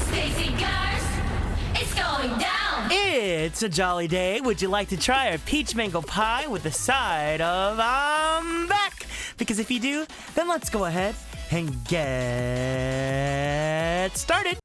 Stacy Gars, it's going down! It's a jolly day. Would you like to try our peach mango pie with a side of I'm back? Because if you do, then let's go ahead and get started.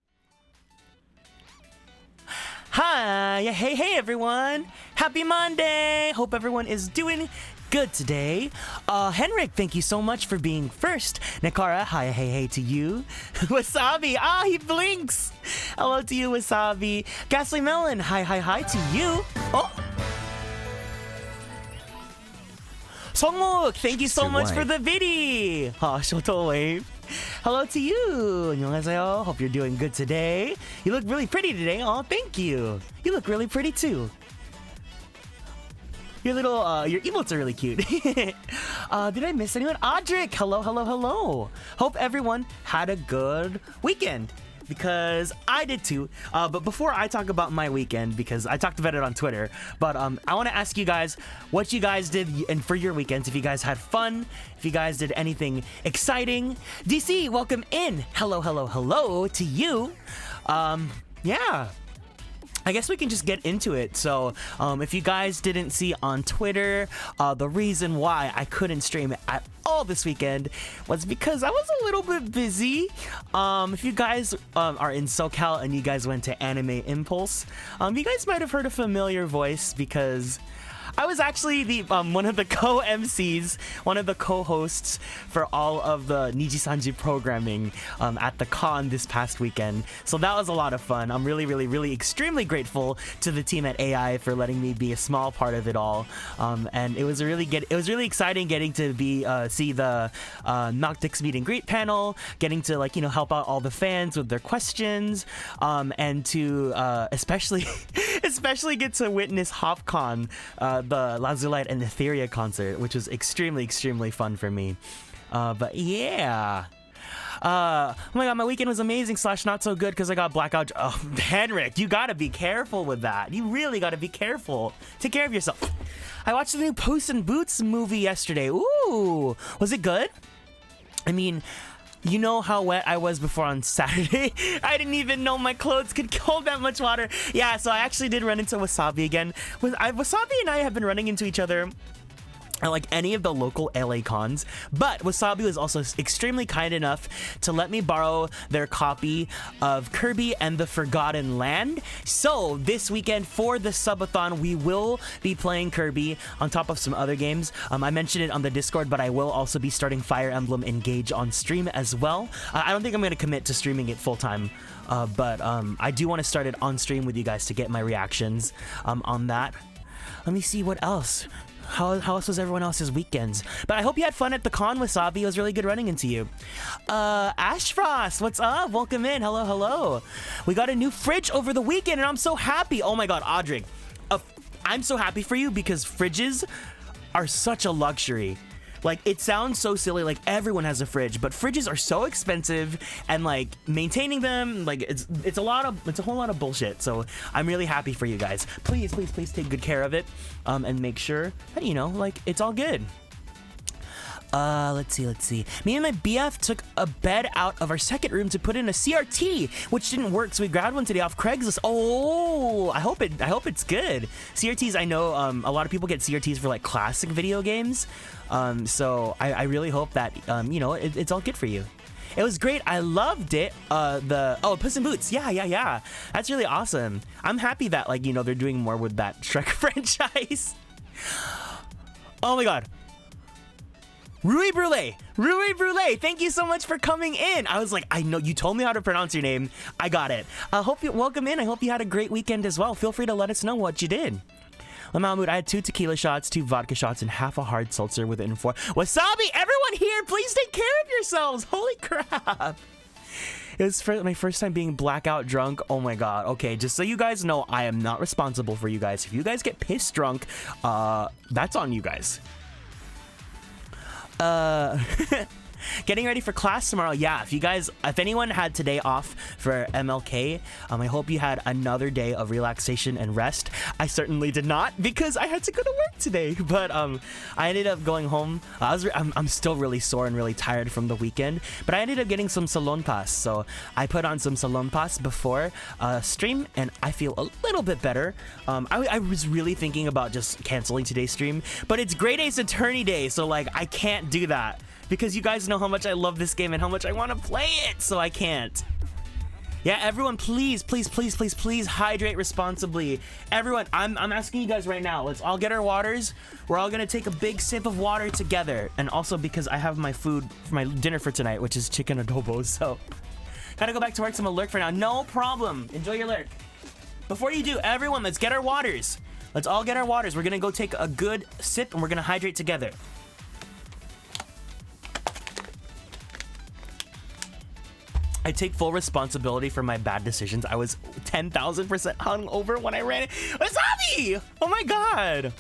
Hi, hey everyone. Happy Monday. Hope everyone is doing good today. Henrik, thank you so much for being first. Nakara, hi, hey to you. Wasabi, he blinks. Hello to you, Wasabi. Ghastly Melon, hi to you. Oh. Songmuk, thank you so much for the viddy. Shoto wave. Hello to you. 안녕하세요. Hope you're doing good today. You look really pretty today. Oh, thank you. You look really pretty too. Your little, your emotes are really cute. Did I miss anyone? Audric, hello. Hope everyone had a good weekend. Because I did too. But before I talk about my weekend, because I talked about it on Twitter, but I want to ask you guys what you guys did and for your weekends. If you guys had fun, if you guys did anything exciting. DC, welcome in. Hello to you. Yeah. I guess we can just get into it. So, if you guys didn't see on Twitter, the reason why I couldn't stream at all this weekend was because I was a little bit busy. If you guys are in SoCal and you guys went to Anime Impulse, you guys might have heard a familiar voice because I was actually the one of the co-MCs, one of the co-hosts for all of the Niji-Sanji programming at the con this past weekend. So that was a lot of fun. I'm really extremely grateful to the team at AI for letting me be a small part of it all. And it was really exciting getting to see the Noctix meet and greet panel, getting to help out all the fans with their questions, and to especially get to witness HopCon, the Lazulite and Etheria concert, which was extremely fun for me. But yeah. Oh my god, my weekend was amazing / not so good because I got blackout. Oh, Henrik, you gotta be careful with that. You really gotta be careful. Take care of yourself. I watched the new Puss in Boots movie yesterday. Ooh, was it good? I mean, you know how wet I was before on Saturday. I didn't even know my clothes could hold that much water. Yeah, so I actually did run into Wasabi again. Wasabi and I have been running into each other at like any of the local LA cons, but Wasabi was also extremely kind enough to let me borrow their copy of Kirby and the Forgotten Land. So this weekend for the subathon, we will be playing Kirby on top of some other games. I mentioned it on the Discord, but I will also be starting Fire Emblem Engage on stream as well. I don't think I'm going to commit to streaming it full time, but I do want to start it on stream with you guys to get my reactions on that. Let me see what else. How else was everyone else's weekends? But I hope you had fun at the con, Wasabi. It was really good running into you. Ashfrost, what's up? Welcome in. Hello. We got a new fridge over the weekend, and I'm so happy. Oh my god, Audrey. I'm so happy for you because fridges are such a luxury. Like, it sounds so silly, like everyone has a fridge, but fridges are so expensive, and like maintaining them, like it's a whole lot of bullshit. So I'm really happy for you guys. Please take good care of it, and make sure that it's all good. Let's see. Me and my BF took a bed out of our second room to put in a CRT, which didn't work, so we grabbed one today off Craigslist. Oh, I hope it's good. CRTs, I know a lot of people get CRTs for like classic video games. So I really hope that it's all good for you. It was great. I loved it. Puss in Boots. Yeah. That's really awesome. I'm happy that they're doing more with that Shrek franchise. Oh my god. Rui Brule, thank you so much for coming in. I was like, I know you told me how to pronounce your name. I got it. Welcome in. I hope you had a great weekend as well. Feel free to let us know what you did. Mahmoud, I had 2 tequila shots, 2 vodka shots, and half a hard seltzer with it in 4. Wasabi, everyone here, please take care of yourselves. Holy crap. It was my first time being blackout drunk. Oh my god. Okay, just so you guys know, I am not responsible for you guys. If you guys get pissed drunk, that's on you guys. Getting ready for class tomorrow. Yeah, if anyone had today off for MLK, I hope you had another day of relaxation and rest. I certainly did not because I had to go to work today. But I ended up going home. I'm still really sore and really tired from the weekend. But I ended up getting some salon pass. So I put on some salon pass before stream, and I feel a little bit better. I was really thinking about just canceling today's stream, but it's Great Ace Attorney Day, so like I can't do that because you guys know how much I love this game and how much I want to play it, so I can't. Yeah, everyone, please hydrate responsibly. Everyone, I'm asking you guys right now. Let's all get our waters. We're all gonna take a big sip of water together, and also because I have my food for my dinner for tonight, which is chicken adobo. So, gotta go back to work. So I'm gonna lurk for now. No problem. Enjoy your lurk. Before you do, everyone, let's get our waters. Let's all get our waters. We're gonna go take a good sip and we're gonna hydrate together. I take full responsibility for my bad decisions. I was 10,000% hungover when I ran it. Wasabi! Oh my god!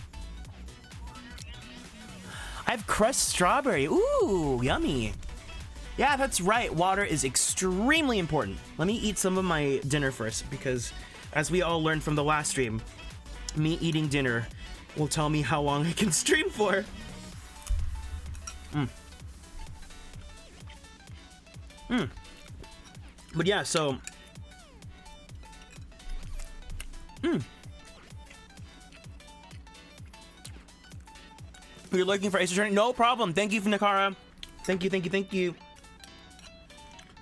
I have crushed strawberry. Ooh, yummy. Yeah, that's right. Water is extremely important. Let me eat some of my dinner first because, as we all learned from the last stream, me eating dinner will tell me how long I can stream for. But yeah, so you're looking for Ace Attorney? No problem. Thank you, Nakara. Thank you.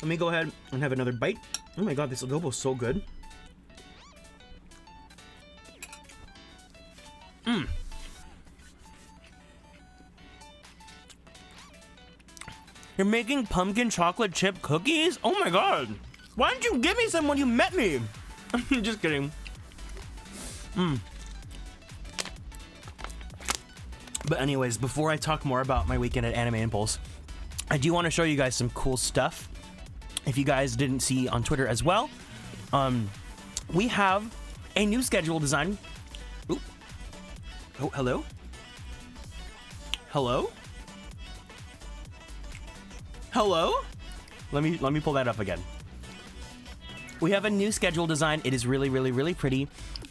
Let me go ahead and have another bite. Oh my god, this adobo is so good. You're making pumpkin chocolate chip cookies? Oh my god. Why didn't you give me some when you met me? Just kidding. But anyways, before I talk more about my weekend at Anime Impulse, I do want to show you guys some cool stuff. If you guys didn't see on Twitter as well, we have a new schedule design. Ooh. Oh, hello? Hello? Hello? Let me pull that up again. We have a new schedule design. It is really pretty.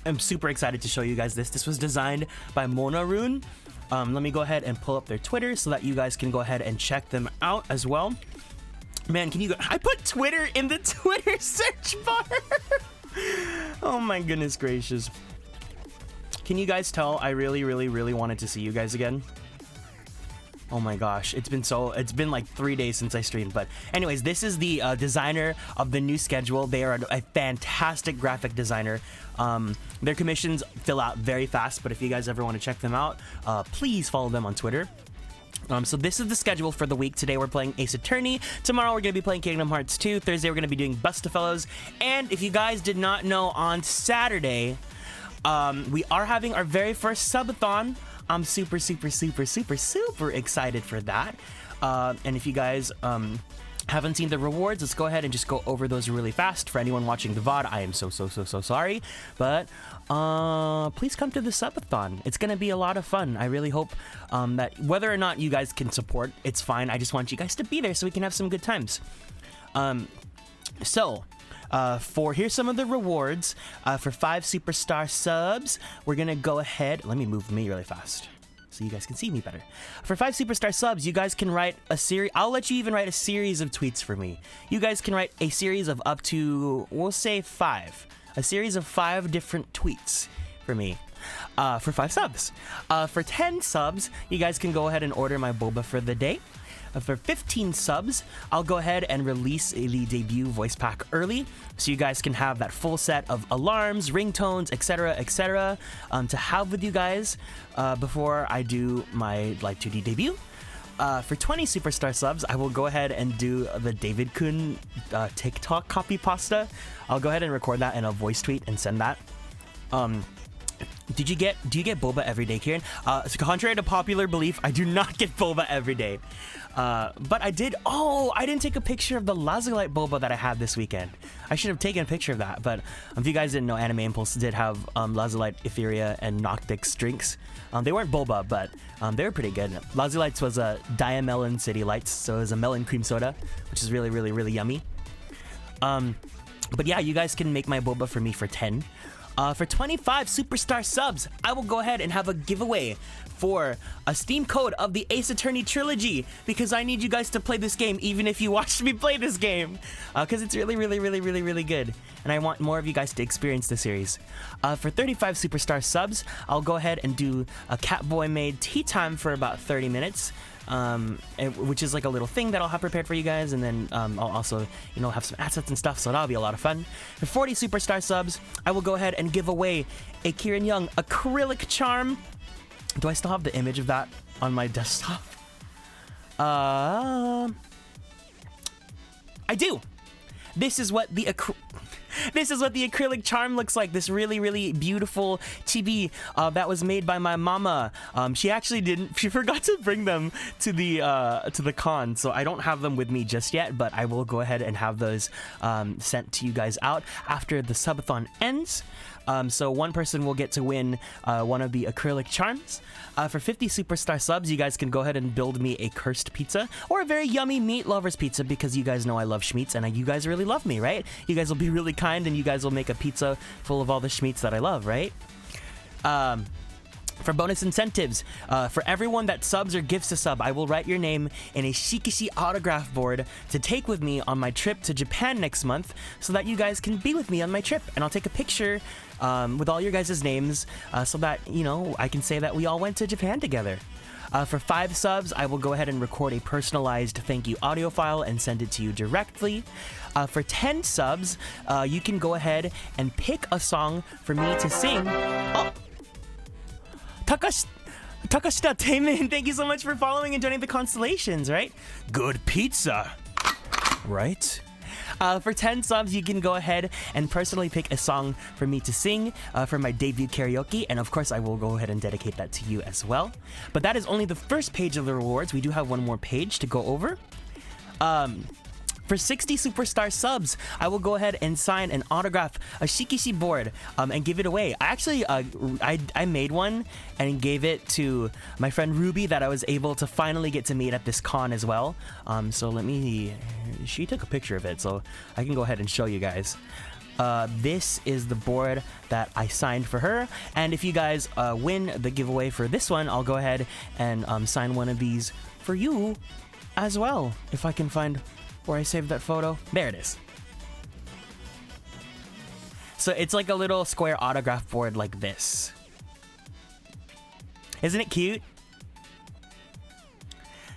I'm super excited to show you guys this. This was designed by Monarune. Let me go ahead and pull up their Twitter so that you guys can go ahead and check them out as well. Man, can you go? I put Twitter in the Twitter search bar. Oh my goodness gracious. Can you guys tell I really wanted to see you guys again? Oh my gosh, it's been like 3 days since I streamed. But anyways, this is the designer of the new schedule. They are a fantastic graphic designer. Their commissions fill out very fast, but if you guys ever want to check them out, please follow them on Twitter. So this is the schedule for the week. Today we're playing Ace Attorney. Tomorrow we're going to be playing Kingdom Hearts 2. Thursday we're going to be doing Bustafellows. And if you guys did not know, on Saturday, we are having our very first subathon. I'm super excited for that. And if you guys haven't seen the rewards, let's go ahead and just go over those really fast. For anyone watching the VOD, I am so sorry. But please come to the subathon. It's going to be a lot of fun. I really hope that whether or not you guys can support, it's fine. I just want you guys to be there so we can have some good times. Here's some of the rewards. For 5 superstar subs, we're gonna go ahead. Let me move me really fast so you guys can see me better. For 5 superstar subs, you guys can write a series. I'll let you even write a series of tweets for me. You guys can write a series of up to, we'll say 5. A series of 5 different tweets for me. For 5 subs. For 10 subs, you guys can go ahead and order my boba for the day. For 15 subs, I'll go ahead and release the debut voice pack early, so you guys can have that full set of alarms, ringtones, etc., to have with you guys before I do my Live 2D debut. For 20 superstar subs, I will go ahead and do the David Kun TikTok copy pasta. I'll go ahead and record that in a voice tweet and send that. Do you get boba every day, Kieran? So contrary to popular belief, I do not get boba every day. But I did. Oh, I didn't take a picture of the lazulite boba that I had this weekend. I should have taken a picture of that. But if you guys didn't know, Anime Impulse did have lazulite, Etheria, and Noctix drinks. They weren't boba, but they were pretty good. Lazulites was a Diamelon City Lights, so it was a melon cream soda, which is really, really, really yummy. But yeah, you guys can make my boba for me for 10. For 25 superstar subs, I will go ahead and have a giveaway for a Steam code of the Ace Attorney trilogy, because I need you guys to play this game even if you watched me play this game, because it's really, really, really, really, really good, and I want more of you guys to experience the series. For 35 superstar subs, I'll go ahead and do a Catboy made tea time for about 30 minutes. Which is like a little thing that I'll have prepared for you guys, and then I'll also, have some assets and stuff, so that'll be a lot of fun. For 40 superstar subs, I will go ahead and give away a Kieran Young acrylic charm. Do I still have the image of that on my desktop? I do. This is what the acrylic charm looks like. This really, really beautiful chibi that was made by my mama. She forgot to bring them to the con, so I don't have them with me just yet, but I will go ahead and have those sent to you guys out after the subathon ends. So one person will get to win one of the acrylic charms. For 50 superstar subs, you guys can go ahead and build me a cursed pizza or a very yummy meat lovers pizza, because you guys know I love schmeats and you guys really love me, right? You guys will be really kind and you guys will make a pizza full of all the schmeats that I love, right? For bonus incentives, for everyone that subs or gifts a sub, I will write your name in a Shikishi autograph board to take with me on my trip to Japan next month, so that you guys can be with me on my trip, and I'll take a picture with all your guys' names, so that, I can say that we all went to Japan together. For 5 subs, I will go ahead and record a personalized thank you audio file and send it to you directly. For 10 subs, you can go ahead and pick a song for me to sing. Oh! Takashita Taemin, thank you so much for following and joining the constellations, right? Good pizza, right? For 10 subs, you can go ahead and personally pick a song for me to sing for my debut karaoke, and of course I will go ahead and dedicate that to you as well. But that is only the first page of the rewards. We do have one more page to go over. For 60 superstar subs, I will go ahead and sign an autograph, a Shikishi board, and give it away. I actually, I made one and gave it to my friend Ruby that I was able to finally get to meet at this con as well. So she took a picture of it, so I can go ahead and show you guys. This is the board that I signed for her, and if you guys win the giveaway for this one, I'll go ahead and sign one of these for you as well, if I can find where I saved that photo. There it is. So it's like a little square autograph board like this. Isn't it cute?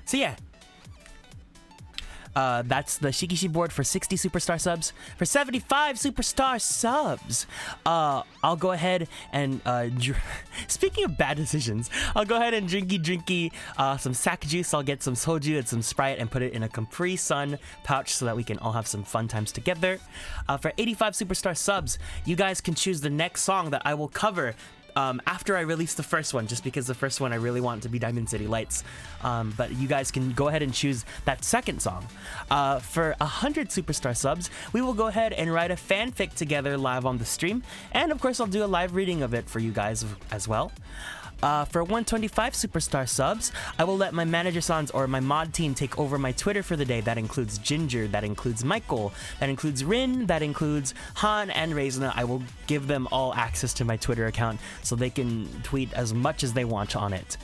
So yeah. That's the Shikishi board for 60 superstar subs. For 75 superstar subs, I'll go ahead and speaking of bad decisions, I'll go ahead and drinky some sake juice. I'll get some soju and some Sprite and put it in a Capri Sun pouch so that we can all have some fun times together. For 85 superstar subs, you guys can choose the next song that I will cover after I release the first one, just because the first one I really want to be Diamond City Lights. But you guys can go ahead and choose that second song. For 100 superstar subs, we will go ahead and write a fanfic together live on the stream, and of course I'll do a live reading of it for you guys as well. For 125 superstar subs, I will let my manager-sans or my mod team take over my Twitter for the day. That includes Ginger, that includes Michael, that includes Rin, that includes Han and Reizna. I will give them all access to my Twitter account so they can tweet as much as they want on it.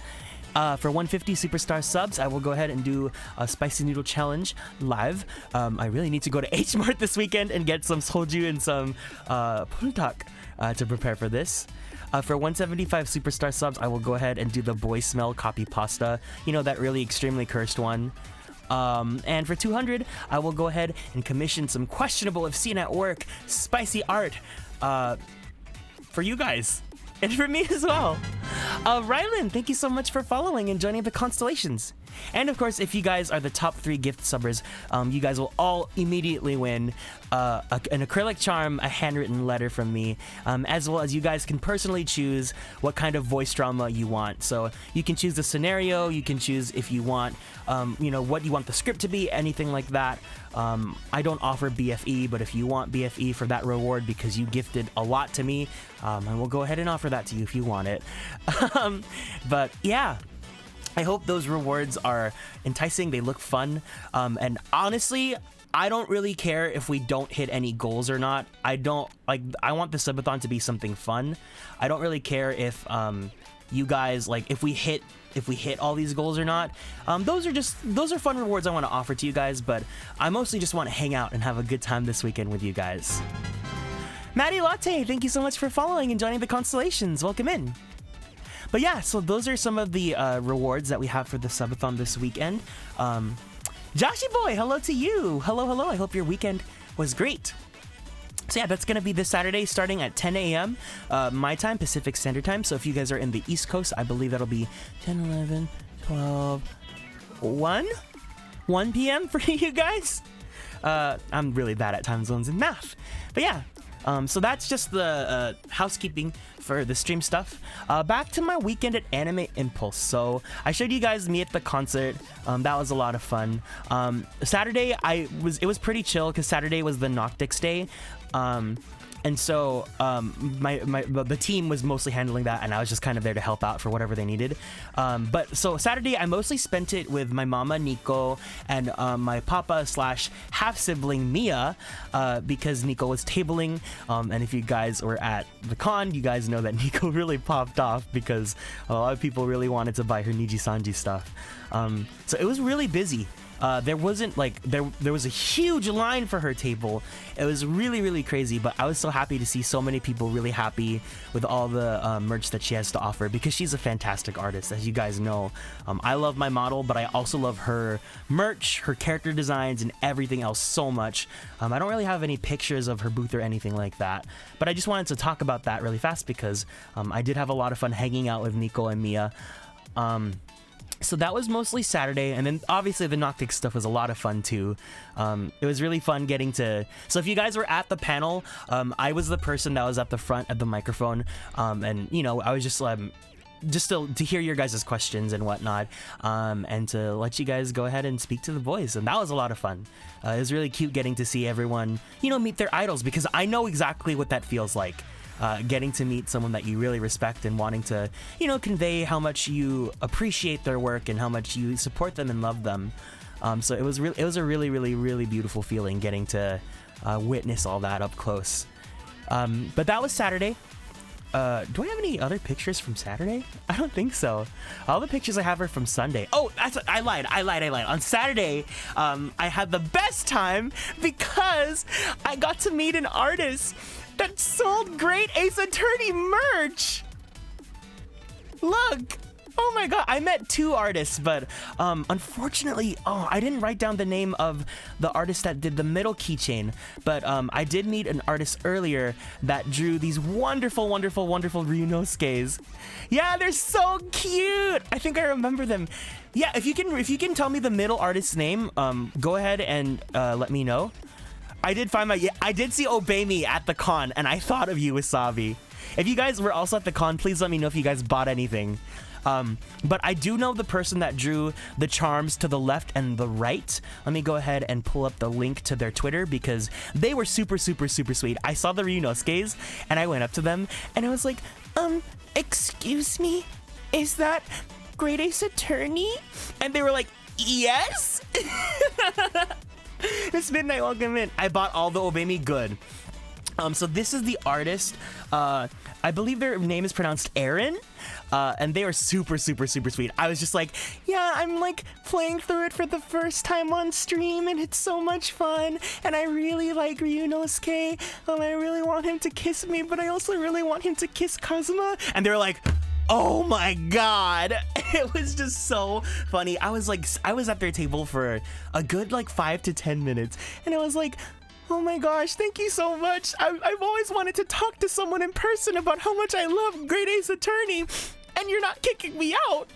For 150 superstar subs, I will go ahead and do a spicy noodle challenge live. I really need to go to H Mart this weekend and get some soju and some pultak to prepare for this. For 175 superstar subs, I will go ahead and do the boy smell copy pasta. That really extremely cursed one. And for 200, I will go ahead and commission some questionable, if seen at work, spicy art for you guys. And for me as well. Rylan, thank you so much for following and joining the constellations. And of course, if you guys are the top 3 gift subbers, you guys will all immediately win an acrylic charm, a handwritten letter from me, as well as you guys can personally choose what kind of voice drama you want. So you can choose the scenario, you can choose if you want, what you want the script to be, anything like that. I don't offer BFE, but if you want BFE for that reward because you gifted a lot to me, I will go ahead and offer that to you if you want it. But yeah. I hope those rewards are enticing, they look fun, and honestly, I don't really care if we don't hit any goals or not. I want the subathon to be something fun. I don't really care if you guys, if we hit all these goals or not. Those are fun rewards I want to offer to you guys, but I mostly just want to hang out and have a good time this weekend with you guys. Maddie Latte, thank you so much for following and joining the constellations. Welcome in. But yeah, so those are some of the rewards that we have for the subathon this weekend. Joshy Boy, hello to you. Hello. I hope your weekend was great. So yeah, that's going to be this Saturday starting at 10 a.m. My time, Pacific Standard Time. So if you guys are in the East Coast, I believe that'll be 10, 11, 12, 1 p.m. for you guys. I'm really bad at time zones and math. But yeah. So that's just the housekeeping for the stream stuff. Back to my weekend at Anime Impulse. So I showed you guys me at the concert. That was a lot of fun. Saturday it was pretty chill because Saturday was the Noctix day. And so the team was mostly handling that, and I was just kind of there to help out for whatever they needed. But so Saturday, I mostly spent it with my mama, Nico, and my papa / half sibling, Mia, because Nico was tabling. And if you guys were at the con, you guys know that Nico really popped off because a lot of people really wanted to buy her Niji Sanji stuff. So it was really busy. There wasn't there was a huge line for her table. It was really, really crazy, but I was so happy to see so many people really happy with all the merch that she has to offer because she's a fantastic artist, as you guys know. I love my model, but I also love her merch, her character designs, and everything else so much. I don't really have any pictures of her booth or anything like that, but I just wanted to talk about that really fast because I did have a lot of fun hanging out with Nico and Mia. So that was mostly Saturday, and then obviously the Noctix stuff was a lot of fun too. It was really fun getting to... So if you guys were at the panel, I was the person that was at the front of the microphone, and I was just to hear your guys' questions and whatnot, and to let you guys go ahead and speak to the boys, and that was a lot of fun. It was really cute getting to see everyone, meet their idols, because I know exactly what that feels like. Getting to meet someone that you really respect and wanting to, convey how much you appreciate their work and how much you support them and love them. So it was a really, really, really beautiful feeling getting to witness all that up close. But that was Saturday. Do I have any other pictures from Saturday? I don't think so. All the pictures I have are from Sunday. Oh, I lied. On Saturday, I had the best time because I got to meet an artist that sold Great Ace Attorney merch. Look. Oh my god, I met 2 artists, but unfortunately, I didn't write down the name of the artist that did the middle keychain, but I did meet an artist earlier that drew these wonderful, wonderful, wonderful Ryunosuke's. Yeah, they're so cute. I think I remember them. Yeah, if you can tell me the middle artist's name, go ahead and let me know. I did see Obey Me at the con, and I thought of you, Wasabi. If you guys were also at the con, please let me know if you guys bought anything. But I do know the person that drew the charms to the left and the right. Let me go ahead and pull up the link to their Twitter because they were super, super, super sweet. I saw the Ryunosuke's, and I went up to them, and I was like, excuse me? Is that Great Ace Attorney? And they were like, yes? It's Midnight, welcome in. I bought all the Obey Me good. So this is the artist. I believe their name is pronounced Aaron. And they are super, super, super sweet. I was just like, yeah, I'm playing through it for the first time on stream, and it's so much fun. And I really like Ryunosuke. I really want him to kiss me, but I also really want him to kiss Kazuma. And they were like, oh my god. It was just so funny. I was at their table for a good 5 to 10 minutes, and I was like, oh my gosh, thank you so much. I've always wanted to talk to someone in person about how much I love Great Ace Attorney. And then you're not kicking me out.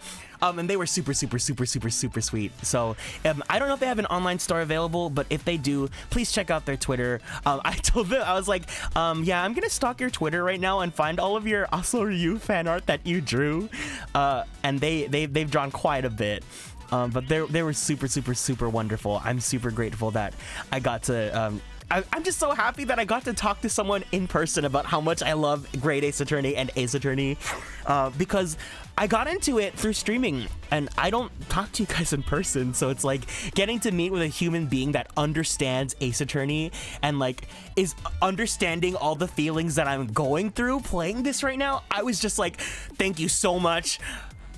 And they were super sweet. So I don't know if they have an online store available, but if they do, please check out their Twitter. I told them, I was like, yeah, I'm gonna stalk your Twitter right now and find all of your Aso Ryu fan art that you drew. And they've drawn quite a bit. But they were super wonderful. I'm super grateful that I got to I'm just so happy that I got to talk to someone in person about how much I love Great Ace Attorney and Ace Attorney, because I got into it through streaming and I don't talk to you guys in person. So it's like getting to meet with a human being that understands Ace Attorney and like is understanding all the feelings that I'm going through playing this right now. I was just like, thank you so much.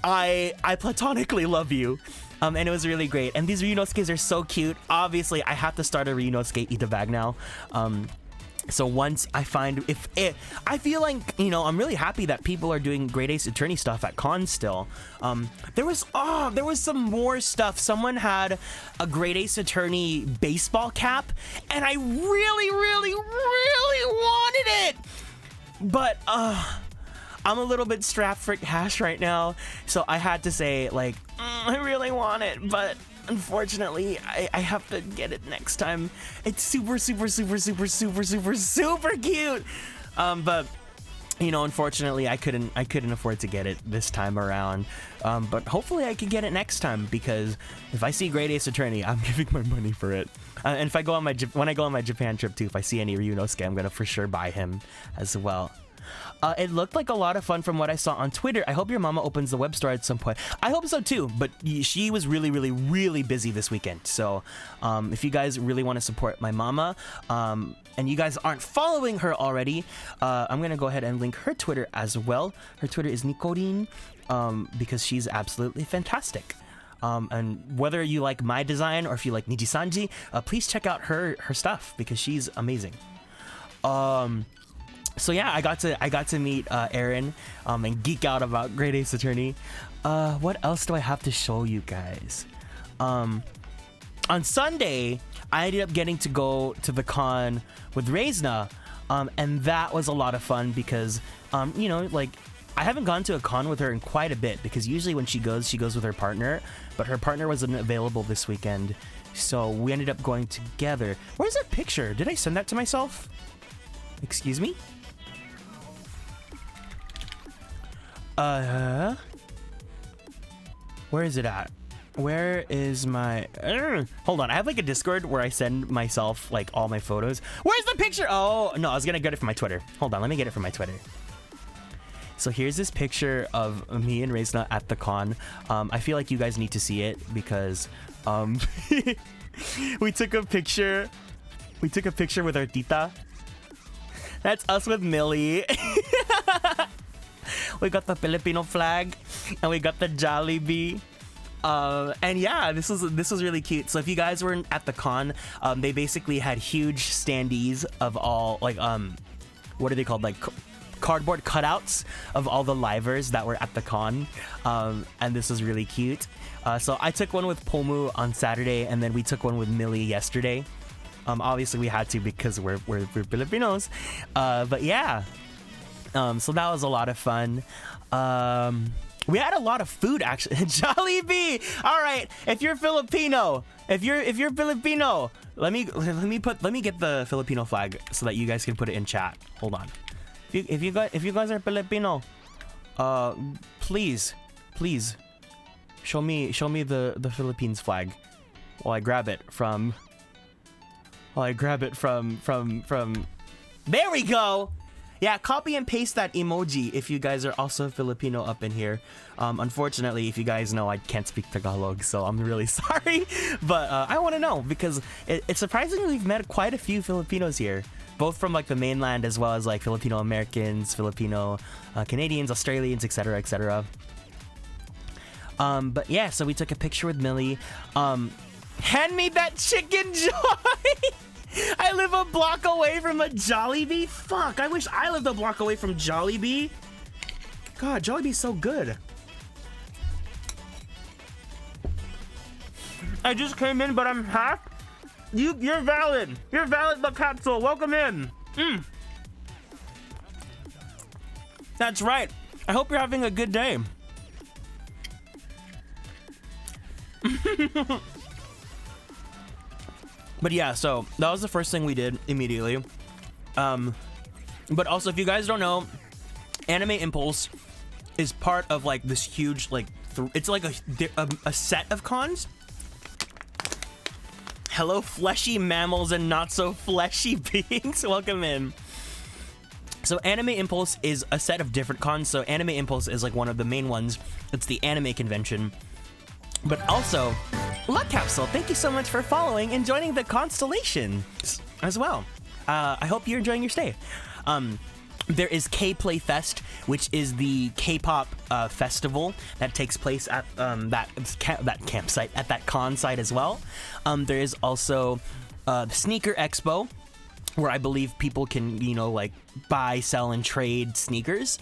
I platonically love you. And it was really great. And these Ryunosuke's are so cute. Obviously, I have to start a Ryunosuke Eat a Bag now. So once I find I feel like, you know, I'm really happy that people are doing Great Ace Attorney stuff at cons still. There was some more stuff. Someone had a Great Ace Attorney baseball cap, and I really wanted it. But I'm a little bit strapped for cash right now, so I had to say, like, I really want it, but unfortunately, I have to get it next time. It's super cute. But you know, unfortunately, I couldn't afford to get it this time around. But hopefully, I can get it next time, because if I see Great Ace Attorney, I'm giving my money for it. And if I go on when I go on my Japan trip too, if I see any Ryunosuke, I'm gonna for sure buy him as well. It looked like a lot of fun from what I saw on Twitter. I hope your mama opens the web store at some point. I hope so too, but she was really busy this weekend. So if you guys really want to support my mama, and you guys aren't following her already, I'm going to go ahead and link her Twitter as well. Her Twitter is Nicorin, because she's absolutely fantastic. And whether you like my design or if you like Nijisanji, please check out her stuff, because she's amazing. So yeah, I got to meet Aaron and geek out about Great Ace Attorney. What else do I have to show you guys? On Sunday, I ended up getting to go to the con with Reizna, and that was a lot of fun because, you know, like, I haven't gone to a con with her in quite a bit, because usually when she goes with her partner, but her partner wasn't available this weekend, so we ended up going together. Where's that picture? Did I send that to myself? Excuse me? Where is it at? Where is my... hold on, I have like a Discord where I send myself like all my photos. Where's the picture? Oh, no, I was gonna get it from my Twitter. Hold on, let me get it from my Twitter. So here's this picture of me and Reizna at the con. I feel like you guys need to see it because we took a picture with our tita. That's us with Millie. We got the Filipino flag and we got the Jollibee. And yeah, this was really cute. So if you guys were at the con, they basically had huge standees of all, like, what are they called? Like cardboard cutouts of all the livers that were at the con. And this was really cute. So I took one with Pomu on Saturday, and then we took one with Millie yesterday. Obviously we had to because we're Filipinos. But yeah. So that was a lot of fun. We had a lot of food actually. Jollibee. All right, if you're Filipino, let me get the Filipino flag so that you guys can put it in chat. Hold on. If you guys are Filipino, please show me the Philippines flag while I grab it from. There we go. Yeah, copy and paste that emoji if you guys are also Filipino up in here. Unfortunately, if you guys know, I can't speak Tagalog, so I'm really sorry. But I want to know because it's surprising we've met quite a few Filipinos here, both from like the mainland as well as like Filipino Americans, Filipino Canadians, Australians, etc., etc. But yeah, so we took a picture with Millie. Hand me that chicken joy. I live a block away from a Jollibee. Fuck, I wish I lived a block away from Jollibee. God, Jollibee's so good. I just came in, but I'm half. You're valid. You're valid, the capsule. Welcome in. That's right. I hope you're having a good day. But yeah, so that was the first thing we did immediately. But also, if you guys don't know, Anime Impulse is part of like this huge like it's like a set of cons. Hello, fleshy mammals and not so fleshy beings. Welcome in. So Anime Impulse is a set of different cons. So Anime Impulse is like one of the main ones. It's the anime convention. But also, Luck Capsule, thank you so much for following and joining the constellation as well. I hope you're enjoying your stay. There is K-Play Fest, which is the K-pop festival that takes place at that campsite, at that con site as well. There is also the Sneaker Expo, where I believe people can, you know, like buy, sell, and trade sneakers.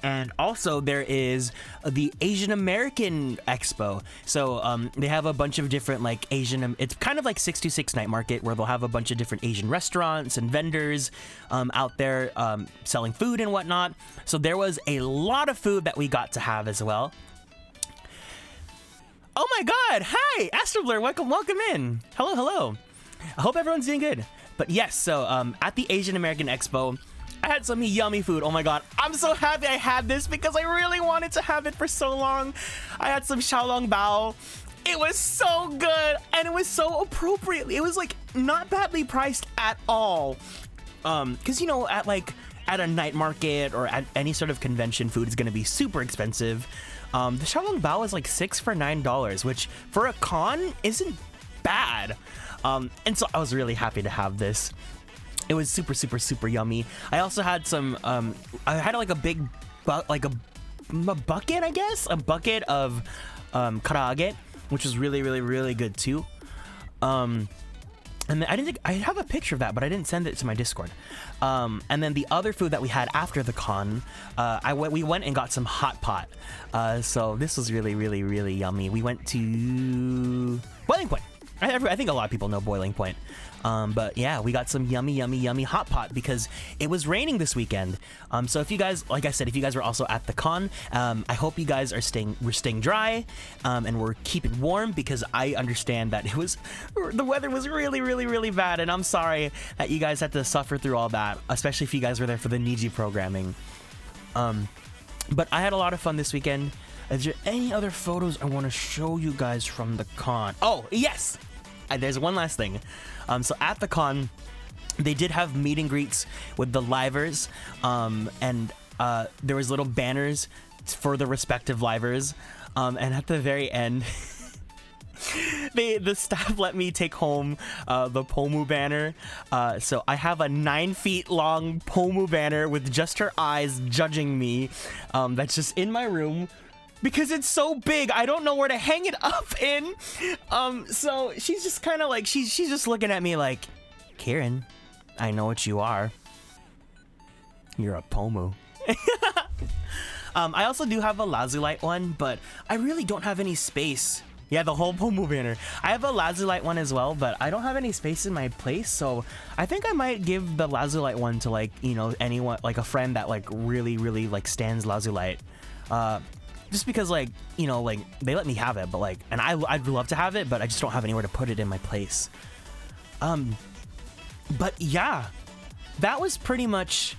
And also there is the Asian American Expo. So they have a bunch of different like it's kind of like 626 Night Market, where they'll have a bunch of different Asian restaurants and vendors out there selling food and whatnot. So there was a lot of food that we got to have as well. Oh my god, hi, Astroblur, welcome in. Hello. I hope everyone's doing good. But yes, so at the Asian American Expo, I had some yummy food. Oh my god, I'm so happy I had this because I really wanted to have it for so long. I had some xiaolong bao. It was so good and it was so appropriate. It was like not badly priced at all. Because you know, at a night market or at any sort of convention, food is going to be super expensive. The xiaolong bao is like $6 for $9, which for a con isn't bad. And so I was really happy to have this. It was super yummy. I also had some I had like a big bucket, I guess, a bucket of karaage, which was really good too. And then I have a picture of that, but I didn't send it to my Discord. And then the other food that we had after the con, we went and got some hot pot. So this was really yummy. We went to Boiling Point. I think a lot of people know Boiling Point. But yeah, we got some yummy hot pot because it was raining this weekend. So if you guys, like I said, if you guys were also at the con, I hope you guys we're staying dry, and we're keeping warm, because I understand that the weather was really bad, and I'm sorry that you guys had to suffer through all that, especially if you guys were there for the Niji programming. But I had a lot of fun this weekend. Is there any other photos I want to show you guys from the con? Oh, yes! There's one last thing. So at the con, they did have meet and greets with the livers, and there was little banners for the respective livers, and at the very end, the staff let me take home the Pomu banner. So I have a 9 feet long Pomu banner with just her eyes judging me. That's just in my room, because it's so big, I don't know where to hang it up in. So she's just kind of like, she's just looking at me like, Kieran, I know what you are. You're a Pomu. I also do have a Lazulite one, but I really don't have any space. Yeah, the whole Pomu banner. I have a Lazulite one as well, but I don't have any space in my place, so I think I might give the Lazulite one to, like, you know, anyone, like a friend that like really like stands Lazulite. Just because, like, you know, like, they let me have it, but like, and I'd love to have it, but I just don't have anywhere to put it in my place. But yeah, that was pretty much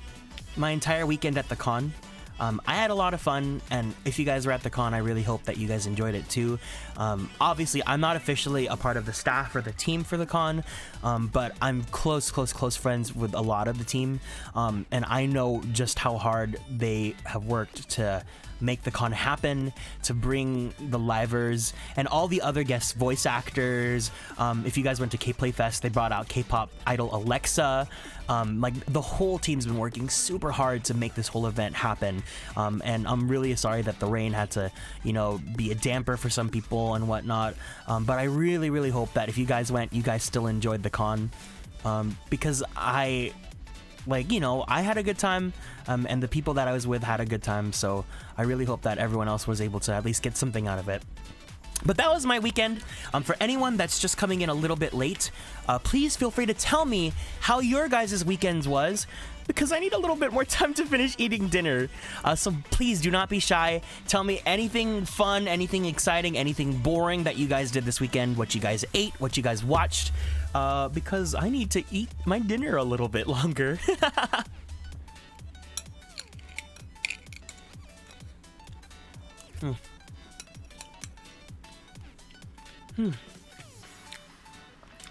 my entire weekend at the con. I had a lot of fun, and if you guys were at the con, I really hope that you guys enjoyed it too. Obviously, I'm not officially a part of the staff or the team for the con, but I'm close friends with a lot of the team, and I know just how hard they have worked to make the con happen, to bring the livers and all the other guest voice actors. If you guys went to K-Play Fest, they brought out K-pop idol Alexa. Like, the whole team's been working super hard to make this whole event happen, and I'm really sorry that the rain had to, you know, be a damper for some people and whatnot, but I really hope that if you guys went, you guys still enjoyed the con, because I had a good time, and the people that I was with had a good time, so I really hope that everyone else was able to at least get something out of it. But that was my weekend. For anyone that's just coming in a little bit late, please feel free to tell me how your guys' weekends was, because I need a little bit more time to finish eating dinner. So please do not be shy. Tell me anything fun, anything exciting, anything boring that you guys did this weekend, what you guys ate, what you guys watched, because I need to eat my dinner a little bit longer.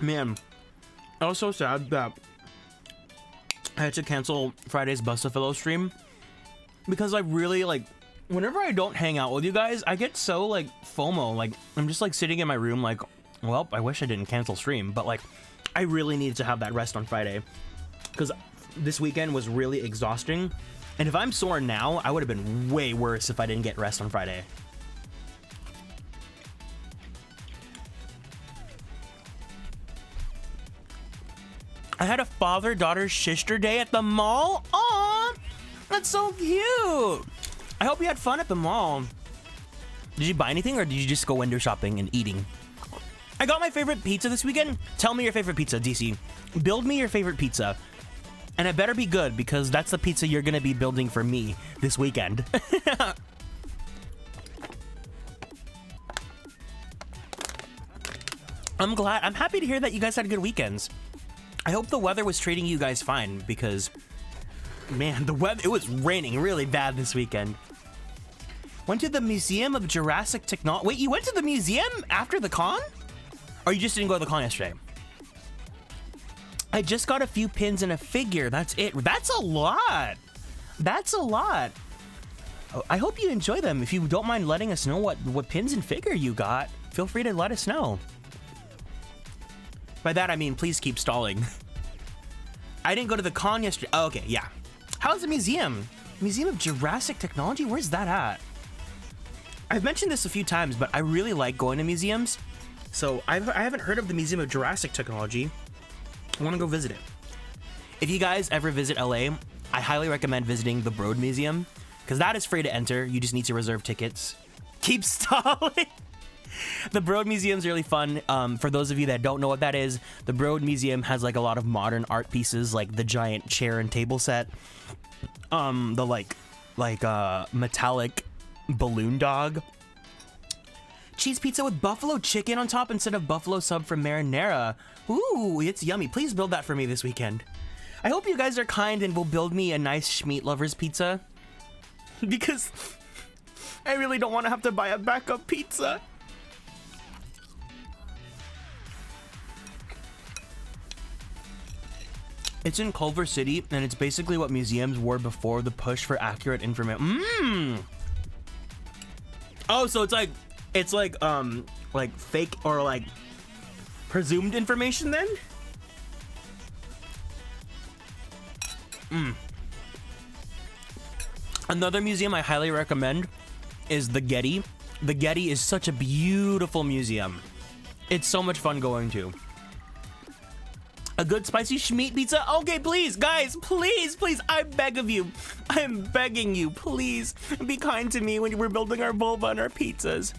Man, I was so sad that I had to cancel Friday's Bustafillo stream, because I really, like, whenever I don't hang out with you guys, I get so, like, FOMO. Like, I'm just, like, sitting in my room like, well, I wish I didn't cancel stream, but, like, I really needed to have that rest on Friday, because this weekend was really exhausting, and if I'm sore now, I would have been way worse if I didn't get rest on Friday. I had a father-daughter shister day at the mall. Aw, that's so cute. I hope you had fun at the mall. Did you buy anything, or did you just go window shopping and eating? I got my favorite pizza this weekend. Tell me your favorite pizza, DC. Build me your favorite pizza. And it better be good, because that's the pizza you're gonna be building for me this weekend. I'm happy to hear that you guys had good weekends. I hope the weather was treating you guys fine, because, man, it was raining really bad this weekend. Went to the Museum of Jurassic Technology. Wait, you went to the museum after the con? Or you just didn't go to the con yesterday? I just got a few pins and a figure. That's it. That's a lot. That's a lot. Oh, I hope you enjoy them. If you don't mind letting us know what pins and figure you got, feel free to let us know. By that, I mean, please keep stalling. I didn't go to the con yesterday. Oh, okay, yeah. How's the museum? Museum of Jurassic Technology? Where's that at? I've mentioned this a few times, but I really like going to museums. So I haven't heard of the Museum of Jurassic Technology. I want to go visit it. If you guys ever visit LA, I highly recommend visiting the Broad Museum, because that is free to enter. You just need to reserve tickets. Keep stalling. The Broad Museum is really fun. For those of you that don't know what that is, the Broad Museum has like a lot of modern art pieces, like the giant chair and table set, the metallic balloon dog, cheese pizza with buffalo chicken on top instead of buffalo sub from marinara. Ooh, it's yummy. Please build that for me this weekend. I hope you guys are kind and will build me a nice Schmeat Lovers pizza, because I really don't want to have to buy a backup pizza. It's in Culver City, and it's basically what museums were before the push for accurate information. Oh, so it's like fake or like presumed information then? Another museum I highly recommend is the Getty. The Getty is such a beautiful museum. It's so much fun going to. A good spicy Schmeat pizza? Okay, please, guys, please, I beg of you. I'm begging you, please, be kind to me when we're building our vulva and our pizzas.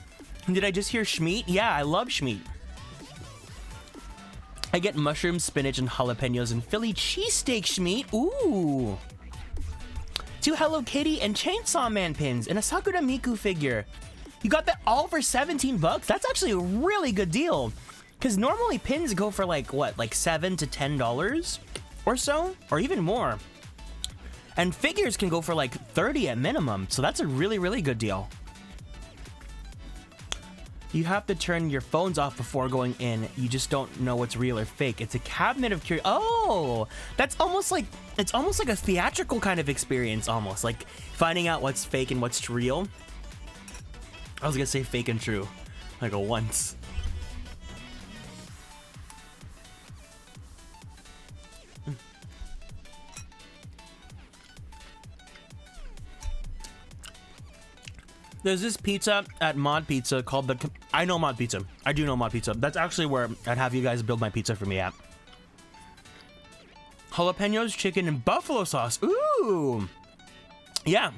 Did I just hear Schmeat? Yeah, I love Schmeat. I get mushroom, spinach, and jalapenos and Philly cheesesteak Schmeat. Ooh. 2 Hello Kitty and Chainsaw Man pins and a Sakura Miku figure. You got that all for 17 bucks? That's actually a really good deal. Because normally pins go for like, what, like $7 to $10 or so? Or even more. And figures can go for like 30 at minimum. So that's a really, really good deal. You have to turn your phones off before going in. You just don't know what's real or fake. It's a cabinet of curiosity. Oh, that's almost like, it's almost like a theatrical kind of experience, almost. Like finding out what's fake and what's real. I was gonna say fake and true. Like a once. There's this pizza at Mod Pizza called the... I know Mod Pizza. I do know Mod Pizza. That's actually where I'd have you guys build my pizza for me at. Jalapenos, chicken, and buffalo sauce. Ooh. Yeah.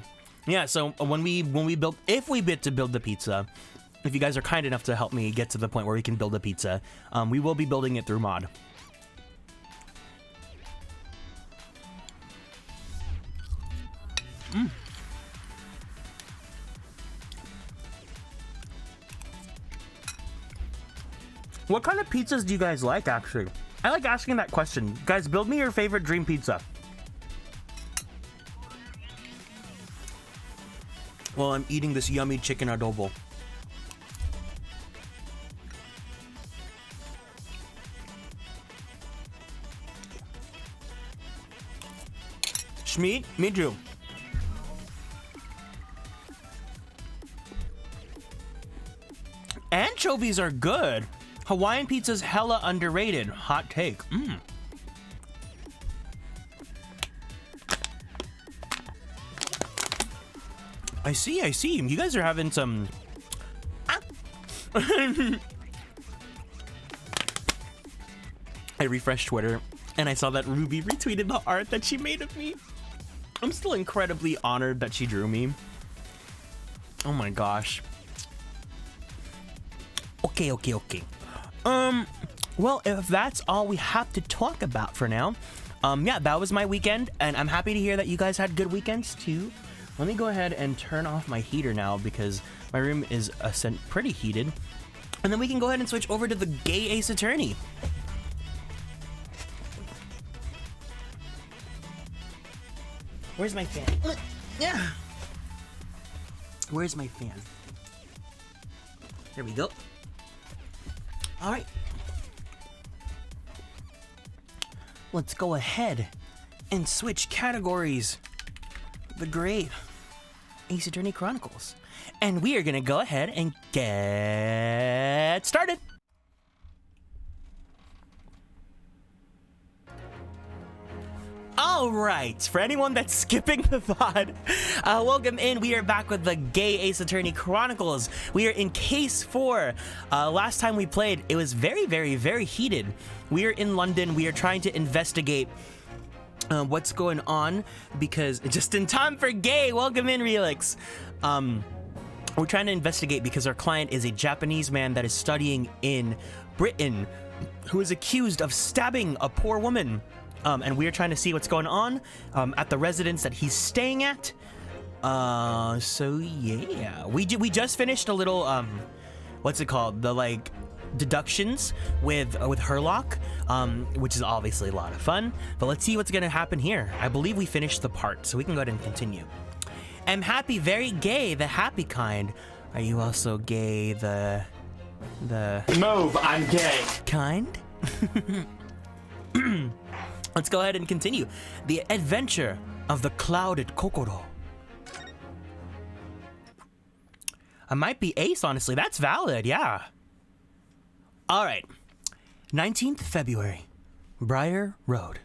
Yeah, so when we build... If we bid to build the pizza, if you guys are kind enough to help me get to the point where we can build a pizza, we will be building it through mod. What kind of pizzas do you guys like, actually? I like asking that question. Guys, build me your favorite dream pizza. While I'm eating this yummy chicken adobo. Shmeet, me too. Anchovies are good. Hawaiian pizza's hella underrated. Hot take. I see. You guys are having some... I refreshed Twitter, and I saw that Ruby retweeted the art that she made of me. I'm still incredibly honored that she drew me. Oh my gosh. Okay. Well, if that's all we have to talk about for now, yeah, that was my weekend, and I'm happy to hear that you guys had good weekends too. Let me go ahead and turn off my heater now because my room is pretty heated. And then we can go ahead and switch over to the gay ace attorney. Where's my fan? Yeah. Where's my fan? There we go. All right. Let's go ahead and switch categories. The great Ace Attorney Chronicles. And we are going to go ahead and get started. All right, for anyone that's skipping the VOD, welcome in. We are back with the Gay Ace Attorney Chronicles. We are in case 4. Last time we played, it was very, very, very heated. We are in London. We are trying to investigate what's going on because just in time for gay. Welcome in, Relix. We're trying to investigate because our client is a Japanese man that is studying in Britain who is accused of stabbing a poor woman. And we are trying to see what's going on at the residence that he's staying at. So yeah, we just finished a little what's it called? The like deductions with Herlock, which is obviously a lot of fun. But let's see what's gonna happen here. I believe we finished the part, so we can go ahead and continue. Am happy, very gay, the happy kind. Are you also gay, the Move, I'm gay. kind? Let's go ahead and continue. The adventure of the clouded Kokoro. I might be ace, honestly. That's valid, yeah. All right. 19th February, Briar Road.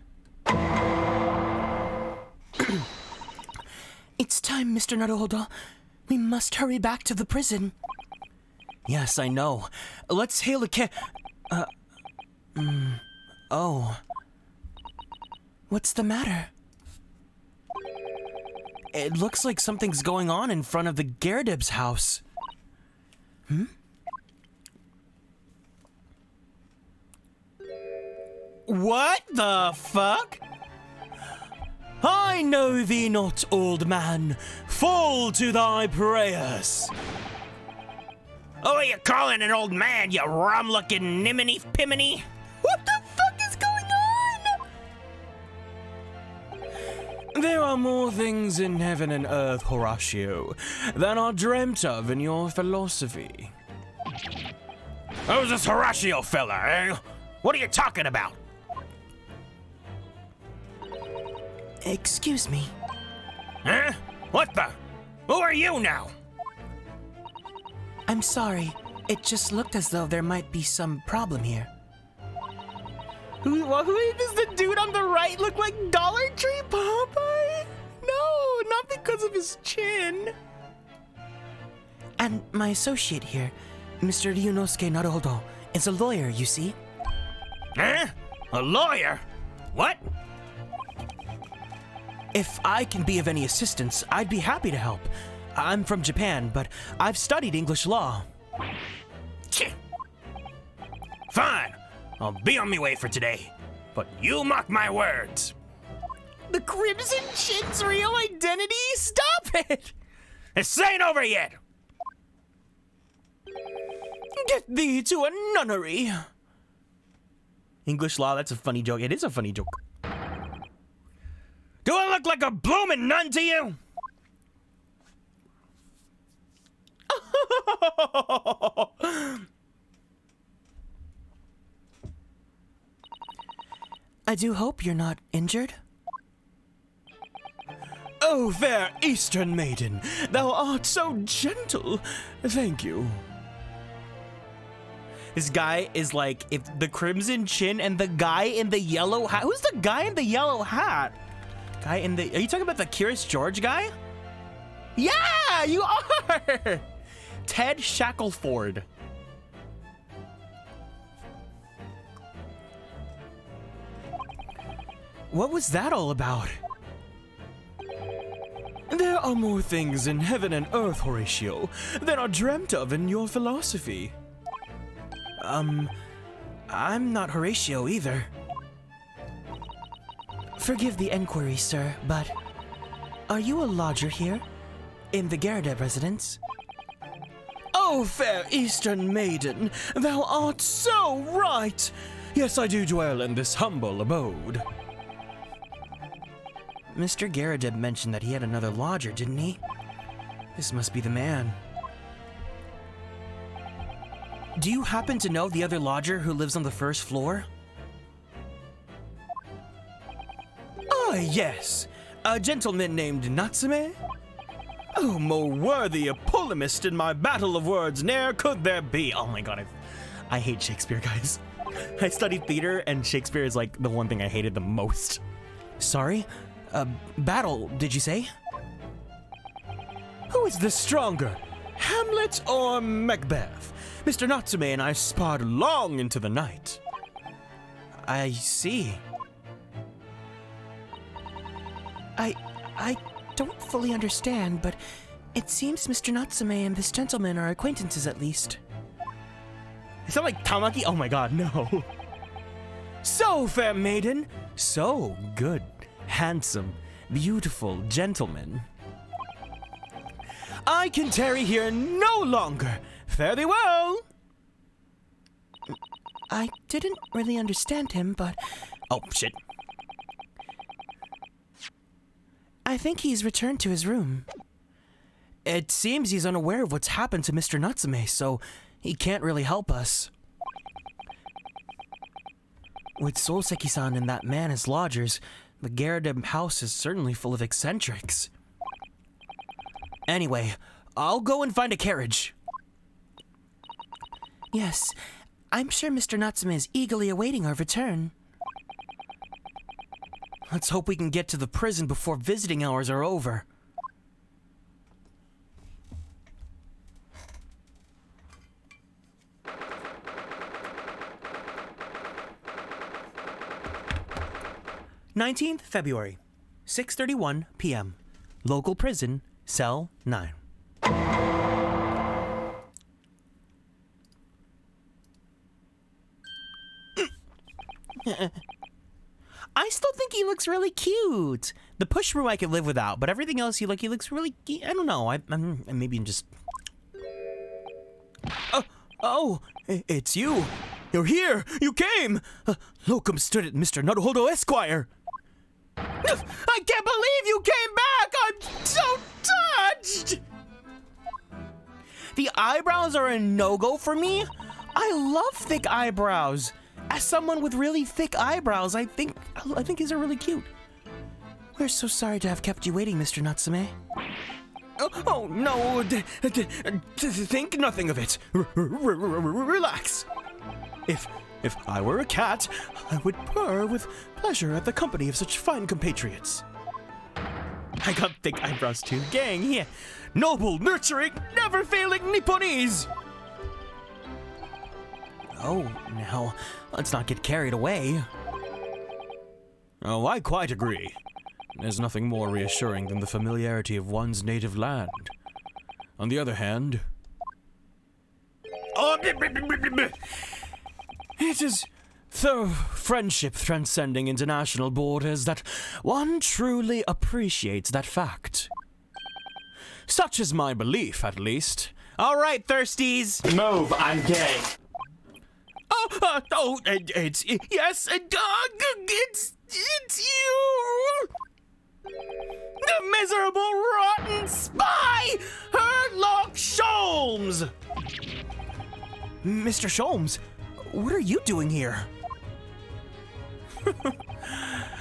It's time, Mr. Naruhodo. We must hurry back to the prison. Yes, I know. Let's hail a oh. What's the matter? It looks like something's going on in front of the Gerdib's house. What the fuck? I know thee not, old man. Fall to thy prayers. Oh, are you calling an old man, you rum-looking niminy-piminy? What the fuck is going on? There are more things in heaven and earth, Horatio, than are dreamt of in your philosophy. Who's this Horatio fella, eh? What are you talking about? Excuse me. Huh? What the? Who are you now? I'm sorry. It just looked as though there might be some problem here. Who does the dude on the right look like Dollar Tree Popeye? No, not because of his chin. And my associate here, Mr. Ryunosuke Naruhodo, is a lawyer, you see. Huh? A lawyer? What? If I can be of any assistance, I'd be happy to help. I'm from Japan, but I've studied English law. Fine, I'll be on my way for today, but you mark my words. The Crimson Chin's real identity? Stop it! This ain't over yet. Get thee to a nunnery. English law, that's a funny joke. It is a funny joke. Do I look like a bloomin' nun to you? I do hope you're not injured. Oh, fair Eastern maiden, thou art so gentle. Thank you. This guy is like, if the Crimson Chin and the guy in the yellow hat. Who's the guy in the yellow hat? Guy in the. Are you talking about the Curious George guy? Yeah, you are! Ted Shackleford. What was that all about? There are more things in heaven and earth, Horatio, than are dreamt of in your philosophy. I'm not Horatio either. Forgive the enquiry, sir, but are you a lodger here? In the Garrett residence? Oh, fair Eastern maiden, thou art so right. Yes, I do dwell in this humble abode. Mr. Garrett mentioned that he had another lodger, didn't he? This must be the man. Do you happen to know the other lodger who lives on the first floor? Ah, yes, a gentleman named Natsume. Oh, more worthy a polemist in my battle of words ne'er could there be. Oh my god, I hate Shakespeare, guys. I studied theater, and Shakespeare is like the one thing I hated the most. Sorry? Battle, did you say? Who is the stronger, Hamlet or Macbeth? Mr. Natsume and I sparred long into the night. I see. I don't fully understand, but it seems Mr. Natsume and this gentleman are acquaintances at least. Is that like Tamaki? Oh my god, no. So, fair maiden, So good, handsome, beautiful gentleman. I can tarry here no longer. Fare thee well. I didn't really understand him, but Oh, shit. I think he's returned to his room. It seems he's unaware of what's happened to Mr. Natsume, so he can't really help us. With Soseki-san and that man as lodgers, the Garrett house is certainly full of eccentrics. Anyway, I'll go and find a carriage. Yes, I'm sure Mr. Natsume is eagerly awaiting our return. Let's hope we can get to the prison before visiting hours are over. "19th February, 6:31 p.m. Local prison, cell 9. I still think he looks really cute. The push room I could live without, but everything else he looks really. I don't know. Maybe I'm just. Oh, it's you. You're here. You came. Locum studet, Mr. Naruhodo Esquire. I can't believe you came back. I'm so touched. The eyebrows are a no-go for me. I love thick eyebrows. As someone with really thick eyebrows, I think these are really cute. We're so sorry to have kept you waiting, Mr. Natsume. Oh no, think nothing of it. Relax. If I were a cat, I would purr with pleasure at the company of such fine compatriots. I got thick eyebrows too. Gang, yeah. Noble, nurturing, never-failing Nipponese. Oh, now, let's not get carried away. Oh, I quite agree. There's nothing more reassuring than the familiarity of one's native land. On the other hand... It is through friendship transcending international borders that one truly appreciates that fact. Such is my belief, at least. All right, thirsties. Move, I'm gay. It's yes, it's you, the miserable, rotten spy, Herlock Sholmes. Mr. Sholmes, what are you doing here?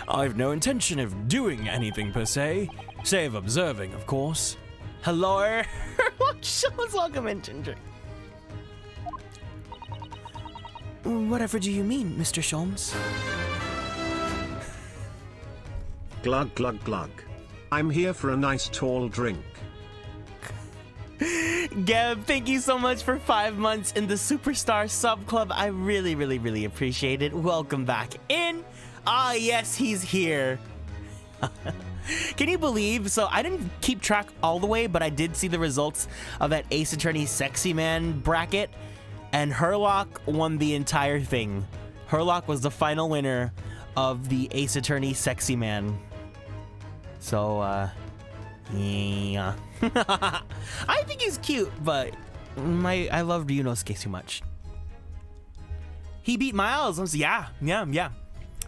I've no intention of doing anything per se, save observing, of course. Hello, Herlock Sholmes, welcome in, Ginger. Whatever do you mean, Mr. Sholmes? Glug glug glug. I'm here for a nice tall drink. Gab, thank you so much for 5 months in the Superstar Sub Club. I really appreciate it. Welcome back in. Ah, yes, he's here. Can you believe? So I didn't keep track all the way, but I did see the results of that Ace Attorney Sexy Man bracket, and Herlock won the entire thing. Herlock was the final winner of the Ace Attorney Sexy Man. So, yeah. I think he's cute, but I love Ryunosuke too much. He beat Miles. Yeah.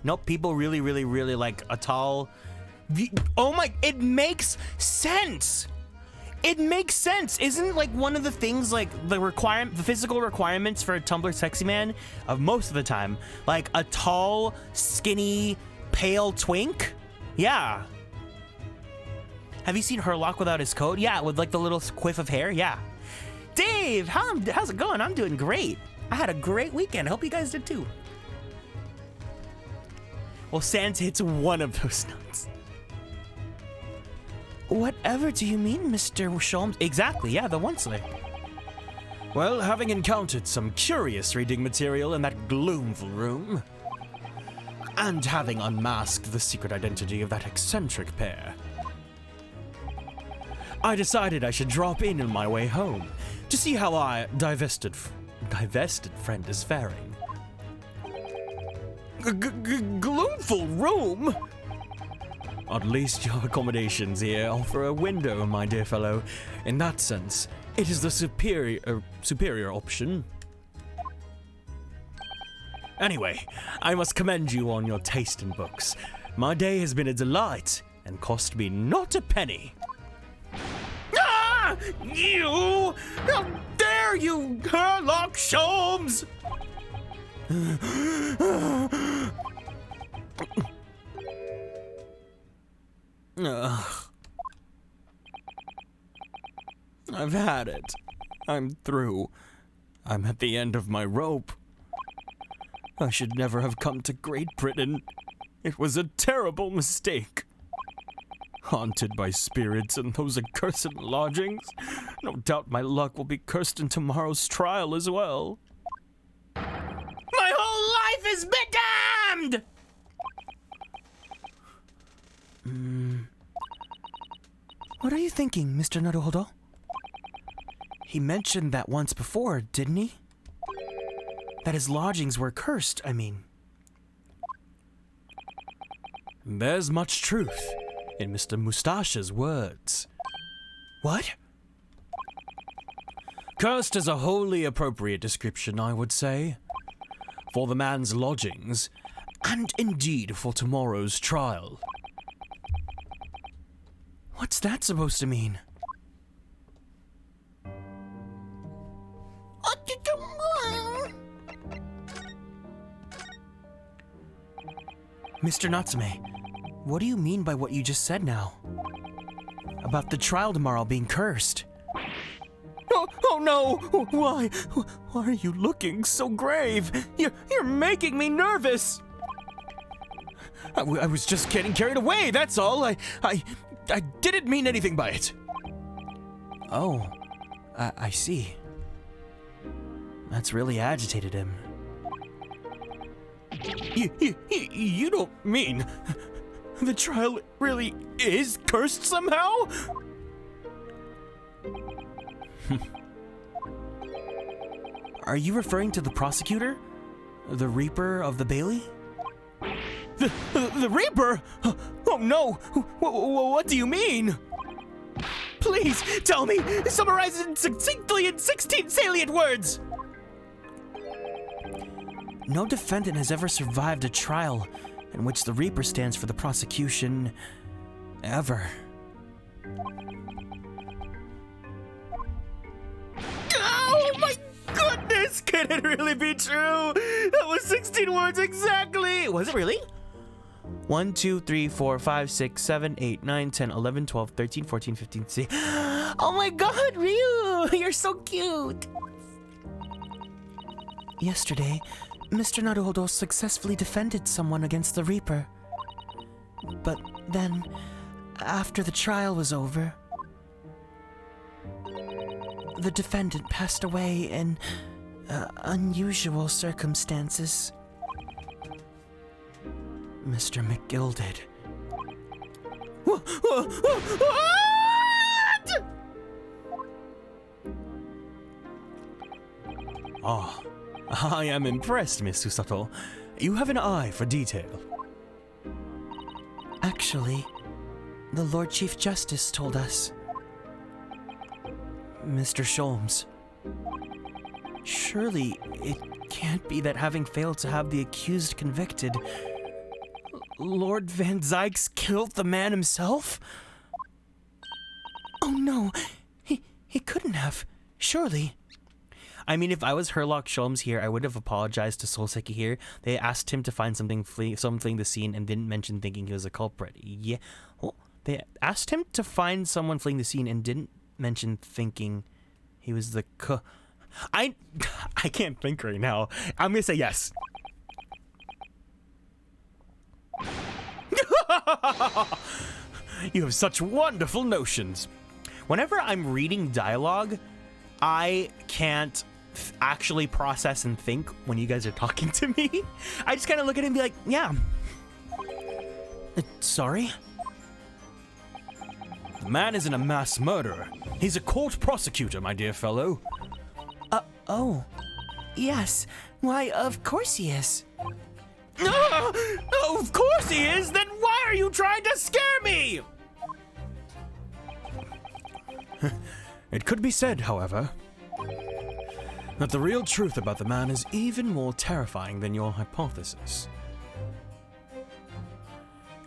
Nope, people really like a tall... Oh my, it makes sense. It makes sense. Isn't like one of the things, like the physical requirements for a Tumblr sexy man of most of the time, like a tall, skinny, pale twink? Yeah. Have you seen Herlock without his coat? Yeah, with like the little quiff of hair. Yeah. Dave, how's it going? I'm doing great. I had a great weekend. I hope you guys did too. Well, Sans hits one of those notes. Whatever do you mean, Mr. Sholmes? Exactly, yeah, the one slay. Well, having encountered some curious reading material in that gloomful room, and having unmasked the secret identity of that eccentric pair, I decided I should drop in on my way home to see how our divested friend is faring. Gloomful room? At least your accommodations here offer a window, my dear fellow. In that sense, it is the superior option. Anyway, I must commend you on your taste in books. My day has been a delight and cost me not a penny. Ah! You! How dare you, Herlock Sholmes! I've had it. I'm through. I'm at the end of my rope. I should never have come to Great Britain. It was a terrible mistake. Haunted by spirits and those accursed lodgings. No doubt my luck will be cursed in tomorrow's trial as well. My whole life is bedamned! What are you thinking, Mr. Naruhodo? He mentioned that once before, didn't he? That his lodgings were cursed, I mean. There's much truth in Mr. Mustache's words. What? Cursed is a wholly appropriate description, I would say, for the man's lodgings, and indeed for tomorrow's trial. What's that supposed to mean? Mr. Natsume, what do you mean by what you just said now? About the trial tomorrow being cursed? Oh no! Why are you looking so grave? You're making me nervous! I was just getting carried away, that's all. I didn't mean anything by it. Oh, I see. That's really agitated him. You don't mean the trial really is cursed somehow? Are you referring to the prosecutor? The Reaper of the Bailey? The Reaper? Oh no! What do you mean? Please tell me! Summarize it succinctly in 16 salient words! No defendant has ever survived a trial in which the Reaper stands for the prosecution, ever. Oh my goodness! Can it really be true? That was 16 words exactly! Was it really? 1, 2, 3, 4, 5, 6, 7, 8, 9, 10, 11, 12, 13, 14, 15, 16. Oh my god, Ryu! You're so cute! Yesterday, Mr. Naruhodo successfully defended someone against the Reaper. But then, after the trial was over, the defendant passed away in unusual circumstances. Mr. McGill did. What? Oh, I am impressed, Miss Susato. You have an eye for detail. Actually, the Lord Chief Justice told us. Mr. Sholmes. Surely it can't be that having failed to have the accused convicted, Lord Van Zykes killed the man himself? Oh no, he couldn't have, surely. I mean, if I was Herlock Sholmes here, I would have apologized to Soseki here. They asked him to find someone fleeing the scene and didn't mention thinking he was a culprit. Yeah, well, they asked him to find someone fleeing the scene and didn't mention thinking he was the I can't think right now. I'm gonna say yes. You have such wonderful notions. Whenever I'm reading dialogue, I can't actually process and think when you guys are talking to me. I just kind of look at it and be like, yeah. Sorry? The man isn't a mass murderer. He's a court prosecutor, my dear fellow. Oh. Yes. Why, of course he is. Oh, of course he is! Then why are you trying to scare me? It could be said, however, that the real truth about the man is even more terrifying than your hypothesis.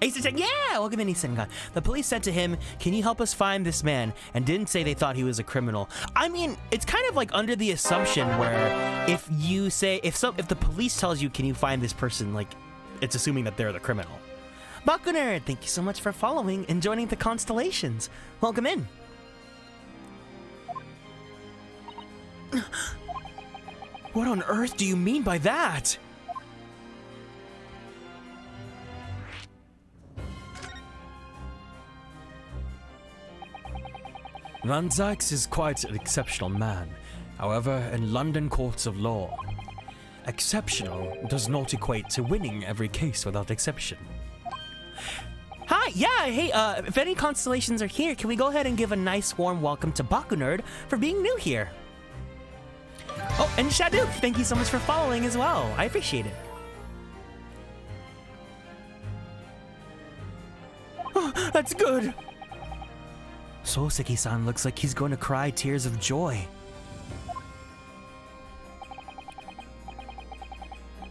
Ace-san, yeah! Welcome in, Ace-san. The police said to him, can you help us find this man? And didn't say they thought he was a criminal. I mean, it's kind of like under the assumption where if you say, if the police tells you, can you find this person, like, it's assuming that they're the criminal. Bakuner, thank you so much for following and joining the Constellations. Welcome in. What on earth do you mean by that? Van Zykes is quite an exceptional man. However, in London courts of law, exceptional does not equate to winning every case without exception. Hi, yeah, hey, if any Constellations are here, can we go ahead and give a nice warm welcome to Bakunerd for being new here? Oh, and Shaduk, thank you so much for following as well. I appreciate it. Oh, that's good. Soseki-san looks like he's going to cry tears of joy.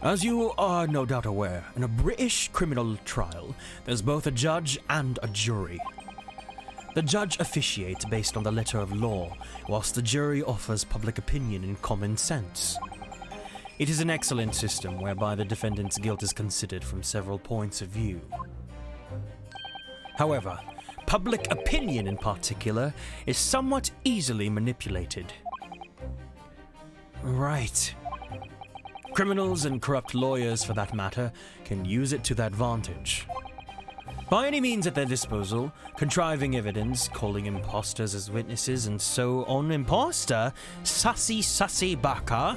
As you are no doubt aware, in a British criminal trial, there's both a judge and a jury. The judge officiates based on the letter of law, whilst the jury offers public opinion and common sense. It is an excellent system whereby the defendant's guilt is considered from several points of view. However, public opinion in particular is somewhat easily manipulated. Right. Criminals and corrupt lawyers, for that matter, can use it to their advantage. By any means at their disposal, contriving evidence, calling imposters as witnesses, and so on. Imposter? Sussy baka?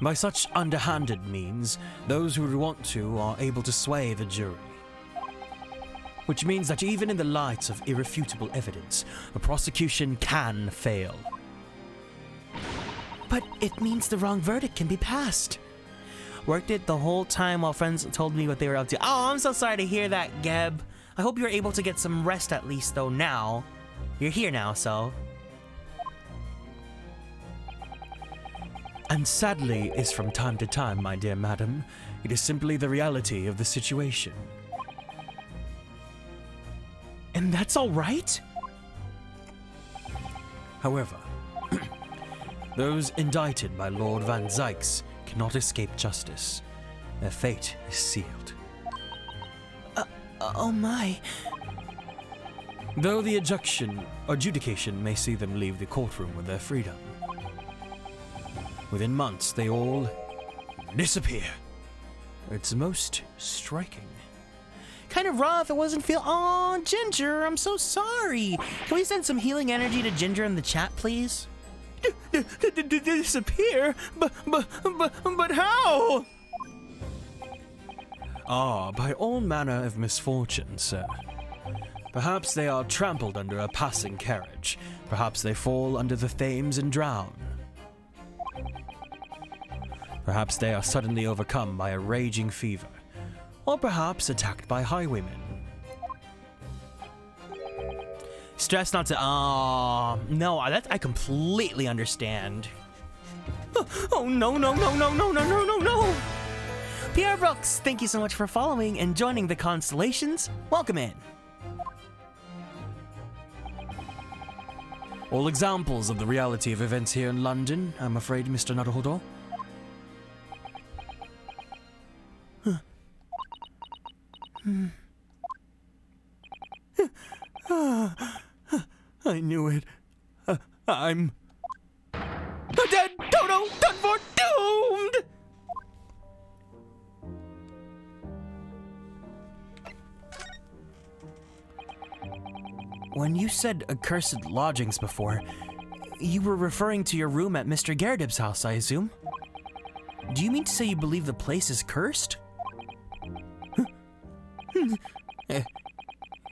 By such underhanded means, those who want to are able to sway the jury. which means that even in the light of irrefutable evidence, the prosecution can fail. But it means the wrong verdict can be passed. Worked it the whole time while friends told me what they were up to. Oh, I'm so sorry to hear that, Geb. I hope you're able to get some rest at least, though, now. You're here now, so... And sadly is from time to time, my dear madam. It is simply the reality of the situation. And that's all right? However, those indicted by Lord Van Zykes cannot escape justice. Their fate is sealed. Oh my. Though the adjudication may see them leave the courtroom with their freedom, within months they all disappear. It's most striking. Kind of rough. It wasn't feel. Oh, Ginger, I'm so sorry. Can we send some healing energy to Ginger in the chat, please? Disappear? But how? Ah, by all manner of misfortune, sir. Perhaps they are trampled under a passing carriage. Perhaps they fall under the Thames and drown. Perhaps they are suddenly overcome by a raging fever. Or perhaps attacked by highwaymen. Stress not to. No, that I completely understand. Oh no. Pierre Brooks, thank you so much for following and joining the constellations. Welcome in. All examples of the reality of events here in London, I'm afraid, Mr. Naruhodo. I knew it. I'm dead, Toto, done for, doomed! When you said accursed lodgings before, you were referring to your room at Mr. Gerdib's house, I assume? Do you mean to say you believe the place is cursed?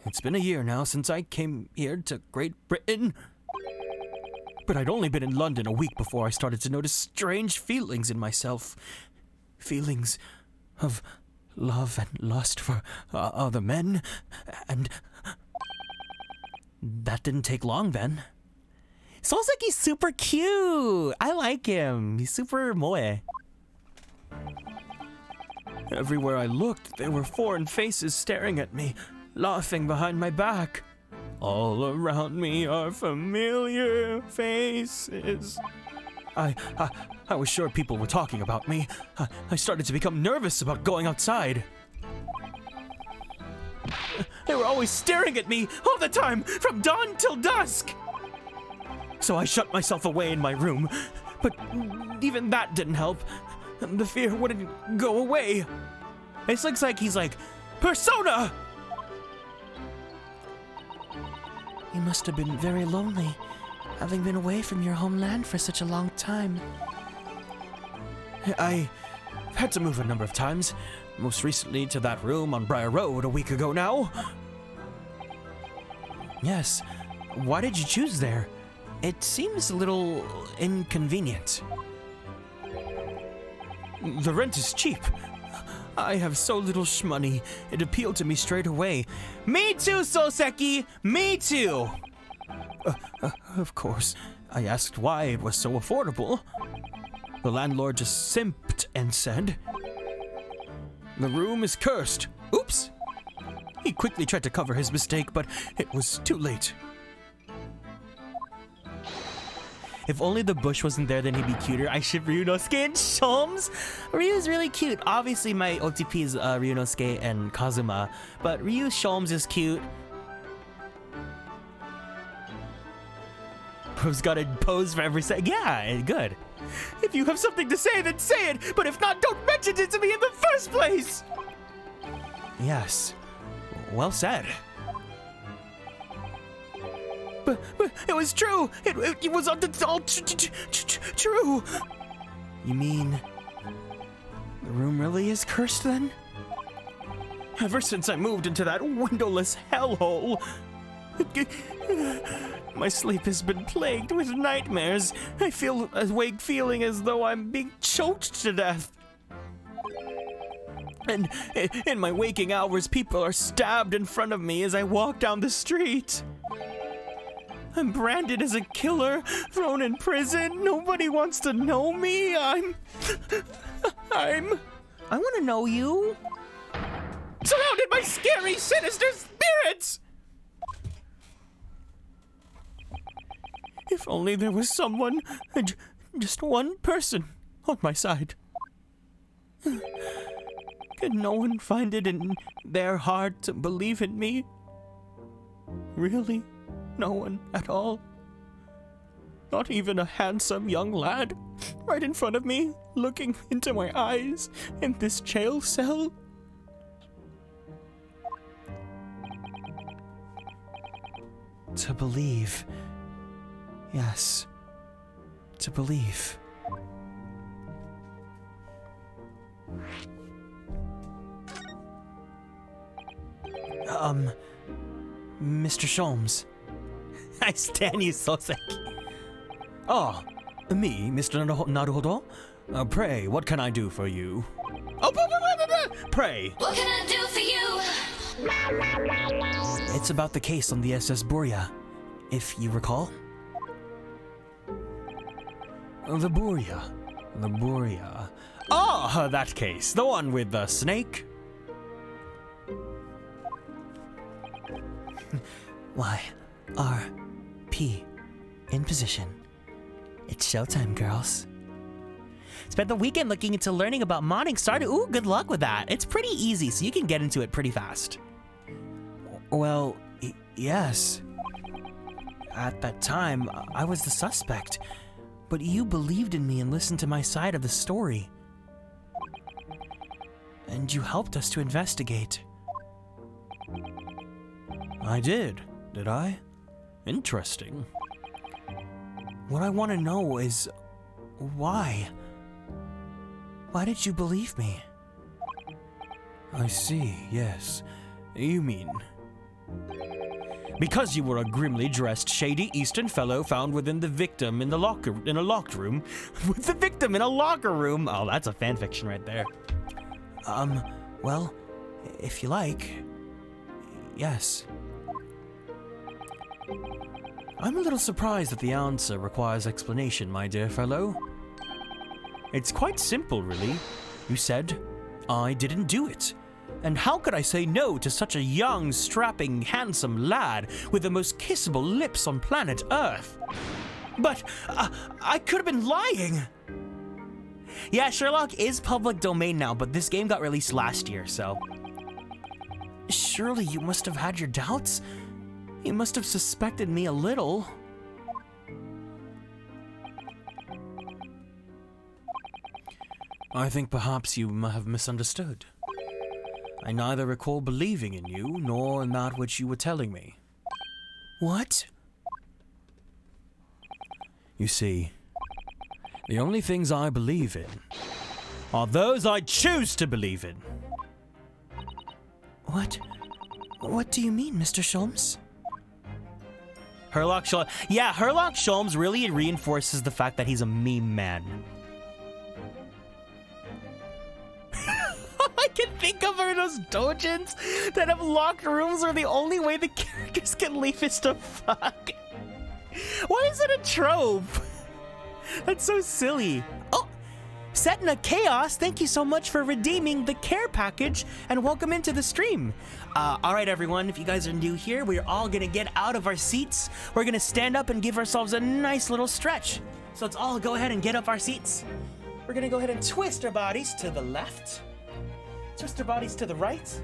It's been a year now since I came here to Great Britain. But I'd only been in London a week before I started to notice strange feelings in myself. Feelings of love and lust for other men, and that didn't take long then. Soseki's super cute! I like him. He's super moe. Everywhere I looked, there were foreign faces staring at me, laughing behind my back. All around me are familiar faces. I was sure people were talking about me. I started to become nervous about going outside. They were always staring at me all the time, from dawn till dusk. So I shut myself away in my room, but even that didn't help. The fear wouldn't go away. It looks like he's like, Persona! you must have been very lonely, having been away from your homeland for such a long time. I had to move a number of times, most recently to that room on Briar Road a week ago now. Yes. Why did you choose there? It seems a little inconvenient. The rent is cheap. I have so little shmoney, it appealed to me straight away. Me too, Soseki! Me too! Of course, I asked why it was so affordable. The landlord just simped and said, "The room is cursed." Oops! He quickly tried to cover his mistake, but it was too late. If only the bush wasn't there, then he'd be cuter. I ship Ryunosuke and Sholmes. Ryu's really cute. Obviously, my OTP is Ryunosuke and Kazuma, but Ryu Sholmes is cute. Bro's got a pose for every second. Yeah, good. If you have something to say, then say it, but if not, don't mention it to me in the first place! Yes. Well said. But it was true! It was all true! You mean the room really is cursed then? Ever since I moved into that windowless hellhole, my sleep has been plagued with nightmares. I feel awake feeling as though I'm being choked to death. And in my waking hours, people are stabbed in front of me as I walk down the street. I'm branded as a killer, thrown in prison. Nobody wants to know me. I want to know you. surrounded by scary, sinister spirits! If only there was someone, just one person, on my side. Could no one find it in their heart to believe in me? Really? No one at all? Not even a handsome young lad right in front of me, looking into my eyes in this jail cell? To believe. Yes. To believe. Mr. Sholmes. I stand you, Soseki. Ah, me, Mr. Naruhodo? Pray, what can I do for you? Oh, pray! What can I do for you? It's about the case on the SS Boria, if you recall. The Boria. Ah, that case. The one with the snake? Why, RP in position. It's showtime, girls. Spent the weekend looking into learning about modding Stardew. Ooh, good luck with that. It's pretty easy, so you can get into it pretty fast. Well, yes. At that time, I was the suspect, but you believed in me and listened to my side of the story. And you helped us to investigate. I did I? Interesting. What I want to know is, why? Why did you believe me? I see, yes. You mean... because you were a grimly dressed, shady Eastern fellow found within the victim in a locked room. With the victim in a locker room! Oh, that's a fanfiction right there. Well, if you like, yes. I'm a little surprised that the answer requires explanation, my dear fellow. It's quite simple, really. You said, I didn't do it. And how could I say no to such a young, strapping, handsome lad with the most kissable lips on planet Earth? But I could have been lying. Yeah, Sherlock is public domain now, but this game got released last year, so... Surely you must have had your doubts? You must have suspected me a little. I think perhaps you have misunderstood. I neither recall believing in you, nor in that which you were telling me. What? You see, the only things I believe in are those I choose to believe in. What do you mean, Mr. Sholmes? Herlock Sholmes really reinforces the fact that he's a meme man. I can think of those dojins that have locked rooms where the only way the characters can leave is to fuck. Why is it a trope? That's so silly. Oh, Setna Chaos, thank you so much for redeeming the care package and welcome into the stream. All right, everyone, if you guys are new here, we're all gonna get out of our seats. We're gonna stand up and give ourselves a nice little stretch. So let's all go ahead and get up our seats. We're gonna go ahead and twist our bodies to the left. Twist our bodies to the right.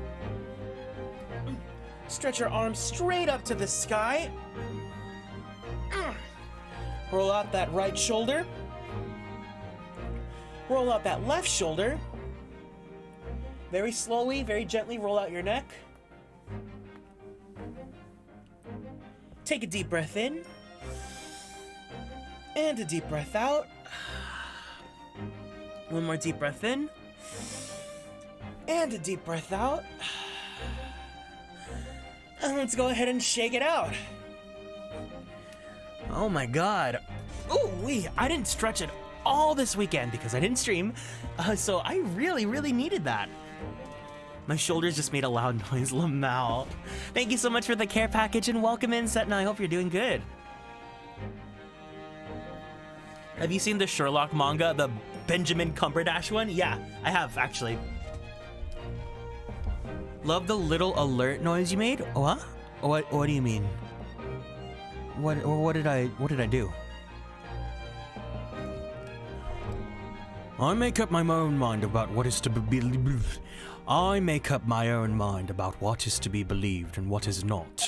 Stretch our arms straight up to the sky. Roll out that right shoulder. Roll out that left shoulder. Very slowly, very gently roll out your neck. Take a deep breath in. And a deep breath out. One more deep breath in. And a deep breath out. Let's go ahead and shake it out. Oh my god. Oh, I didn't stretch it all this weekend because I didn't stream, so I really needed that. My shoulders just made a loud noise, Lamau. Thank you so much for the care package and welcome in, Setna. I hope you're doing good. Have you seen the Sherlock manga, the Benjamin Cumberbatch one? Yeah, I have, actually. Love the little alert noise you made. What? What do you mean? What did I do? I make up my own mind about what is to be believed. I make up my own mind about what is to be believed and what is not.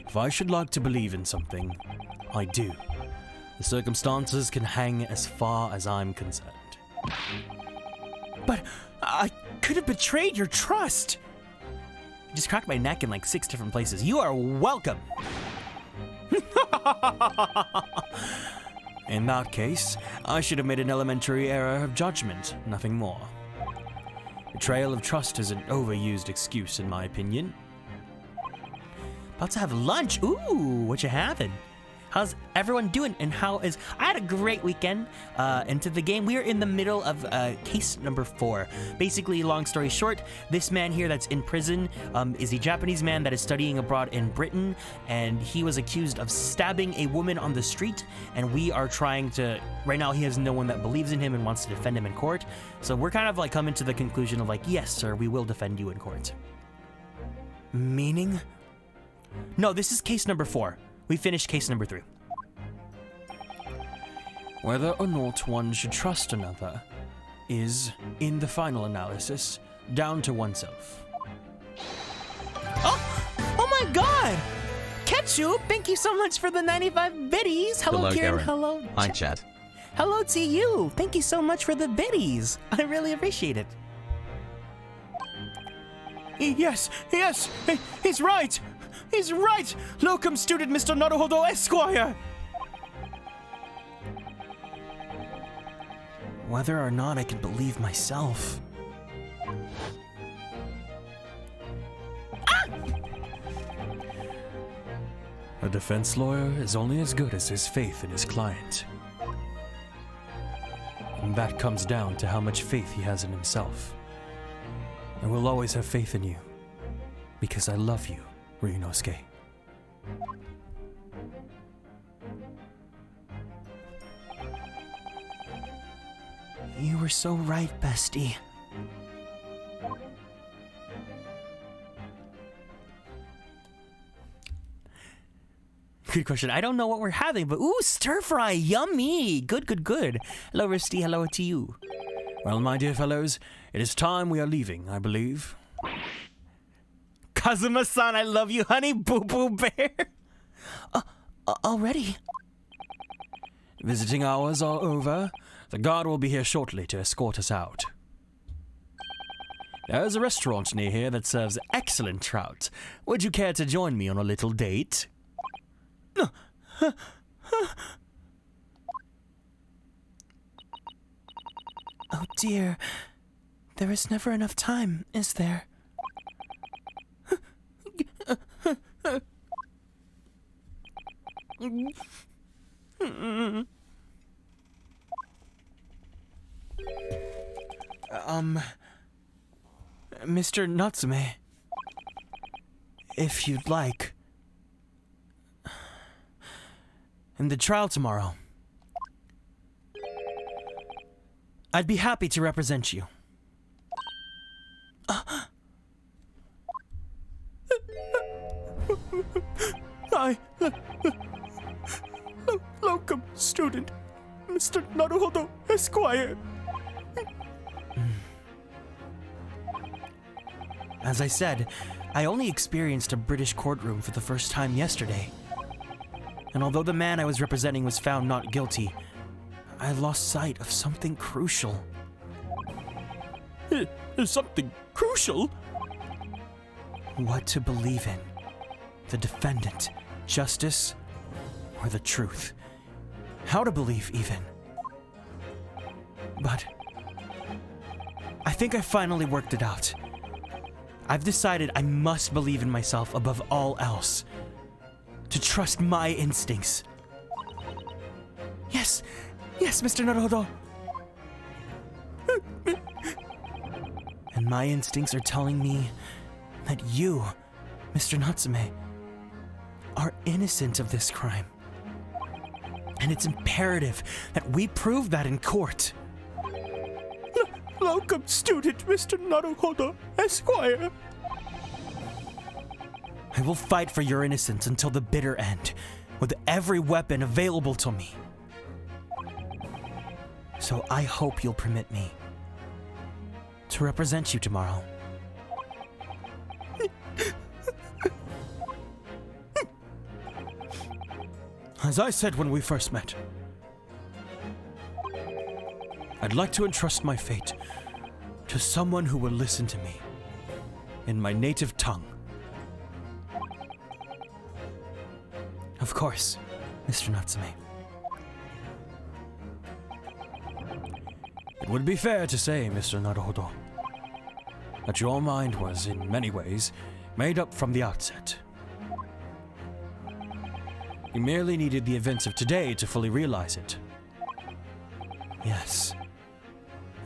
If I should like to believe in something, I do. The circumstances can hang as far as I'm concerned. But I could have betrayed your trust. I just cracked my neck in like 6 different places. You are welcome. In that case, I should have made an elementary error of judgment, nothing more. Betrayal of trust is an overused excuse, in my opinion. About to have lunch. Ooh, what you having? How's everyone doing? And I had a great weekend into the game. We are in the middle of case number 4. Basically, long story short, this man here that's in prison is a Japanese man that is studying abroad in Britain, and he was accused of stabbing a woman on the street, and we are trying to, right now he has no one that believes in him and wants to defend him in court. So we're kind of like coming to the conclusion of like, yes, sir, we will defend you in court. Meaning? No, this is case number 4. We finished case number 3. Whether or not one should trust another is, in the final analysis, down to oneself. Oh my god! Ketchup, thank you so much for the 95 biddies. Hello, Kieran. Hello. Hi, chat. Hello to you. Thank you so much for the biddies. I really appreciate it. Yes, he's right. He's right! Locum student Mr. Naruhodo Esquire! Whether or not I can believe myself. A defense lawyer is only as good as his faith in his client. And that comes down to how much faith he has in himself. I will always have faith in you, because I love you, Ryunosuke. You were so right, bestie. Good question. I don't know what we're having, but ooh, stir fry, yummy. Good. Hello, Risty. Hello to you. Well, my dear fellows, it is time we are leaving, I believe. Kazuma-san, I love you, honey, boo-boo bear. Already? Visiting hours are over. The guard will be here shortly to escort us out. There is a restaurant near here that serves excellent trout. Would you care to join me on a little date? Oh dear. There is never enough time, is there? Mr. Natsume, if you'd like, in the trial tomorrow, I'd be happy to represent you. Locum student, Mr. Naruhodo Esquire. As I said, I only experienced a British courtroom for the first time yesterday. And although the man I was representing was found not guilty, I lost sight of something crucial. Something crucial? What to believe in. The defendant, justice, or the truth. How to believe, even. But I think I finally worked it out. I've decided I must believe in myself above all else. To trust my instincts. Yes, Mr. Naruhodo. And my instincts are telling me that you, Mr. Natsume, are innocent of this crime. And it's imperative that we prove that in court. Locum student, Mr. Naruhodo, Esquire. I will fight for your innocence until the bitter end, with every weapon available to me. So I hope you'll permit me to represent you tomorrow. As I said when we first met, I'd like to entrust my fate to someone who will listen to me in my native tongue. Of course, Mr. Natsume. It would be fair to say, Mr. Naruhodo, that your mind was, in many ways, made up from the outset. You merely needed the events of today to fully realize it. Yes,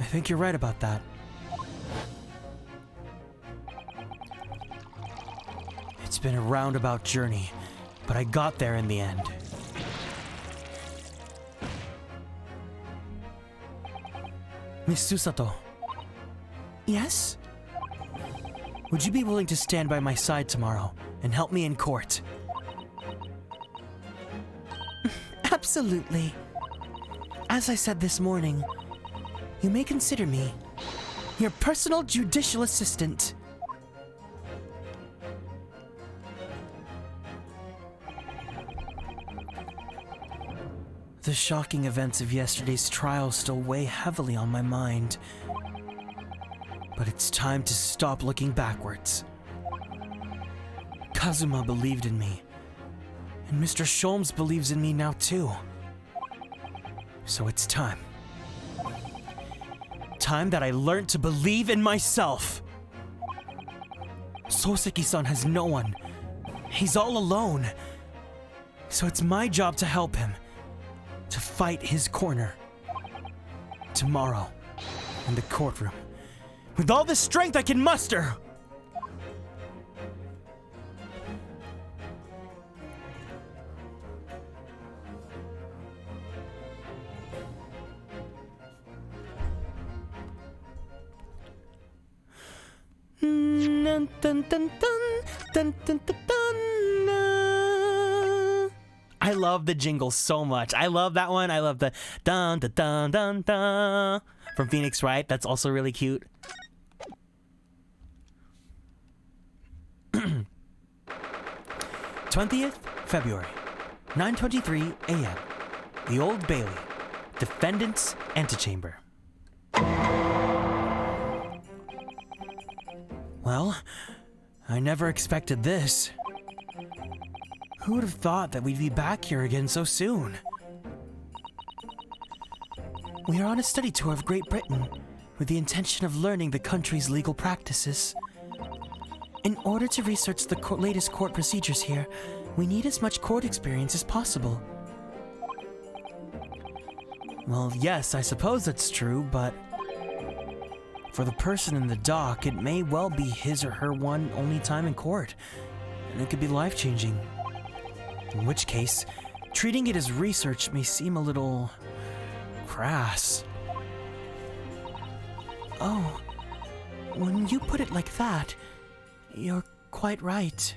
I think you're right about that. It's been a roundabout journey, but I got there in the end. Miss Susato. Yes? Would you be willing to stand by my side tomorrow and help me in court? Absolutely. As I said this morning, you may consider me your personal judicial assistant. The shocking events of yesterday's trial still weigh heavily on my mind. But it's time to stop looking backwards. Kazuma believed in me, and Mr. Sholmes believes in me now too. So it's time. Time that I learned to believe in myself. Soseki-san has no one. He's all alone. So it's my job to help him. To fight his corner. Tomorrow, in the courtroom. With all the strength I can muster! Dun, dun, dun, dun, dun, dun, dun, dun. I love the jingle so much. I love that one. I love the dun dun dun dun dun from Phoenix Wright. That's also really cute. 20th February, 9:23 a.m. The Old Bailey, Defendant's Antechamber. Well, I never expected this. Who would have thought that we'd be back here again so soon? We are on a study tour of Great Britain with the intention of learning the country's legal practices. In order to research the latest court procedures here, we need as much court experience as possible. Well, yes, I suppose that's true, but for the person in the dock, it may well be his or her one only time in court, and it could be life-changing. In which case, treating it as research may seem a little crass. Oh, when you put it like that, you're quite right.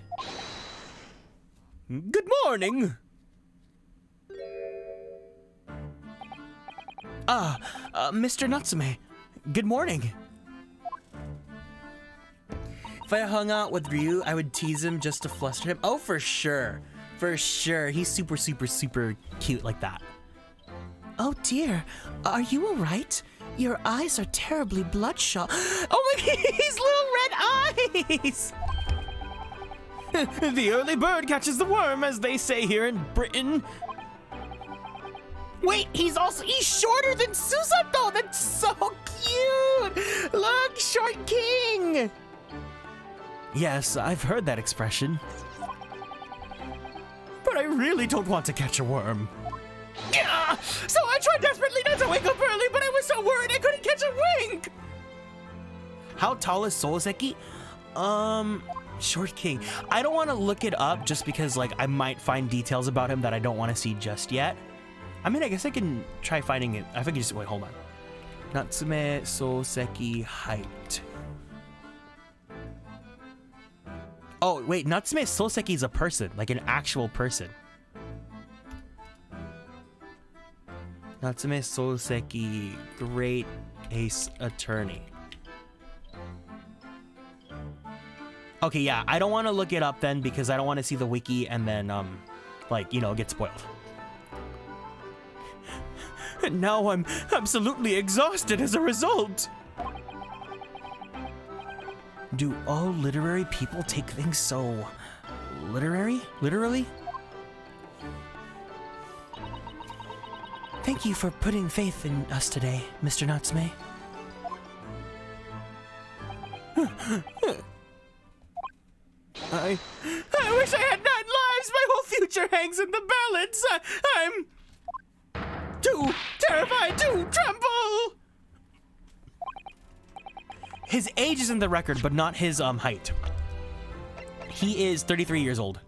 Good morning! Mr. Natsume, good morning. If I hung out with Ryu, I would tease him just to fluster him. Oh, for sure. For sure. He's super, super, super cute like that. Oh dear, are you alright? Your eyes are terribly bloodshot. Oh my god, his little red eyes! The early bird catches the worm, as they say here in Britain. Wait, he's shorter than Susato! That's so cute! Look, Short King! Yes, I've heard that expression. But I really don't want to catch a worm. Yeah, so I tried desperately not to wake up early, but I was so worried I couldn't catch a wink. How tall is Soseki? Short king. I don't want to look it up just because, like, I might find details about him that I don't want to see just yet. I mean, I guess I can try finding it. I think you just wait. Hold on. Natsume Soseki height. Oh wait, Natsume Soseki is a person, like an actual person. Natsume Soseki, Great Ace Attorney. Okay, yeah, I don't want to look it up then because I don't want to see the wiki and then, like, you know, get spoiled. And now I'm absolutely exhausted as a result. Do all literary people take things so literally? Thank you for putting faith in us today, Mr. Natsume. I wish I had 9 lives. My whole future hangs in the balance. I'm too terrified to tremble. His age is in the record, but not his height. He is 33 years old.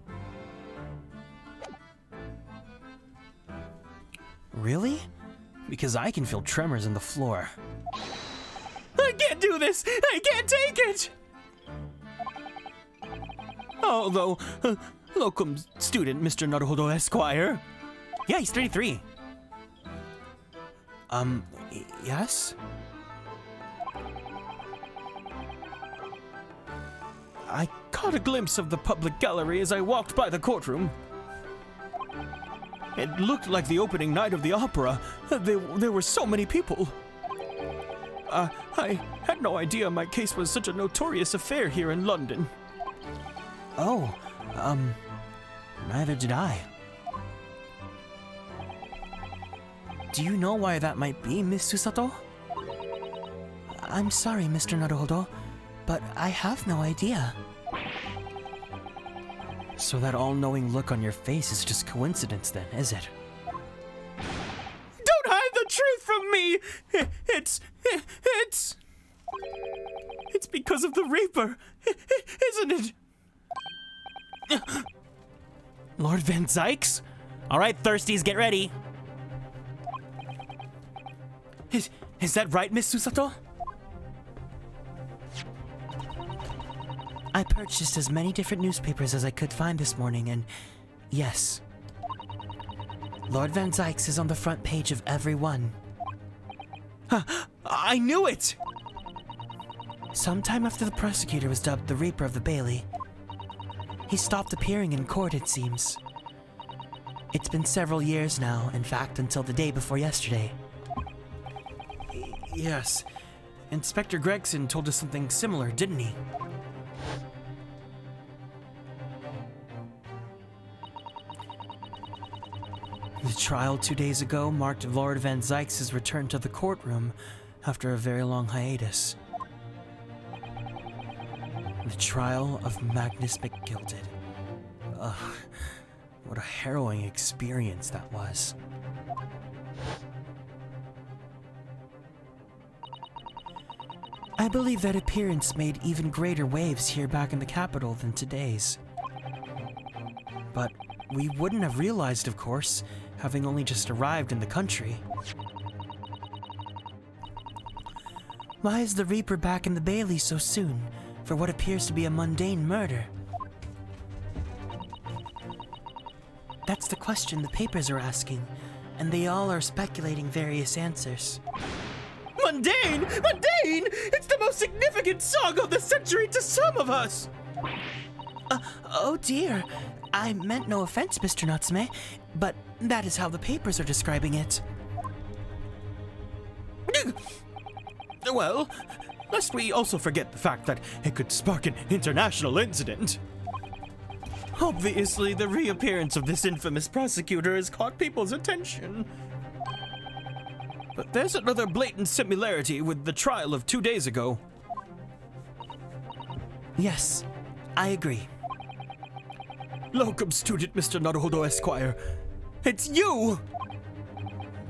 Really? Because I can feel tremors in the floor. I can't do this. I can't take it. Although, locum student Mr. Naruhodo Esquire. Yeah, he's 33. Yes? I caught a glimpse of the public gallery as I walked by the courtroom. It looked like the opening night of the opera. There were so many people. I had no idea my case was such a notorious affair here in London. Oh, neither did I. Do you know why that might be, Miss Susato? I'm sorry, Mr. Naruhodo, but I have no idea. So that all-knowing look on your face is just coincidence then, is it? Don't hide the truth from me! It's because of the Reaper, isn't it? Lord Van Zykes? All right, thirsties, get ready. Is that right, Miss Susato? I purchased as many different newspapers as I could find this morning, and yes, Lord Van Zykes is on the front page of every one. I knew it! Sometime after the prosecutor was dubbed the Reaper of the Bailey, he stopped appearing in court, it seems. It's been several years now, in fact, until the day before yesterday. Yes, Inspector Gregson told us something similar, didn't he? The trial 2 days ago marked Lord Van Zykes' return to the courtroom after a very long hiatus. The trial of Magnus McGilded. Ugh, what a harrowing experience that was. I believe that appearance made even greater waves here back in the capital than today's. But we wouldn't have realized, of course, having only just arrived in the country. Why is the Reaper back in the Bailey so soon for what appears to be a mundane murder? That's the question the papers are asking, and they all are speculating various answers. Mundane! Mundane! It's the most significant song of the century to some of us! Oh dear. I meant no offense, Mr. Natsume, but that is how the papers are describing it. Well, lest we also forget the fact that it could spark an international incident. Obviously, the reappearance of this infamous prosecutor has caught people's attention. But there's another blatant similarity with the trial of 2 days ago. Yes, I agree. Locum student Mr. Naruhodo Esquire. It's you!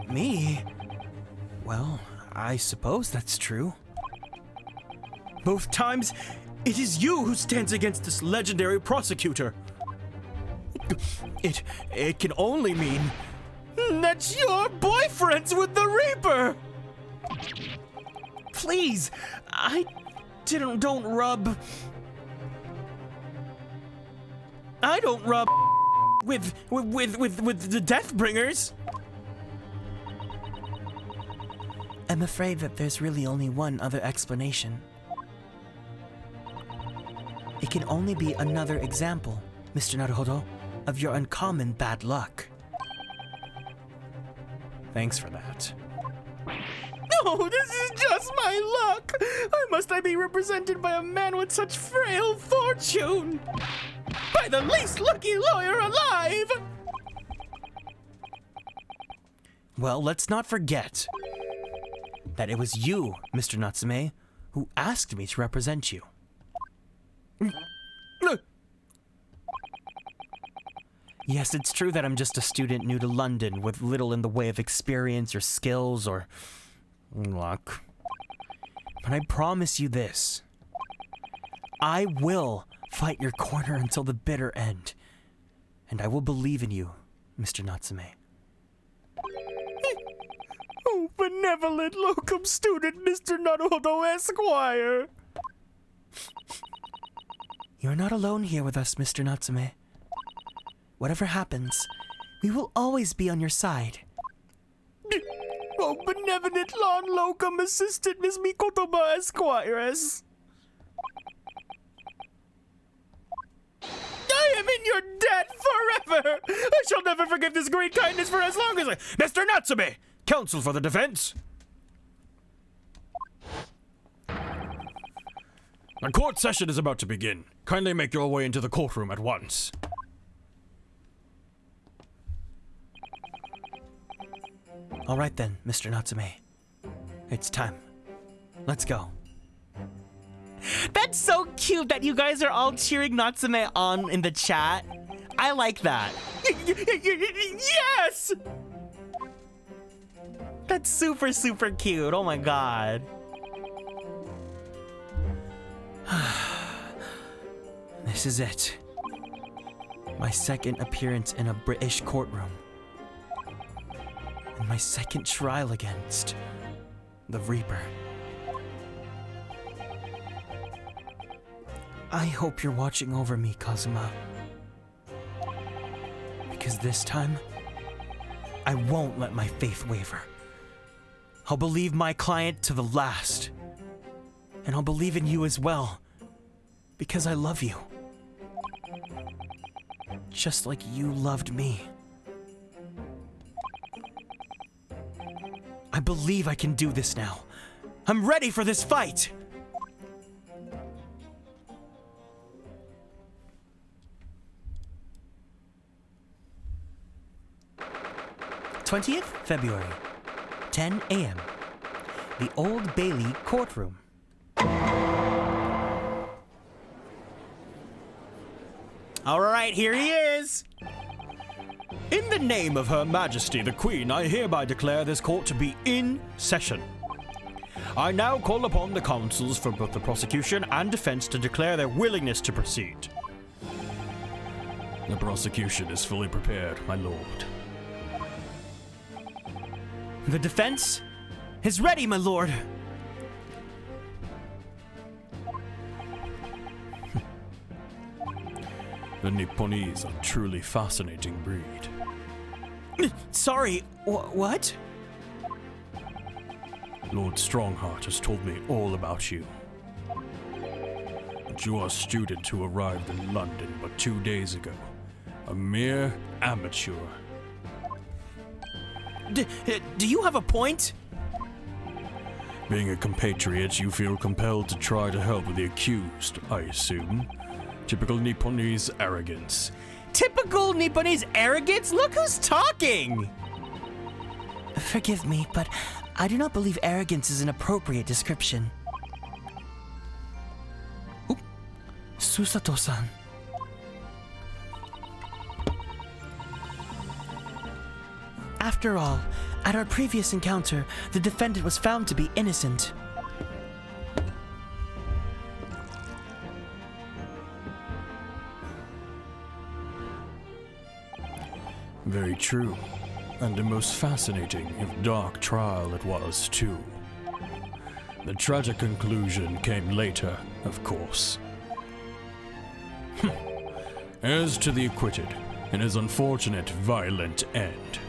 Me? Well, I suppose that's true. Both times, it is you who stands against this legendary prosecutor. It can only mean that you're boyfriends with the Reaper! Please, don't rub with the Deathbringers. I'm afraid that there's really only one other explanation. It can only be another example, Mr. Naruhodo, of your uncommon bad luck. Thanks for that. No, this is just my luck! Why must I be represented by a man with such frail fortune? By the least lucky lawyer alive! Well, let's not forget that it was you, Mr. Natsume, who asked me to represent you. Yes, it's true that I'm just a student new to London with little in the way of experience or skills or luck. But I promise you this. I will fight your corner until the bitter end. And I will believe in you, Mr. Natsume. Oh, benevolent locum student, Mr. Naruhodo Esquire! You're not alone here with us, Mr. Natsume. Whatever happens, we will always be on your side. Oh, benevolent lawn locum assistant, Miss Mikotoba Esquires. I am in your debt forever! I shall never forgive this great kindness for as long as I... Mr. Natsume! Counsel for the defense! The court session is about to begin. Kindly make your way into the courtroom at once. All right then, Mr. Natsume. It's time. Let's go. That's so cute that you guys are all cheering Natsume on in the chat. I like that. Yes! That's super, super cute. Oh my god. This is it. My second appearance in a British courtroom. And my second trial against the Reaper. I hope you're watching over me, Kazuma. Because this time, I won't let my faith waver. I'll believe my client to the last. And I'll believe in you as well. Because I love you. Just like you loved me. I believe I can do this now. I'm ready for this fight! February 20th, 10 a.m. The Old Bailey courtroom. All right, here he is. In the name of Her Majesty the Queen, I hereby declare this court to be in session. I now call upon the counsels for both the prosecution and defense to declare their willingness to proceed. The prosecution is fully prepared, my lord. The defense is ready, my lord. The Nipponese are a truly fascinating breed. Sorry, what? Lord Strongheart has told me all about you. That you are a student who arrived in London but 2 days ago. A mere amateur. Do you have a point? Being a compatriot, you feel compelled to try to help the accused, I assume. Typical Nipponese arrogance. Typical Nipponese arrogance? Look who's talking! Forgive me, but I do not believe arrogance is an appropriate description. Oop. Susato-san. After all, at our previous encounter, the defendant was found to be innocent. Very true. And a most fascinating, if dark, trial it was, too. The tragic conclusion came later, of course. As to the acquitted, and his unfortunate, violent end.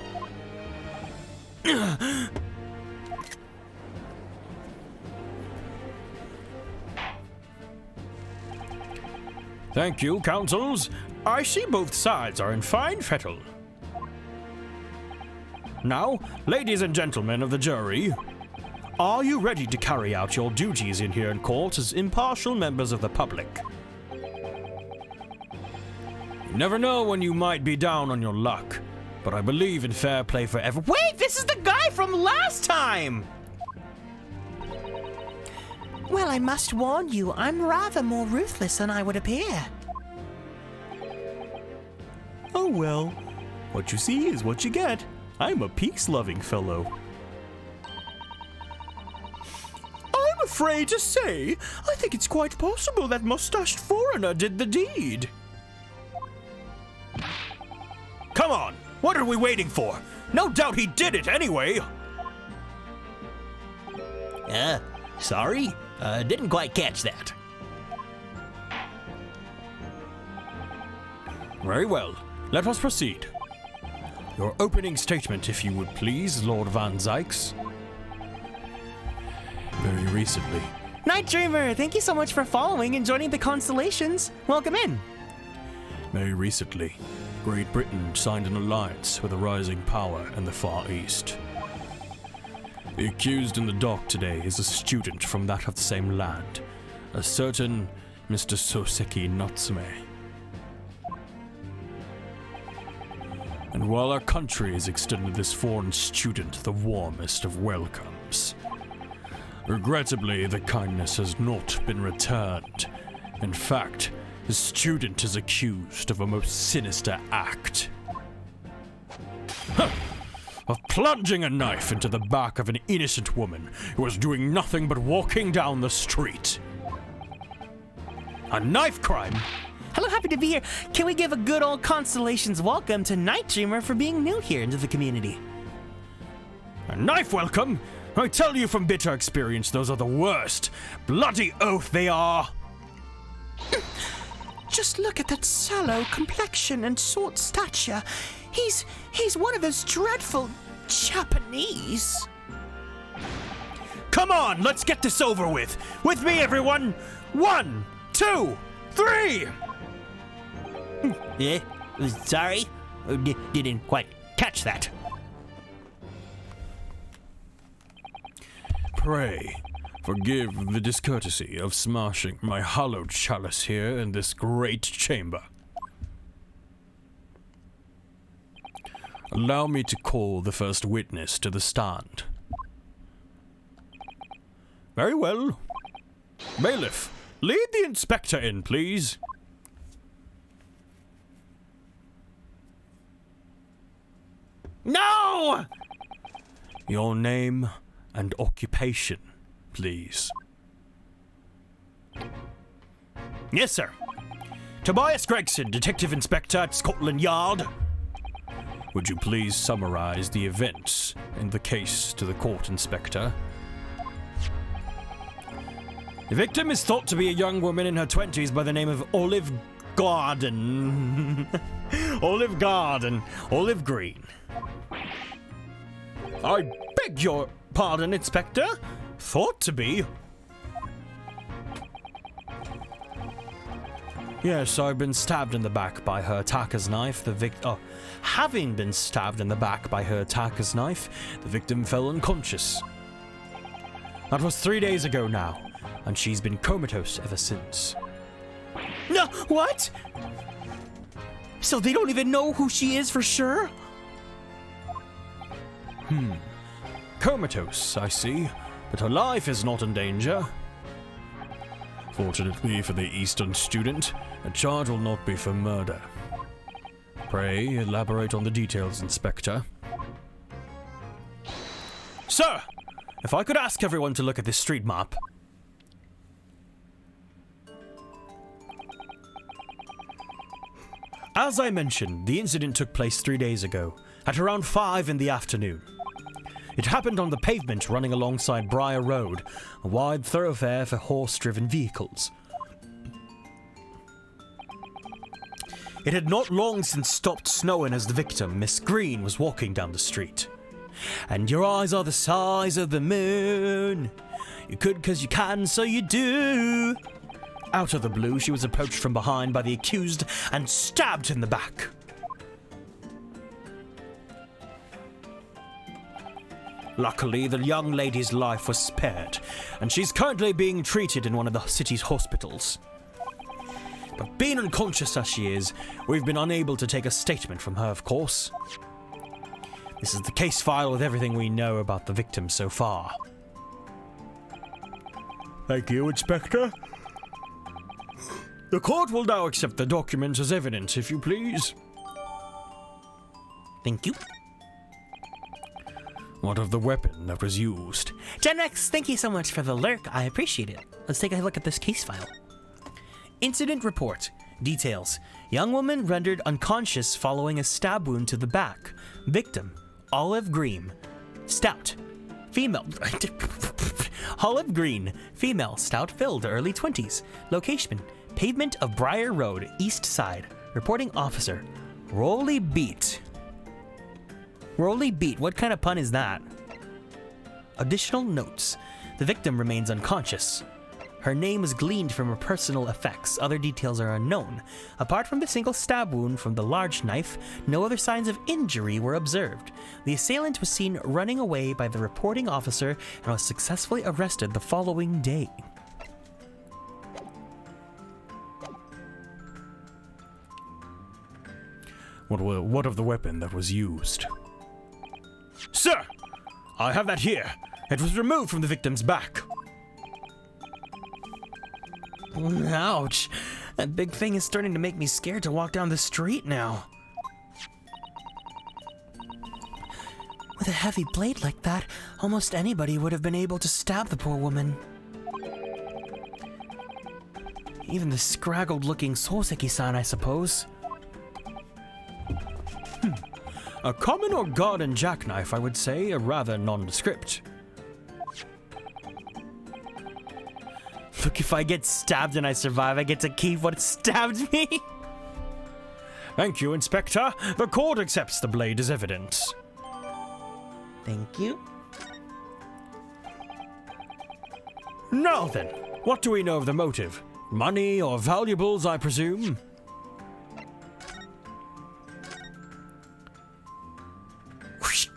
Thank you, counsels. I see both sides are in fine fettle. Now, ladies and gentlemen of the jury, are you ready to carry out your duties in here in court as impartial members of the public? You never know when you might be down on your luck, but I believe in fair play for everyone. Wait, this is the guy from last time! Well, I must warn you, I'm rather more ruthless than I would appear. Oh well, what you see is what you get. I'm a peace-loving fellow. I'm afraid to say, I think it's quite possible that mustached foreigner did the deed. Come on, what are we waiting for? No doubt he did it anyway. Sorry, didn't quite catch that. Very well, let us proceed. Your opening statement, if you would please, Lord Van Zykes. Very recently. Night Dreamer, thank you so much for following and joining the Constellations. Welcome in. Very recently, Great Britain signed an alliance with a rising power in the Far East. The accused in the dock today is a student from that of the same land, a certain Mr. Soseki Natsume. And while our country has extended this foreign student the warmest of welcomes, regrettably the kindness has not been returned. In fact, the student is accused of a most sinister act. Of plunging a knife into the back of an innocent woman who was doing nothing but walking down the street. A knife crime? Hello, happy to be here. Can we give a good old Constellations welcome to Night Dreamer for being new here into the community? A knife welcome? I tell you from bitter experience, those are the worst. Bloody oath they are. Just look at that sallow complexion and short stature. He's one of those dreadful Japanese. Come on, let's get this over with. With me, everyone. 1, 2, 3. Yeah, sorry, didn't quite catch that. Pray, forgive the discourtesy of smashing my hallowed chalice here in this great chamber. Allow me to call the first witness to the stand. Very well. Bailiff, lead the inspector in, please. No! Your name and occupation, please. Yes, sir. Tobias Gregson, Detective Inspector at Scotland Yard. Would you please summarize the events in the case to the court, Inspector? The victim is thought to be a young woman in her 20s by the name of Olive Garden. Olive Green. I beg your pardon, Inspector. Thought to be. Yes, I've been stabbed in the back by her attacker's knife. Having been stabbed in the back by her attacker's knife, the victim fell unconscious. That was 3 days ago now, and she's been comatose ever since. No, what? So they don't even know who she is for sure? Comatose, I see, but her life is not in danger. Fortunately for the Eastern student, a charge will not be for murder. Pray elaborate on the details, Inspector. Sir, if I could ask everyone to look at this street map. As I mentioned, the incident took place 3 days ago, at around 5 in the afternoon. It happened on the pavement running alongside Briar Road, a wide thoroughfare for horse-driven vehicles. It had not long since stopped snowing as the victim, Miss Green, was walking down the street. And your eyes are the size of the moon. You could 'cause you can, so you do. Out of the blue, she was approached from behind by the accused and stabbed in the back. Luckily, the young lady's life was spared, and she's currently being treated in one of the city's hospitals. But being unconscious as she is, we've been unable to take a statement from her, of course. This is the case file with everything we know about the victim so far. Thank you, Inspector. The court will now accept the documents as evidence, if you please. Thank you. What of the weapon that was used? Gen X, thank you so much for the lurk. I appreciate it. Let's take a look at this case file. Incident report. Details. Young woman rendered unconscious following a stab wound to the back. Victim. Olive green. Stout. Female. Olive green. Female. Stout build. Early 20s. Location. Pavement of Briar Road. East side. Reporting officer. Rolly Beat. Rolly Beat. What kind of pun is that? Additional notes. The victim remains unconscious. Her name was gleaned from her personal effects. Other details are unknown. Apart from the single stab wound from the large knife, no other signs of injury were observed. The assailant was seen running away by the reporting officer and was successfully arrested the following day. What of the weapon that was used? Sir, I have that here. It was removed from the victim's back. Ouch. That big thing is starting to make me scared to walk down the street now. With a heavy blade like that, almost anybody would have been able to stab the poor woman. Even the scraggled-looking Soseki-san, I suppose. A common or garden jackknife, I would say, a rather nondescript. Look, if I get stabbed and I survive, I get to keep what stabbed me. Thank you, Inspector. The court accepts the blade as evidence. Thank you. Now then, what do we know of the motive? Money or valuables, I presume? Whoosh.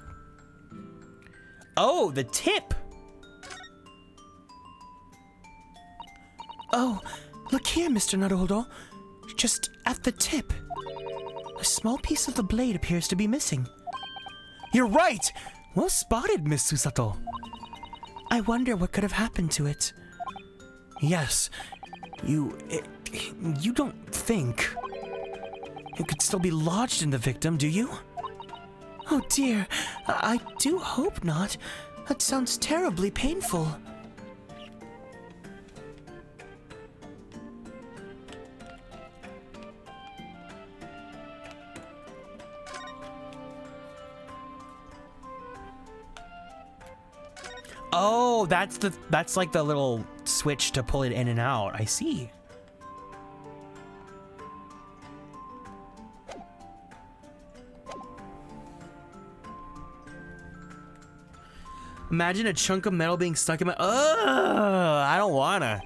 Oh, the tip. Oh, look here, Mr. Naruhodo. Just at the tip. A small piece of the blade appears to be missing. You're right! Well spotted, Miss Susato. I wonder what could have happened to it. Yes, you don't think it could still be lodged in the victim, do you? Oh dear, I do hope not. That sounds terribly painful. Oh, that's like the little switch to pull it in and out. I see. Imagine a chunk of metal being stuck in my... I don't wanna.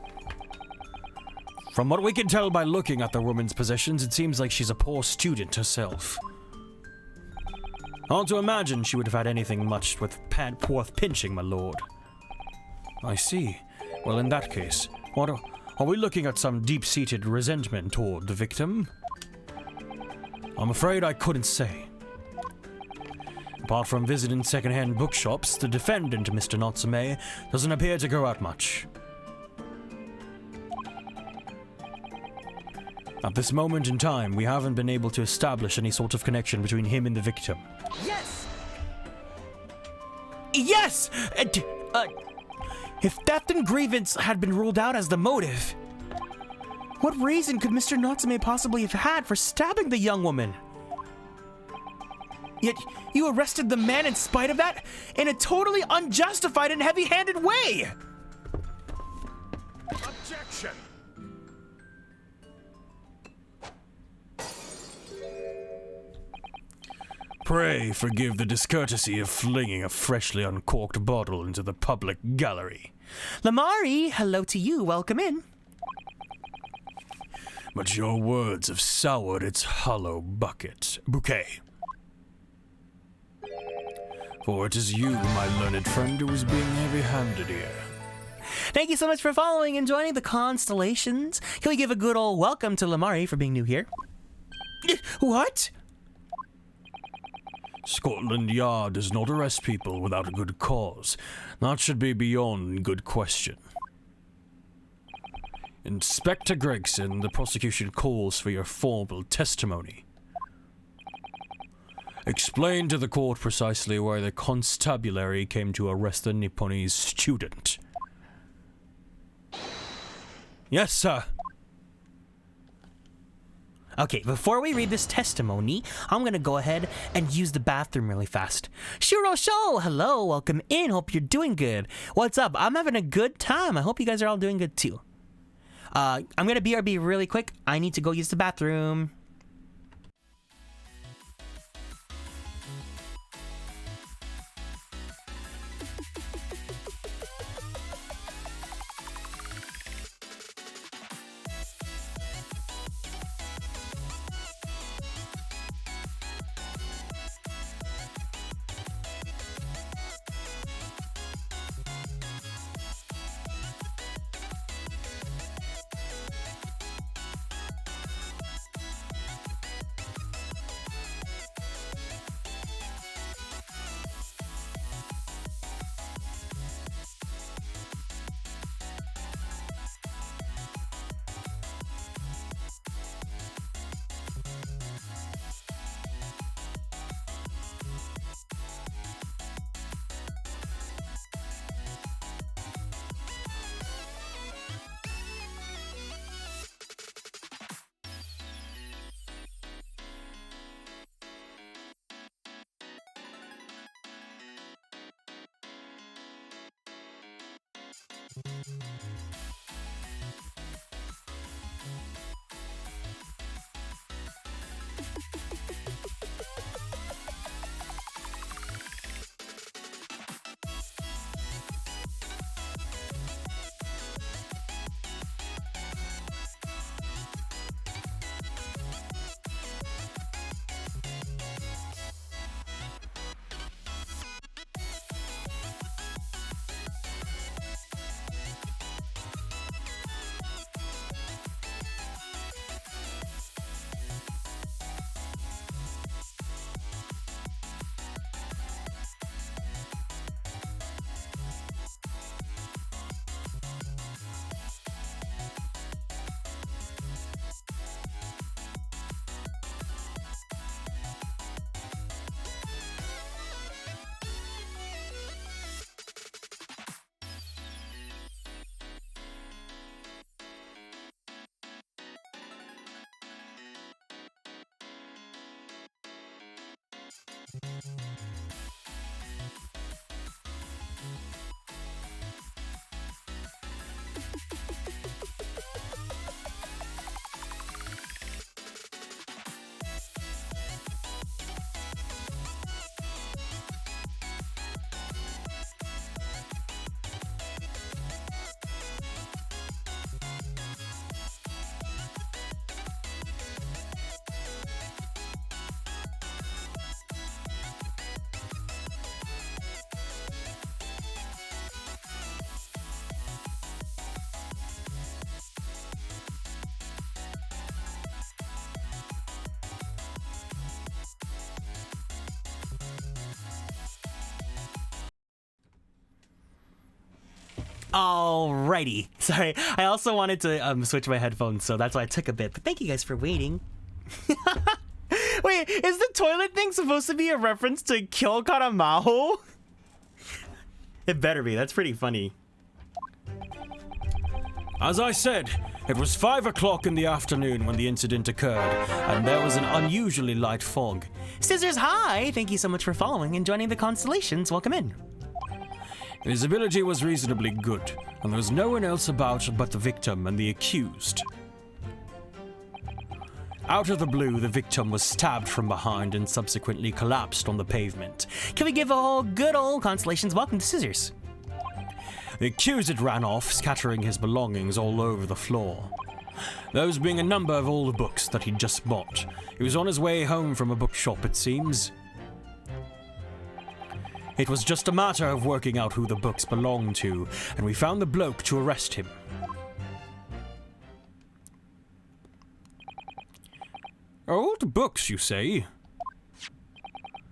From what we can tell by looking at the woman's possessions, it seems like she's a poor student herself. Hard to imagine she would have had anything much worth pinching, my lord. I see. Well, in that case, are we looking at some deep-seated resentment toward the victim? I'm afraid I couldn't say. Apart from visiting second-hand bookshops, the defendant, Mr. Natsume, doesn't appear to go out much. At this moment in time, we haven't been able to establish any sort of connection between him and the victim. Yes! Yes! If theft and grievance had been ruled out as the motive, what reason could Mr. Natsume possibly have had for stabbing the young woman? Yet, you arrested the man in spite of that, in a totally unjustified and heavy-handed way! Objection! Pray forgive the discourtesy of flinging a freshly uncorked bottle into the public gallery. Lamari, hello to you, welcome in. But your words have soured its hollow bouquet. For it is you, my learned friend, who is being heavy-handed here. Thank you so much for following and joining the Constellations. Can we give a good old welcome to Lamari for being new here? What? Scotland Yard does not arrest people without a good cause. That should be beyond good question. Inspector Gregson, the prosecution calls for your formal testimony. Explain to the court precisely why the constabulary came to arrest the Nipponese student. Yes, sir. Okay, before we read this testimony, I'm gonna go ahead and use the bathroom really fast. Shuro Show, hello, welcome in, hope you're doing good. What's up? I'm having a good time. I hope you guys are all doing good too. I'm gonna BRB really quick. I need to go use the bathroom. Alrighty. Sorry, I also wanted to switch my headphones, so that's why I took a bit. But thank you guys for waiting. Wait, is the toilet thing supposed to be a reference to Kyo Karamao? It better be. That's pretty funny. As I said, it was 5 o'clock in the afternoon when the incident occurred, and there was an unusually light fog. Scissors, hi! Thank you so much for following and joining the Constellations. Welcome in. Visibility was reasonably good, and there was no one else about but the victim and the accused. Out of the blue, the victim was stabbed from behind and subsequently collapsed on the pavement. Can we give a whole good old Constellations welcome to Scissors? The accused ran off, scattering his belongings all over the floor. Those being a number of old books that he'd just bought. He was on his way home from a bookshop, it seems. It was just a matter of working out who the books belonged to, and we found the bloke to arrest him. Old books, you say?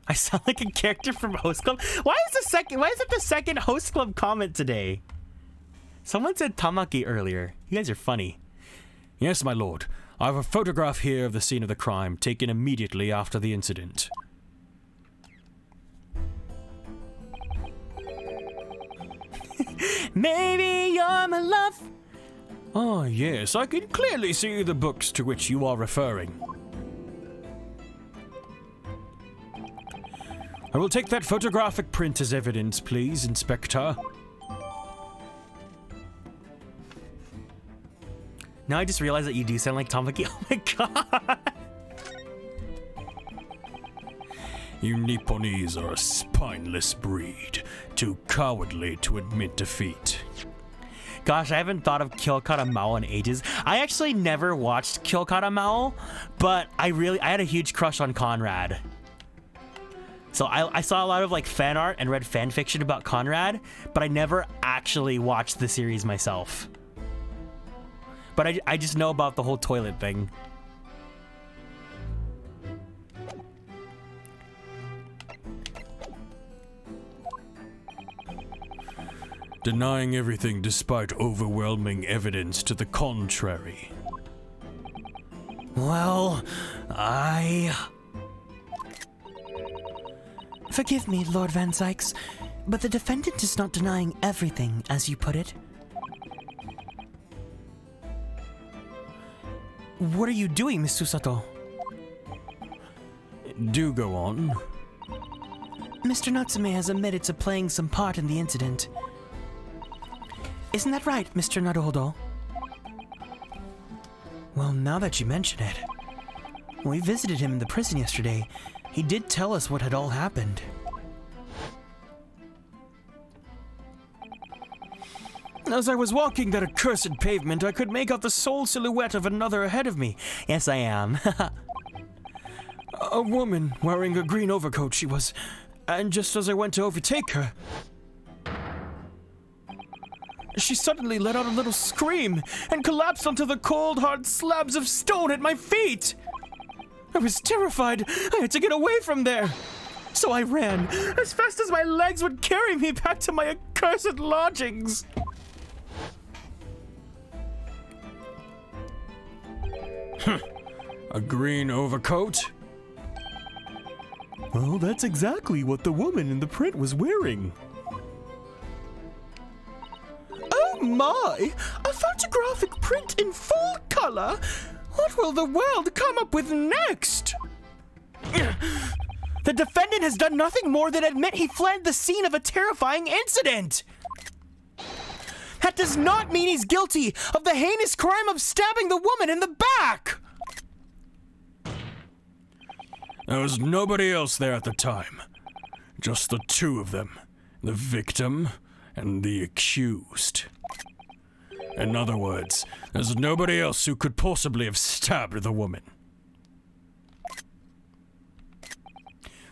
I sound like a character from Host Club. Why is it the second Host Club comment today? Someone said Tamaki earlier. You guys are funny. Yes, my lord. I have a photograph here of the scene of the crime, taken immediately after the incident. Maybe you're my love. Ah, yes, I can clearly see the books to which you are referring. I will take that photographic print as evidence, please, Inspector. Now I just realized that you do sound like Tamaki. Oh my god. You Nipponese are a spineless breed, too cowardly to admit defeat. Gosh, I haven't thought of Kyo Karamao in ages. I actually never watched Kyo Karamao, but I had a huge crush on Conrad. So I saw a lot of like fan art and read fan fiction about Conrad, but I never actually watched the series myself. But I just know about the whole toilet thing. Denying everything despite overwhelming evidence to the contrary. Well, Forgive me, Lord Van Sykes, but the defendant is not denying everything, as you put it. What are you doing, Miss Susato? Do go on. Mr. Natsume has admitted to playing some part in the incident. Isn't that right, Mr. Naruhodo? Well, now that you mention it, when we visited him in the prison yesterday, he did tell us what had all happened. As I was walking that accursed pavement, I could make out the sole silhouette of another ahead of me. Yes, I am. A woman wearing a green overcoat she was, and just as I went to overtake her, she suddenly let out a little scream and collapsed onto the cold, hard slabs of stone at my feet. I was terrified. I had to get away from there. So I ran as fast as my legs would carry me back to my accursed lodgings. A green overcoat? Well, that's exactly what the woman in the print was wearing. Oh my! A photographic print in full color? What will the world come up with next? The defendant has done nothing more than admit he fled the scene of a terrifying incident. That does not mean he's guilty of the heinous crime of stabbing the woman in the back. There was nobody else there at the time. Just the two of them. The victim and the accused. In other words, there's nobody else who could possibly have stabbed the woman.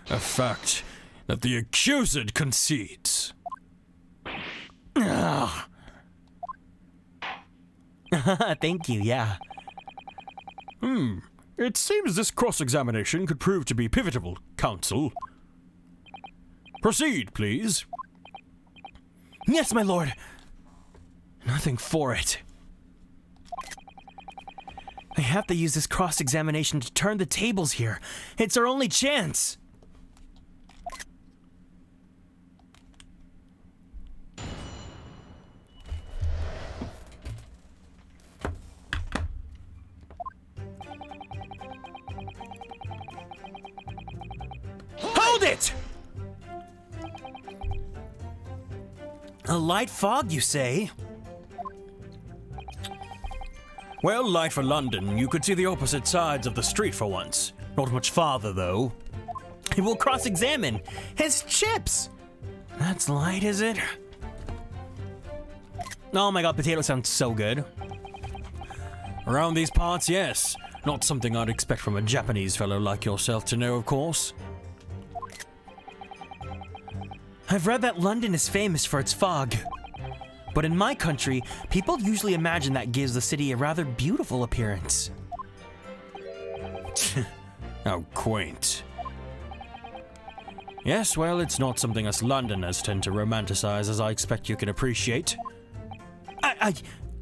A fact that the accused concedes. Thank you, yeah. It seems this cross-examination could prove to be pivotal, counsel. Proceed, please. Yes, my lord. Nothing for it. I have to use this cross-examination to turn the tables here. It's our only chance. Hold it! A light fog, you say? Well, light for London. You could see the opposite sides of the street for once. Not much farther, though. We'll cross-examine his chips. That's light, is it? Oh my god, potato sounds so good. Around these parts, yes. Not something I'd expect from a Japanese fellow like yourself to know, of course. I've read that London is famous for its fog. But in my country, people usually imagine that gives the city a rather beautiful appearance. How quaint. Yes, well, it's not something us Londoners tend to romanticize, as I expect you can appreciate.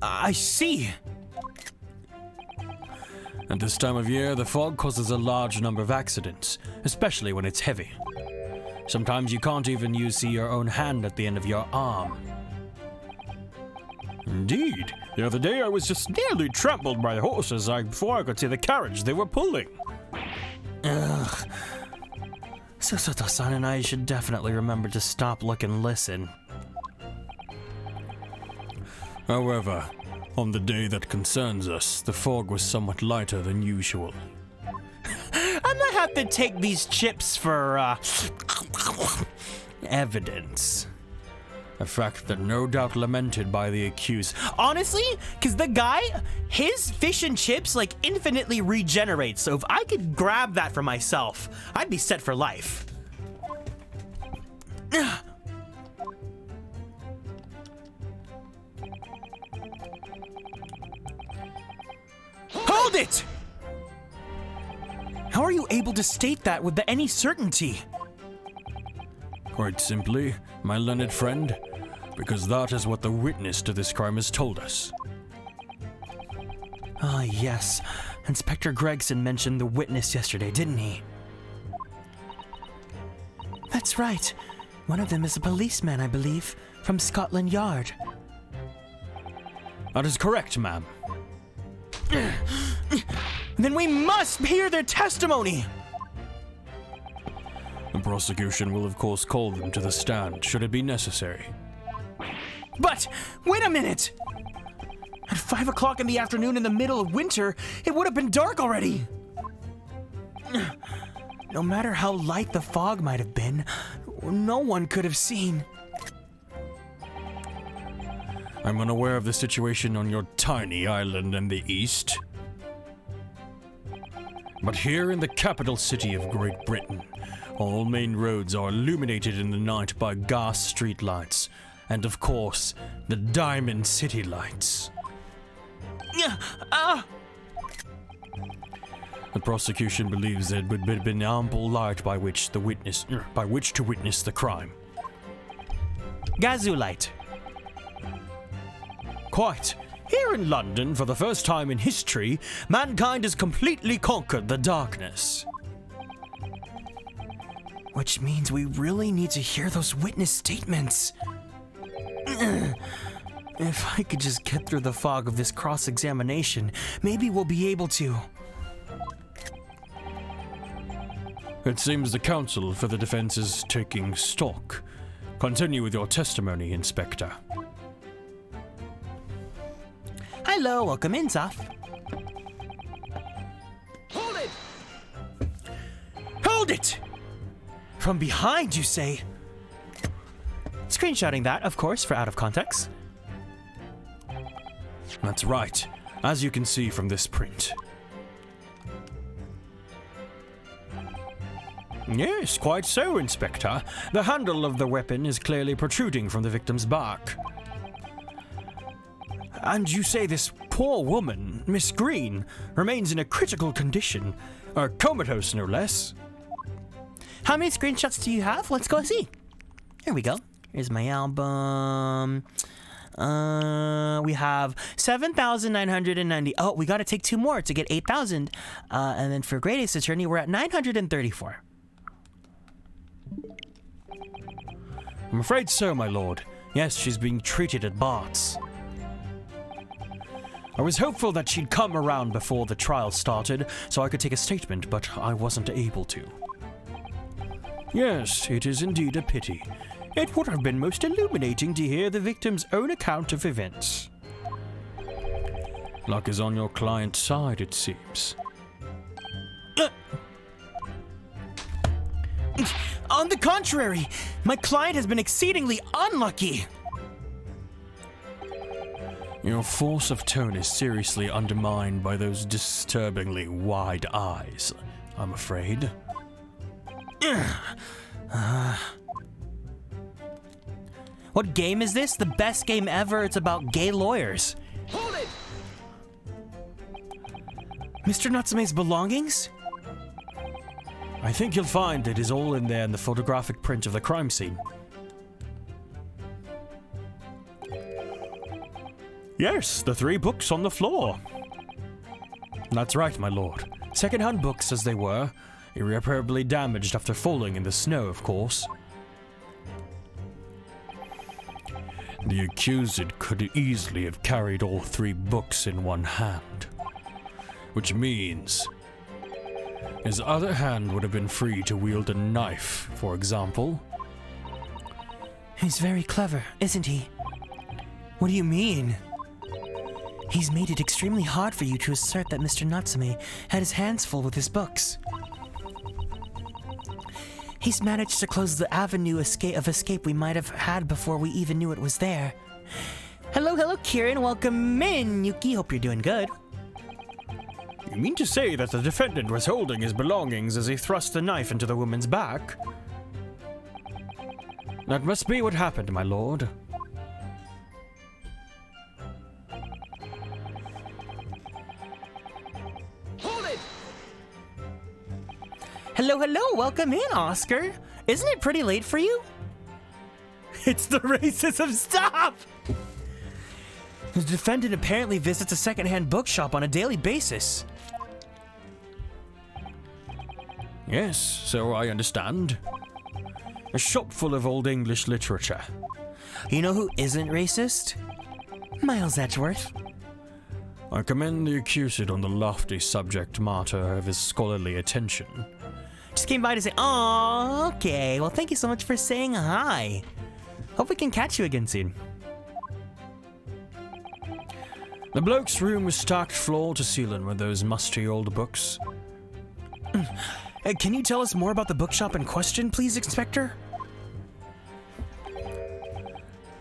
I see. At this time of year, the fog causes a large number of accidents, especially when it's heavy. Sometimes you can't even see your own hand at the end of your arm. Indeed. The other day I was just nearly trampled by horses before I could see the carriage they were pulling. Ugh. Sosoto-san and I should definitely remember to stop, look, and listen. However, on the day that concerns us, the fog was somewhat lighter than usual. I'm gonna have to take these chips for, evidence. A fact that no doubt lamented by the accused. Honestly, because the guy, his fish and chips, like, infinitely regenerate, so if I could grab that for myself, I'd be set for life. Hold it! How are you able to state that with any certainty? Quite simply, my learned friend, because that is what the witness to this crime has told us. Ah, yes. Inspector Gregson mentioned the witness yesterday, didn't he? That's right. One of them is a policeman, I believe, from Scotland Yard. That is correct, ma'am. Then we must hear their testimony! The prosecution will of course call them to the stand, should it be necessary. But, wait a minute! At 5 o'clock in the afternoon in the middle of winter, it would have been dark already! No matter how light the fog might have been, no one could have seen. I'm unaware of the situation on your tiny island in the east. But here in the capital city of Great Britain, all main roads are illuminated in the night by gas streetlights, and of course, the Diamond City lights. The prosecution believes there would have been ample light by which to witness the crime. Gazoo light. Quite. Here in London, for the first time in history, mankind has completely conquered the darkness. Which means we really need to hear those witness statements. If I could just get through the fog of this cross-examination, maybe we'll be able to. It seems the counsel for the defense is taking stock. Continue with your testimony, Inspector. Hello, welcome in, Saf. Hold it! Hold it! From behind, you say? Screenshotting that, of course, for out of context. That's right, as you can see from this print. Yes, quite so, Inspector. The handle of the weapon is clearly protruding from the victim's back. And you say this poor woman, Miss Green, remains in a critical condition, comatose no less. How many screenshots do you have? Let's go see. Here we go. Here's my album. We have 7,990. Oh, we got to take 2 more to get 8,000. And then for Great Ace Attorney, we're at 934. I'm afraid so, my lord. Yes, she's being treated at Bart's. I was hopeful that she'd come around before the trial started, so I could take a statement, but I wasn't able to. Yes, it is indeed a pity. It would have been most illuminating to hear the victim's own account of events. Luck is on your client's side, it seems. On the contrary, my client has been exceedingly unlucky. Your force of tone is seriously undermined by those disturbingly wide eyes, I'm afraid. What game is this? The best game ever. It's about gay lawyers. Hold it! Mr. Natsume's belongings? I think you'll find it is all in there in the photographic print of the crime scene. Yes, the 3 books on the floor. That's right, my lord. Second-hand books as they were, irreparably damaged after falling in the snow, of course. The accused could easily have carried all 3 books in one hand, which means his other hand would have been free to wield a knife, for example. He's very clever, isn't he? What do you mean? He's made it extremely hard for you to assert that Mr. Natsume had his hands full with his books. He's managed to close the avenue of escape we might have had before we even knew it was there. Hello, Kieran. Welcome in, Yuki. Hope you're doing good. You mean to say that the defendant was holding his belongings as he thrust the knife into the woman's back? That must be what happened, my lord. Hold it! Hello. Welcome in, Oscar. Isn't it pretty late for you? It's the racism. Stop! The defendant apparently visits a secondhand bookshop on a daily basis. Yes, so I understand. A shop full of old English literature. You know who isn't racist? Miles Edgeworth. I commend the accused on the lofty subject matter of his scholarly attention. Just came by to say, "Aw, okay. Well, thank you so much for saying hi. Hope we can catch you again soon." The bloke's room was stacked floor to ceiling with those musty old books. Can you tell us more about the bookshop in question, please, Inspector?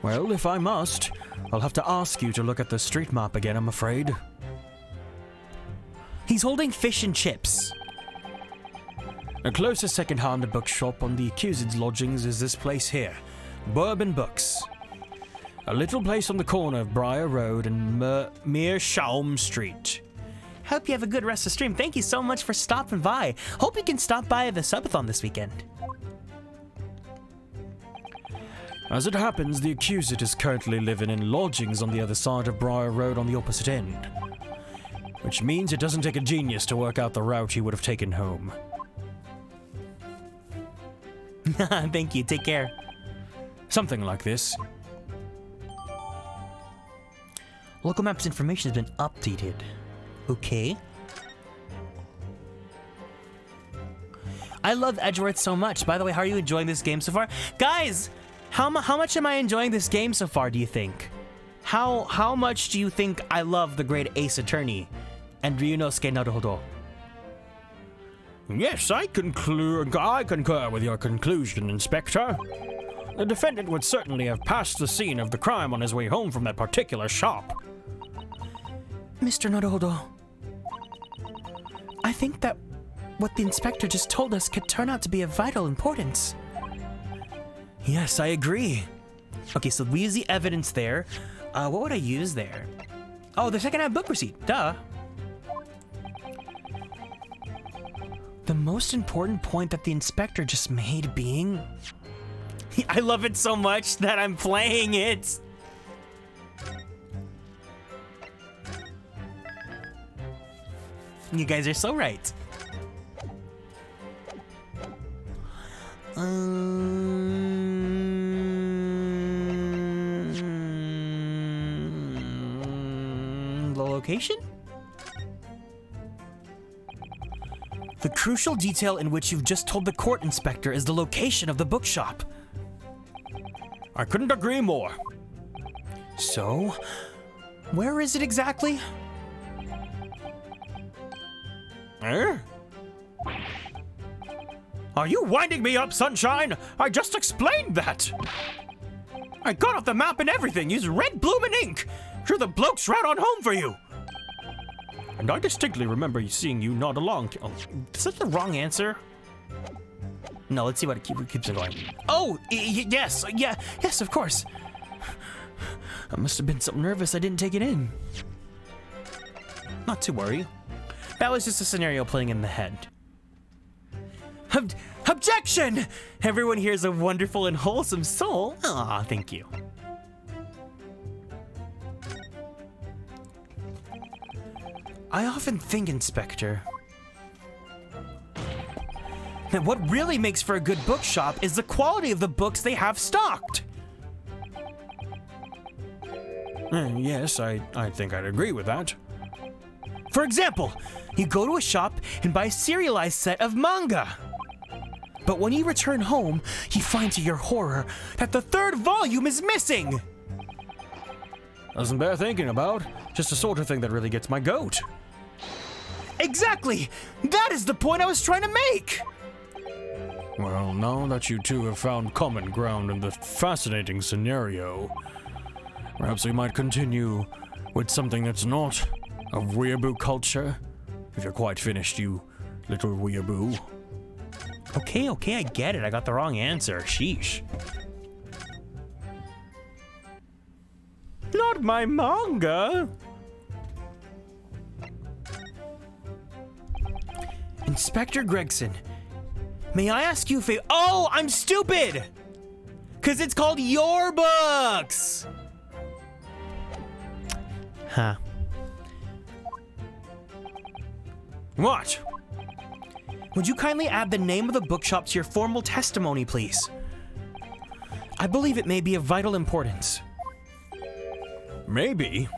Well, if I must, I'll have to ask you to look at the street map again, I'm afraid. He's holding fish and chips. The closest second-hand bookshop on the accused's lodgings is this place here, Bourbon Books. A little place on the corner of Briar Road and Meerschaum Street. Hope you have a good rest of the stream. Thank you so much for stopping by. Hope you can stop by the subathon this weekend. As it happens, the accused is currently living in lodgings on the other side of Briar Road on the opposite end. Which means it doesn't take a genius to work out the route he would have taken home. Thank you. Take care. Something like this. Local maps information has been updated. Okay. I love Edgeworth so much. By the way, how are you enjoying this game so far? Guys, how much am I enjoying this game so far, do you think? How much do you think I love the Great Ace Attorney and Ryunosuke Naruhodo? Yes, I concur with your conclusion, Inspector. The defendant would certainly have passed the scene of the crime on his way home from that particular shop. Mr. Naruhodo, I think that what the inspector just told us could turn out to be of vital importance. Yes, I agree. Okay, so we use the evidence there. What would I use there? Oh, the second-hand book receipt. Duh. The most important point that the inspector just made being... I love it so much that I'm playing it. You guys are so right. The location? The crucial detail in which you've just told the court inspector is the location of the bookshop. I couldn't agree more. So, where is it exactly? Eh? Are you winding me up, Sunshine? I just explained that. I got off the map and everything, used red bloomin' ink. Drew the bloke's route on home for you. And I distinctly remember seeing you nod along. Oh, is that the wrong answer? No, let's see what it keeps it going. Oh, yes, yes, of course. I must have been so nervous I didn't take it in. Not to worry. That was just a scenario playing in the head. Objection! Everyone here is a wonderful and wholesome soul. Aw, thank you. I often think, Inspector, that what really makes for a good bookshop is the quality of the books they have stocked. Yes, I think I'd agree with that. For example, you go to a shop and buy a serialized set of manga. But when you return home, you find to your horror that the third volume is missing. Doesn't bear thinking about. Just the sort of thing that really gets my goat. Exactly! That is the point I was trying to make! Well, now that you two have found common ground in the fascinating scenario, perhaps we might continue with something that's not of weeaboo culture. If you're quite finished, you little weeaboo. Okay, I get it. I got the wrong answer. Sheesh. Not my manga! Inspector Gregson, may I ask you if Oh, I'm stupid! Cause it's called Your Books! Huh. What? Would you kindly add the name of the bookshop to your formal testimony, please? I believe it may be of vital importance. Maybe.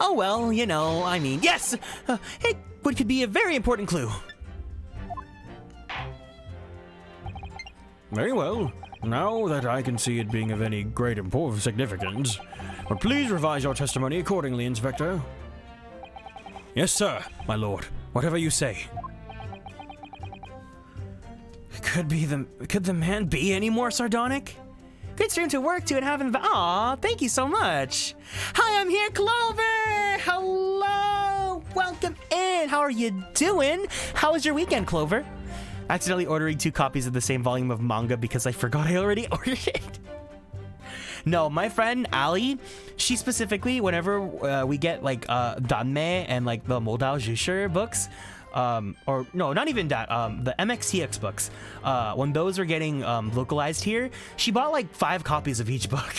Oh well, you know, I mean, yes! It could be a very important clue. Very well. Now that I can see it being of any great significance, but please revise your testimony accordingly, Inspector. Yes, sir, my lord. Whatever you say. Could the man be any more sardonic? Good stream to work to and having. Aw, thank you so much. Hi, I'm here, Clover. Hello, welcome in. How are you doing? How was your weekend, Clover? Accidentally ordering 2 copies of the same volume of manga because I forgot I already ordered it. No, my friend Ali, she specifically, whenever we get like Danme and like the Modao Jusher books, or no, not even that, the MXTX books, when those are getting localized here, she bought like 5 copies of each book.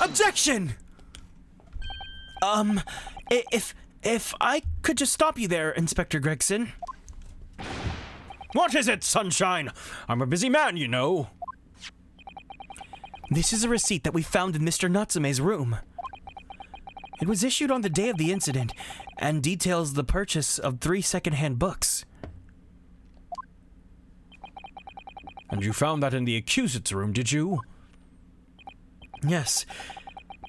Objection! If I could just stop you there, Inspector Gregson. What is it, Sunshine? I'm a busy man, you know. This is a receipt that we found in Mr. Natsume's room. It was issued on the day of the incident and details the purchase of 3 second-hand books. And you found that in the accused's room, did you? Yes,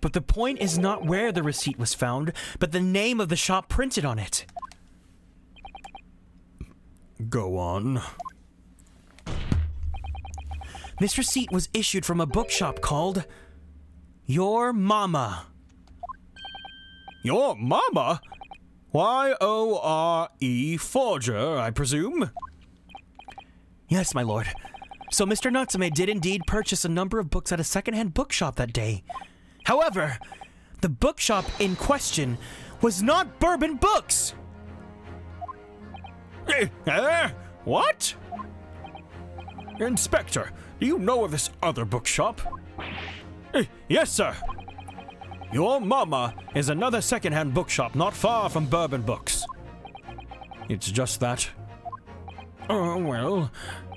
but the point is not where the receipt was found, but the name of the shop printed on it. Go on. This receipt was issued from a bookshop called Your Mama. Your mama? Y-O-R-E forger, I presume? Yes, my lord. So Mr. Natsume did indeed purchase a number of books at a second-hand bookshop that day. However, the bookshop in question was not Bourbon Books. What? Inspector, do you know of this other bookshop? Yes, sir. Your mama is another secondhand bookshop not far from Bourbon Books. It's just that. Oh, well,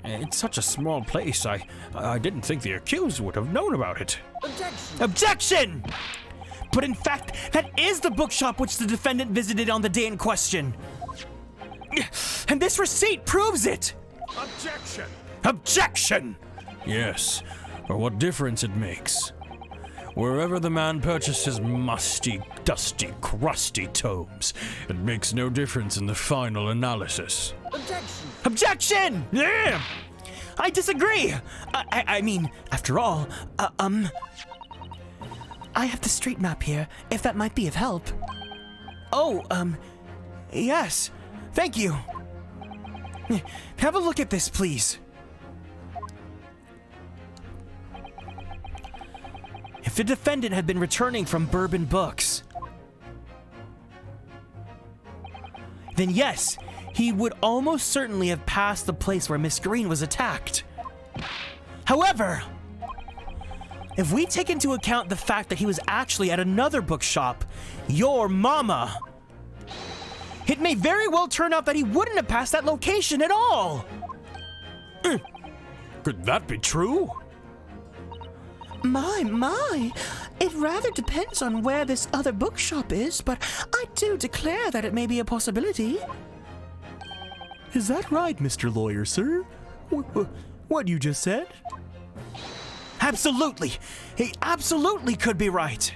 it's such a small place. I didn't think the accused would have known about it. Objection! But in fact, that is the bookshop which the defendant visited on the day in question. And this receipt proves it! Objection! Objection! Yes, but what difference it makes. Wherever the man purchased his musty, dusty, crusty tomes, it makes no difference in the final analysis. Objection! Yeah! I disagree! I mean, after all, I have the street map here, if that might be of help. Oh, yes. Thank you. Have a look at this, please. If the defendant had been returning from Bourbon Books, then yes, he would almost certainly have passed the place where Miss Green was attacked. However, if we take into account the fact that he was actually at another bookshop, Your Mama, it may very well turn out that he wouldn't have passed that location at all. Could that be true? My, it rather depends on where this other bookshop is, but I do declare that it may be a possibility. Is that right, Mr. Lawyer, sir? What you just said? Absolutely! He absolutely could be right!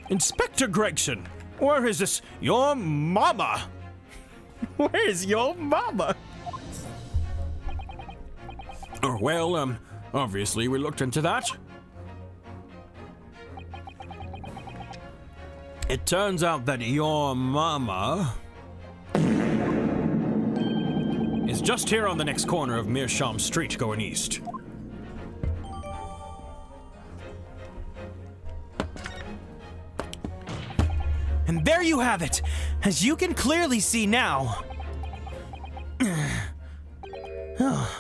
Inspector Gregson, where is this Your Mama? Where is Your Mama? Well, obviously we looked into that. It turns out that Your Mama is just here on the next corner of Meerschaum Street going east. And there you have it, as you can clearly see now.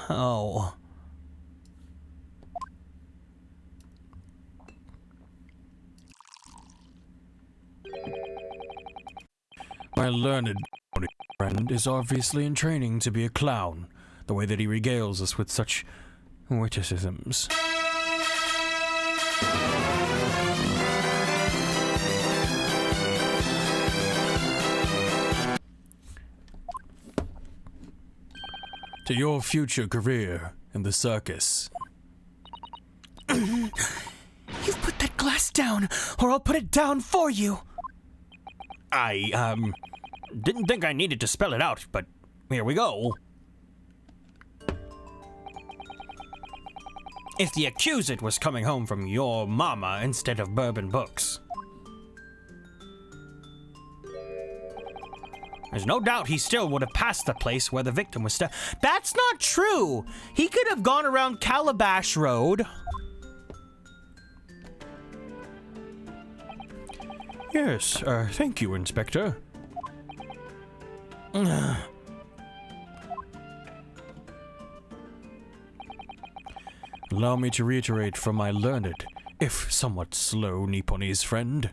Oh. My learned friend is obviously in training to be a clown, the way that he regales us with such witticisms. To your future career in the circus. You put that glass down, or I'll put it down for you. I, didn't think I needed to spell it out, but here we go. If the accused was coming home from Your Mama instead of Bourbon Books, there's no doubt he still would have passed the place where the victim was That's not true! He could have gone around Calabash Road. Yes, thank you, Inspector. Allow me to reiterate from my learned, if somewhat slow Nipponese friend.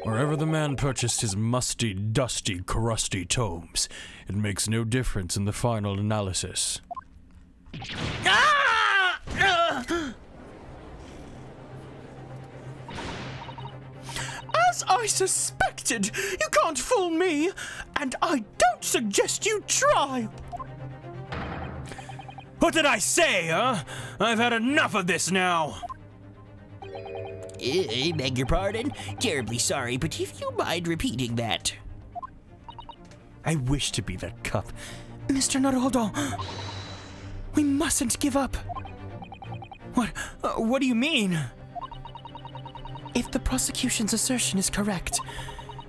Wherever the man purchased his musty, dusty, crusty tomes, it makes no difference in the final analysis. As I suspected, you can't fool me, and I don't suggest you try. What did I say, huh? I've had enough of this now. I beg your pardon? Terribly sorry, but if you mind repeating that. I wish to be that cup. Mr. Naruhodo, we mustn't give up. What do you mean? If the prosecution's assertion is correct,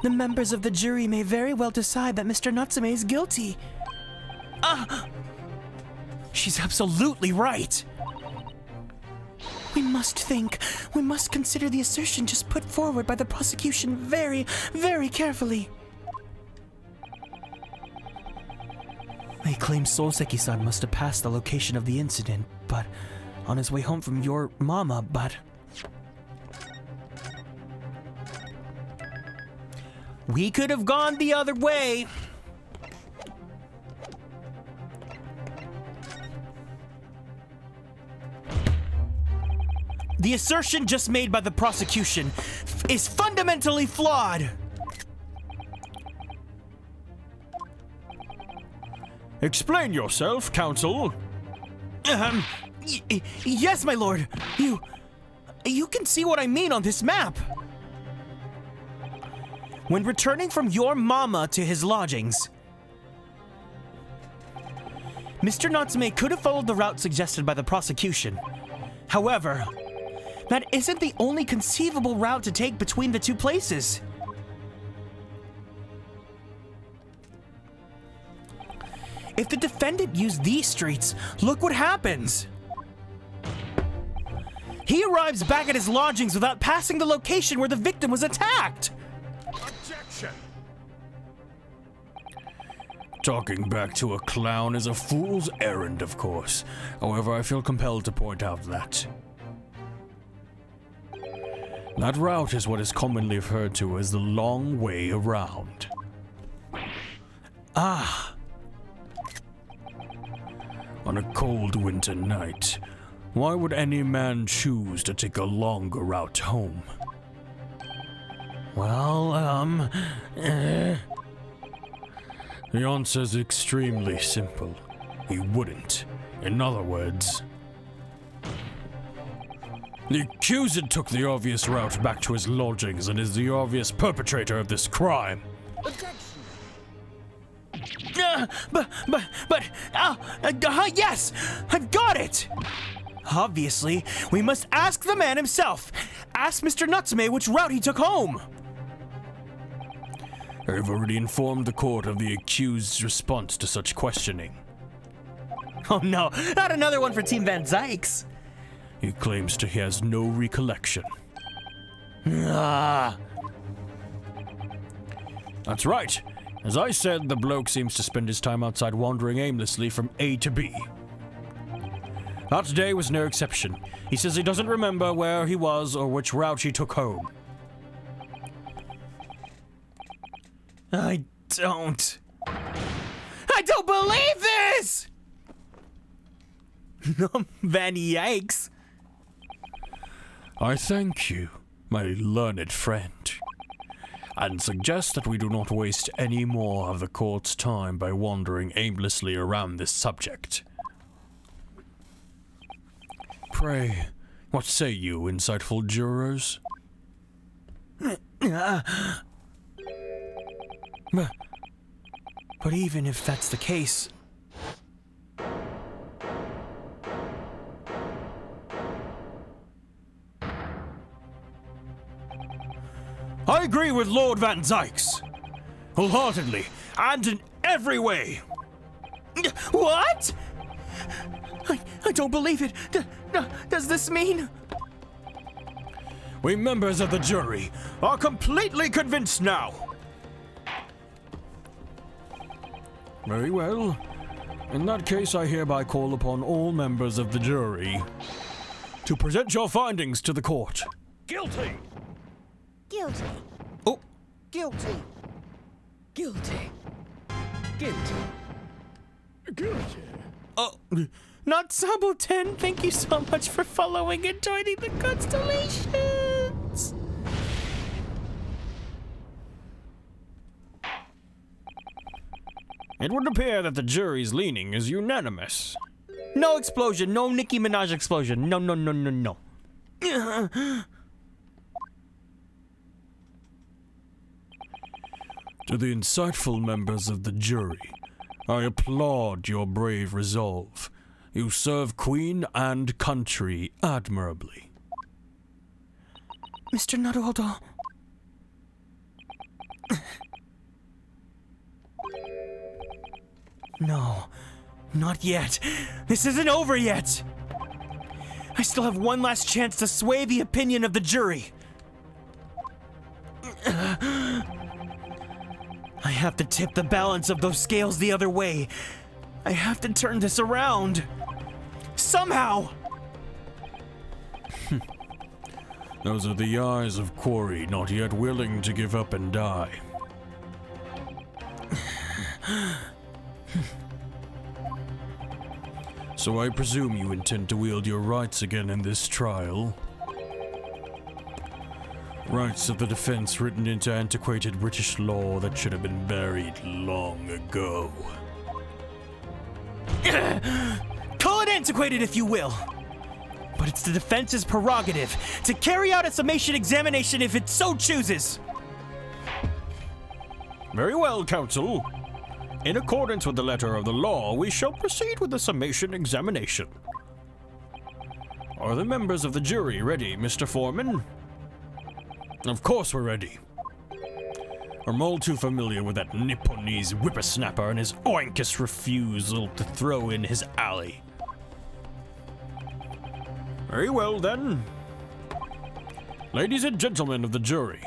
the members of the jury may very well decide that Mr. Natsume is guilty. She's absolutely right. We must consider the assertion just put forward by the prosecution very, very carefully. They claim Soseki-san must have passed the location of the incident, but on his way home from your mama, but... We could have gone the other way. The assertion just made by the prosecution is fundamentally flawed. Explain yourself, counsel. Yes, my lord. You can see what I mean on this map. When returning from your mama to his lodgings, Mr. Natsume could have followed the route suggested by the prosecution. However, that isn't the only conceivable route to take between the two places. If the defendant used these streets, look what happens. He arrives back at his lodgings without passing the location where the victim was attacked. Objection! Talking back to a clown is a fool's errand, of course. However, I feel compelled to point out that that route is what is commonly referred to as the long way around. Ah. On a cold winter night, why would any man choose to take a longer route home? Well, The answer is extremely simple. He wouldn't. In other words, the accused took the obvious route back to his lodgings and is the obvious perpetrator of this crime. Yes, I've got it. Obviously, we must ask the man himself. Ask Mr. Natsume which route he took home. I've already informed the court of the accused's response to such questioning. Oh no, not another one for Team Van Zykes. He claims he has no recollection. Ah. That's right. As I said, the bloke seems to spend his time outside wandering aimlessly from A to B. That day was no exception. He says he doesn't remember where he was or which route he took home. I don't believe this! Van Yikes. I thank you, my learned friend, and suggest that we do not waste any more of the court's time by wandering aimlessly around this subject. Pray, what say you, insightful jurors? But even if that's the case... I agree with Lord Van Zykes, wholeheartedly, and in every way. What? I don't believe it. Does this mean... We members of the jury are completely convinced now. Very well. In that case, I hereby call upon all members of the jury to present your findings to the court. Guilty! Guilty. Oh. Guilty. Guilty. Guilty. Guilty. Oh, not Saboten. Thank you so much for following and joining the constellations. It would appear that the jury's leaning is unanimous. No explosion. No Nicki Minaj explosion. No, no, no, no, no. To the insightful members of the jury, I applaud your brave resolve. You serve Queen and country admirably. Mr. Naruhodo. No, not yet. This isn't over yet. I still have one last chance to sway the opinion of the jury. I have to tip the balance of those scales the other way. I have to turn this around. Somehow! Those are the eyes of Quarry, not yet willing to give up and die. So I presume you intend to wield your rights again in this trial? Rights of the defense written into antiquated British law that should have been buried long ago. Call it antiquated if you will. But it's the defense's prerogative to carry out a summation examination if it so chooses. Very well, counsel. In accordance with the letter of the law, we shall proceed with the summation examination. Are the members of the jury ready, Mr. Foreman? Of course we're ready. I'm all too familiar with that Nipponese whippersnapper and his oinkous refusal to throw in his alley. Very well, then. Ladies and gentlemen of the jury,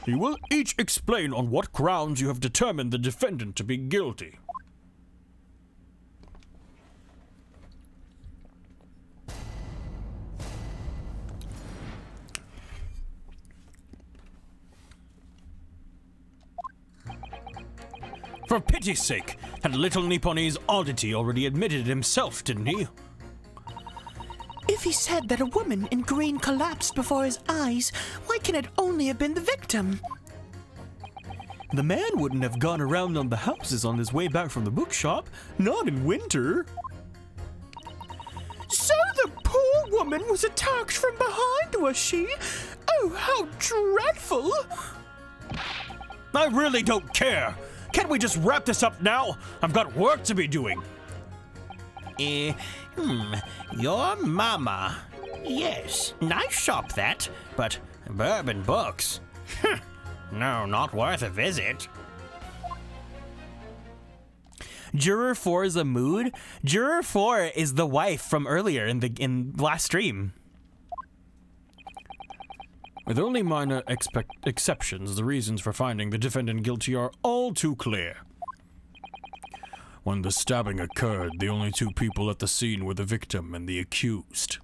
you will each explain on what grounds you have determined the defendant to be guilty. For pity's sake, that little Nipponese oddity already admitted it himself, didn't he? If he said that a woman in green collapsed before his eyes, why can it only have been the victim? The man wouldn't have gone around on the houses on his way back from the bookshop, not in winter. So the poor woman was attacked from behind, was she? Oh, how dreadful! I really don't care. Can't we just wrap this up now? I've got work to be doing. Your mama. Yes, nice shop that, but bourbon books. No, not worth a visit. Juror 4 is a mood. Juror 4 is the wife from earlier in last stream. With only minor exceptions, the reasons for finding the defendant guilty are all too clear. When the stabbing occurred, the only two people at the scene were the victim and the accused.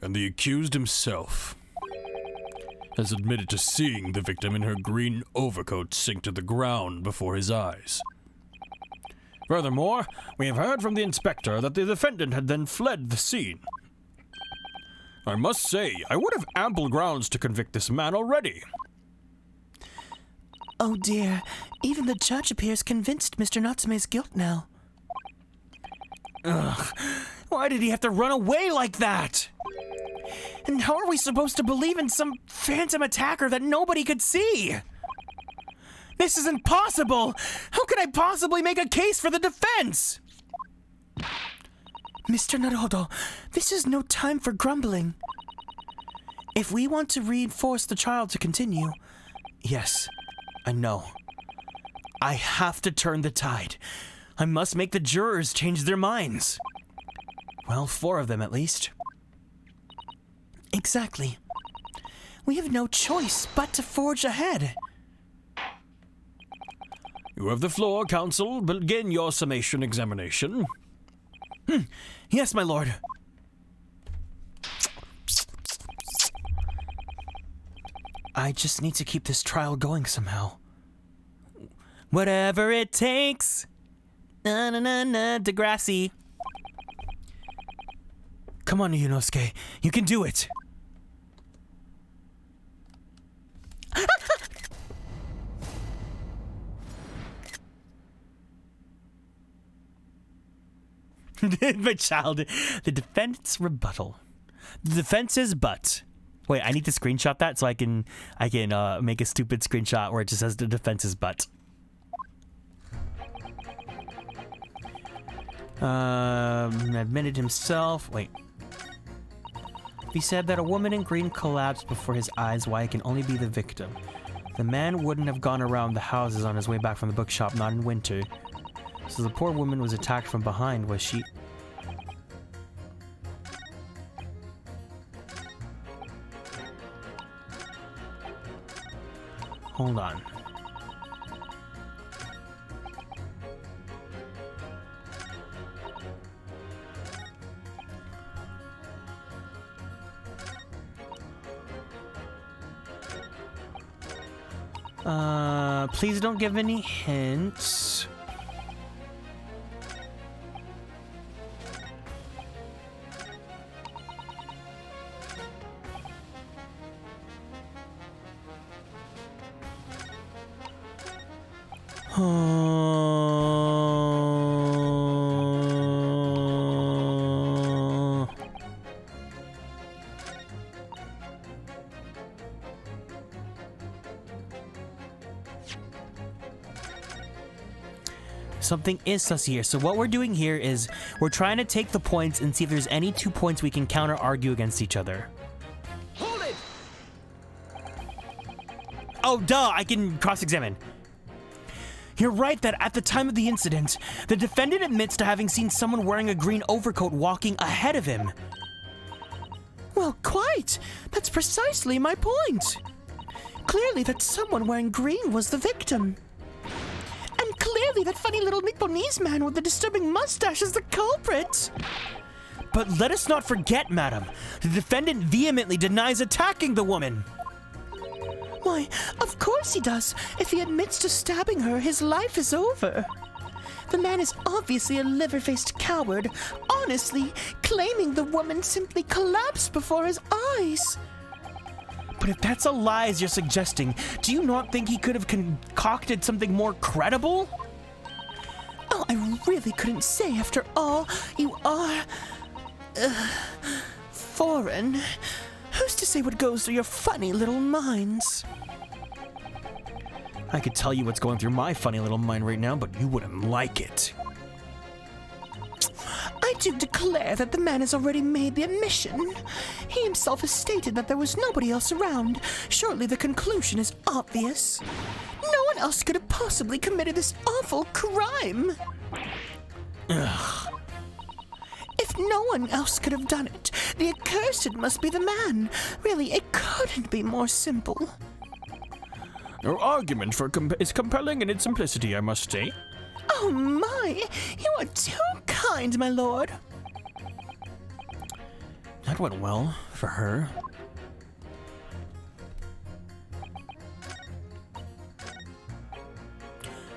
And the accused himself has admitted to seeing the victim in her green overcoat sink to the ground before his eyes. Furthermore, we have heard from the inspector that the defendant had then fled the scene. I must say, I would have ample grounds to convict this man already. Oh dear, even the judge appears convinced Mr. Natsume's guilt now. Ugh, why did he have to run away like that? And how are we supposed to believe in some phantom attacker that nobody could see? This is impossible! How can I possibly make a case for the defense? Mr. Naruhodo, this is no time for grumbling. If we want to reinforce the trial to continue... Yes, I know. I have to turn the tide. I must make the jurors change their minds. Well, 4 of them at least. Exactly. We have no choice but to forge ahead. You have the floor, counsel. Begin your summation examination. Yes, my lord. I just need to keep this trial going somehow. Whatever it takes. Na na na na, Degrassi. Come on, Yunosuke. You can do it. My child. The defense rebuttal. The defense's but. Wait, I need to screenshot that so I can make a stupid screenshot where it just says the defense's but. Admitted himself. Wait. He said that a woman in green collapsed before his eyes, why it can only be the victim. The man wouldn't have gone around the houses on his way back from the bookshop, not in winter. So the poor woman was attacked from behind, was she? Hold on. Please don't give any hints. Something is sus here. So what we're doing here is we're trying to take the points and see if there's any 2 points we can counter argue against each other. Hold it! Oh, duh, I can cross-examine. You're right that at the time of the incident, the defendant admits to having seen someone wearing a green overcoat walking ahead of him. Well, quite. That's precisely my point. Clearly that someone wearing green was the victim. And clearly that funny little Nipponese man with the disturbing mustache is the culprit. But let us not forget, madam, the defendant vehemently denies attacking the woman. Why, of course he does. If he admits to stabbing her, his life is over. The man is obviously a liver-faced coward, honestly claiming the woman simply collapsed before his eyes. But if that's a lie as you're suggesting, do you not think he could have concocted something more credible? Oh, I really couldn't say. After all, you are... foreign. Who's to say what goes through your funny little minds? I could tell you what's going through my funny little mind right now, but you wouldn't like it. I do declare that the man has already made the admission. He himself has stated that there was nobody else around. Surely the conclusion is obvious. No one else could have possibly committed this awful crime. Ugh. If no one else could have done it, the accursed must be the man. Really, it couldn't be more simple. Your argument is compelling in its simplicity, I must say. Oh my! You are too kind, my lord. That went well for her.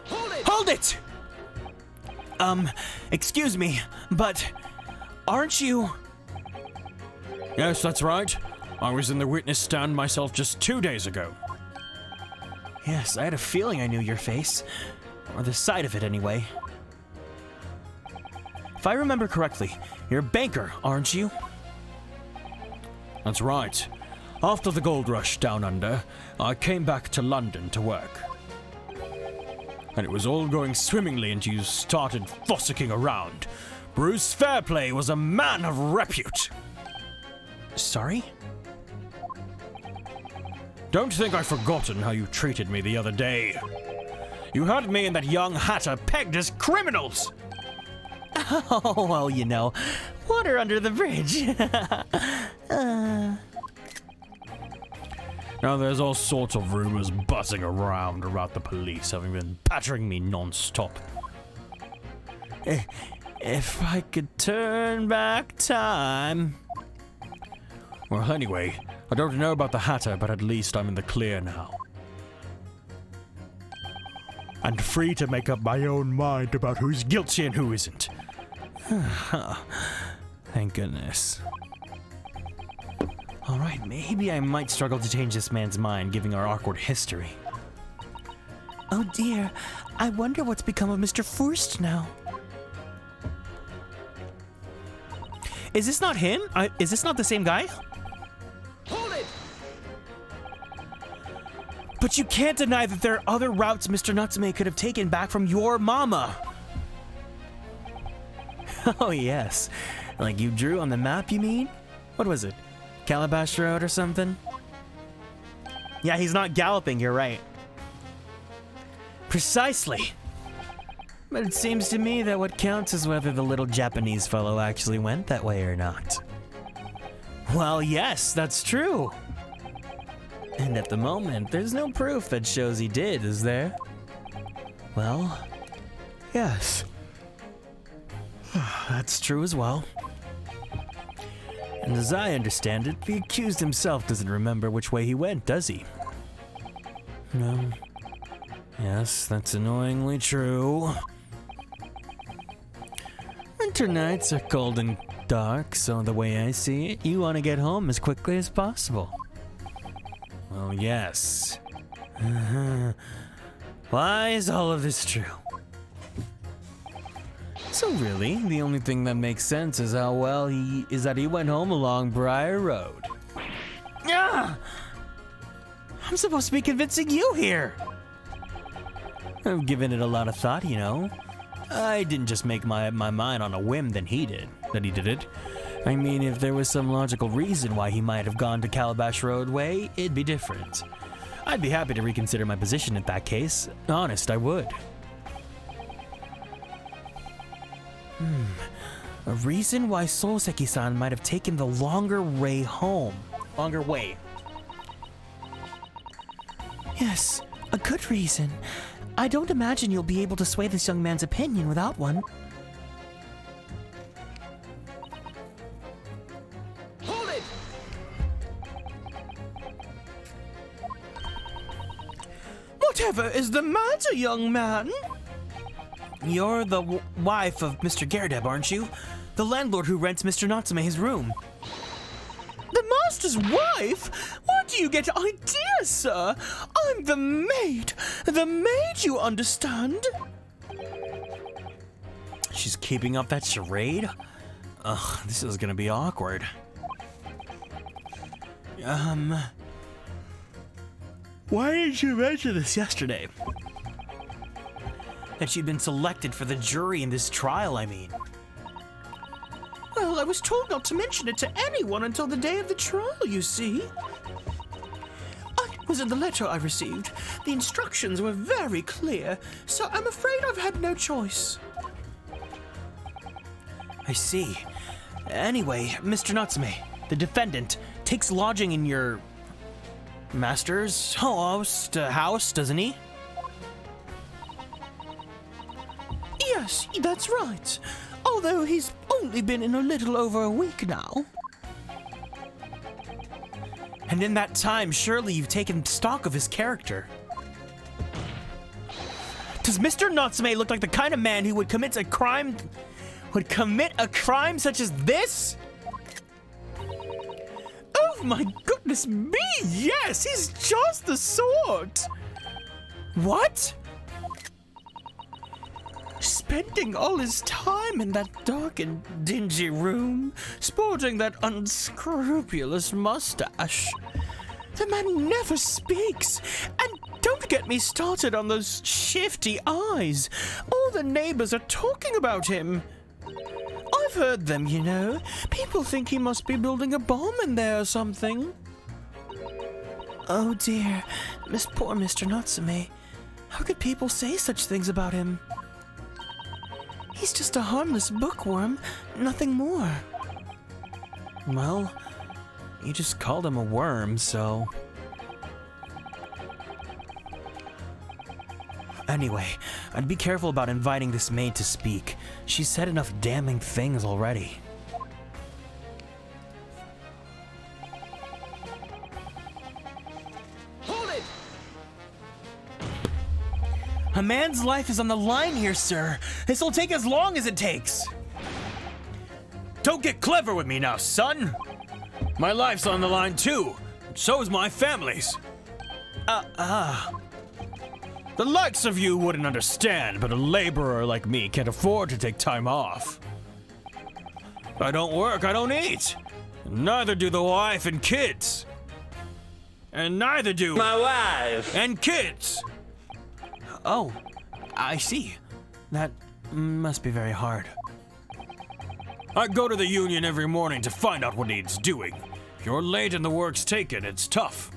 Hold it! Excuse me, but aren't you... Yes, that's right. I was in the witness stand myself just 2 days ago. Yes, I had a feeling I knew your face. Or the side of it, anyway. If I remember correctly, you're a banker, aren't you? That's right. After the gold rush down under, I came back to London to work. And it was all going swimmingly until you started fossicking around. Bruce Fairplay was a man of repute. Sorry? Don't think I've forgotten how you treated me the other day. You had me and that young hatter pegged as criminals! Oh, well, you know, water under the bridge. Now there's all sorts of rumors buzzing around about the police having been pattering me non-stop. If I could turn back time... Well, anyway, I don't know about the hatter, but at least I'm in the clear now. And free to make up my own mind about who's guilty and who isn't. Thank goodness. Alright, maybe I might struggle to change this man's mind, given our awkward history. Oh dear, I wonder what's become of Mr. Furst now. Is this not him? Is this not the same guy? Hold it! But you can't deny that there are other routes Mr. Natsume could have taken back from your mama. Oh yes, like you drew on the map, you mean? What was it? Calabash Road or something? Yeah, he's not galloping, you're right. Precisely. But it seems to me that what counts is whether the little Japanese fellow actually went that way or not. Well, yes, that's true. And at the moment, there's no proof that shows he did, is there? Well, yes. That's true as well. And as I understand it, the accused himself doesn't remember which way he went, does he? No. Yes, that's annoyingly true. Winter nights are cold and dark, so the way I see it, you want to get home as quickly as possible. Well, yes. Why is all of this true? So really, the only thing that makes sense is that he went home along Briar Road. Ah! I'm supposed to be convincing you here. I've given it a lot of thought, you know. I didn't just make my mind on a whim that he did it. I mean, if there was some logical reason why he might have gone to Calabash Roadway, it'd be different. I'd be happy to reconsider my position in that case. Honest, I would. A reason why Soseki-san might have taken the longer way home. Longer way. Yes, a good reason. I don't imagine you'll be able to sway this young man's opinion without one. Hold it! Whatever is the matter, young man? You're the wife of Mr. Gerdeb, aren't you? The landlord who rents Mr. Natsume his room. The master's wife? Where do you get ideas, sir? I'm the maid. The maid, you understand? She's keeping up that charade? Ugh, this is gonna be awkward. Why didn't you mention this yesterday? That she'd been selected for the jury in this trial, I mean. Well, I was told not to mention it to anyone until the day of the trial, you see. It was in the letter I received. The instructions were very clear, so I'm afraid I've had no choice. I see. Anyway, Mr. Natsume, the defendant, takes lodging in your master's house, doesn't he? Yes, that's right. Although he's only been in a little over a week now. And in that time, surely you've taken stock of his character. Does Mr. Natsume look like the kind of man who would commit a crime such as this? Oh my goodness me, yes, he's just the sort. What? Spending all his time in that dark and dingy room, sporting that unscrupulous mustache. The man never speaks, and don't get me started on those shifty eyes. All the neighbors are talking about him. I've heard them, you know. People think he must be building a bomb in there or something. Oh dear, poor Mr. Natsume. How could people say such things about him? He's just a harmless bookworm, nothing more. Well, you just called him a worm, so... Anyway, I'd be careful about inviting this maid to speak. She's said enough damning things already. Hold it! A man's life is on the line here, sir. This will take as long as it takes. Don't get clever with me now, son. My life's on the line too. So is my family's. The likes of you wouldn't understand, but a laborer like me can't afford to take time off. If I don't work, I don't eat. Neither do the wife and kids. And neither do my wife and kids. Oh, I see. That must be very hard. I go to the union every morning to find out what needs doing. If you're late and the work's taken, it's tough.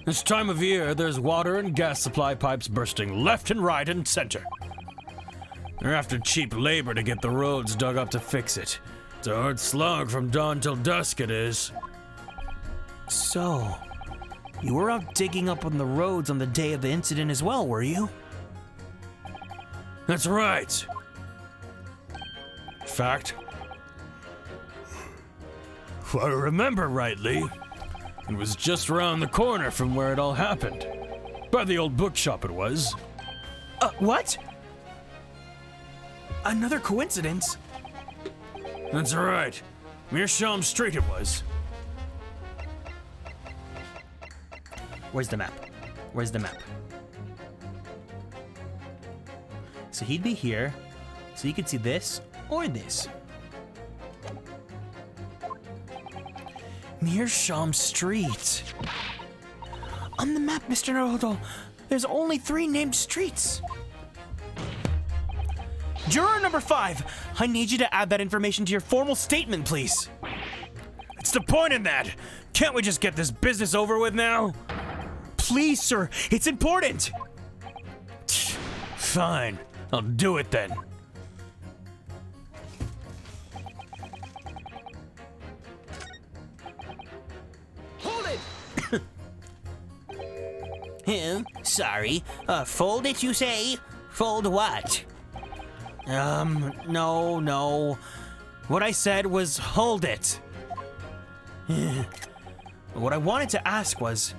This time of year, there's water and gas supply pipes bursting left and right and center. They're after cheap labor to get the roads dug up to fix it. It's a hard slog from dawn till dusk, it is. So, you were out digging up on the roads on the day of the incident as well, were you? That's right. In fact, if I remember rightly, it was just around the corner from where it all happened. By the old bookshop it was. What? Another coincidence? That's right. Meerschaum Street it was. Where's the map? Where's the map? So he'd be here, so you could see this or this. Meerschaum Street. On the map, Mr. Naruto, there's only 3 named streets. Juror number 5, I need you to add that information to your formal statement, please. What's the point in that? Can't we just get this business over with now? Please, sir, it's important. Fine, I'll do it then. Hold it! Sorry. Fold it, you say? Fold what? No. What I said was hold it. What I wanted to ask was,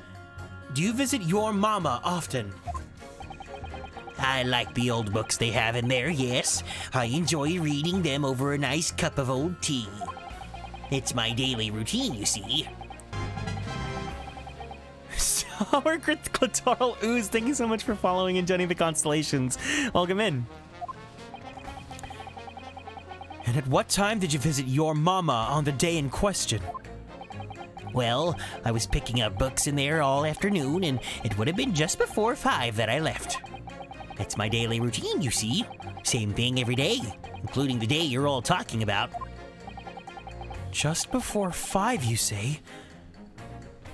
do you visit your mama often? I like the old books they have in there, yes. I enjoy reading them over a nice cup of old tea. It's my daily routine, you see. Sour clitoral ooze, thank you so much for following and joining the constellations. Welcome in. And at what time did you visit your mama on the day in question? Well, I was picking up books in there all afternoon, and it would have been just before 5 that I left. That's my daily routine, you see. Same thing every day, including the day you're all talking about. Just before 5, you say?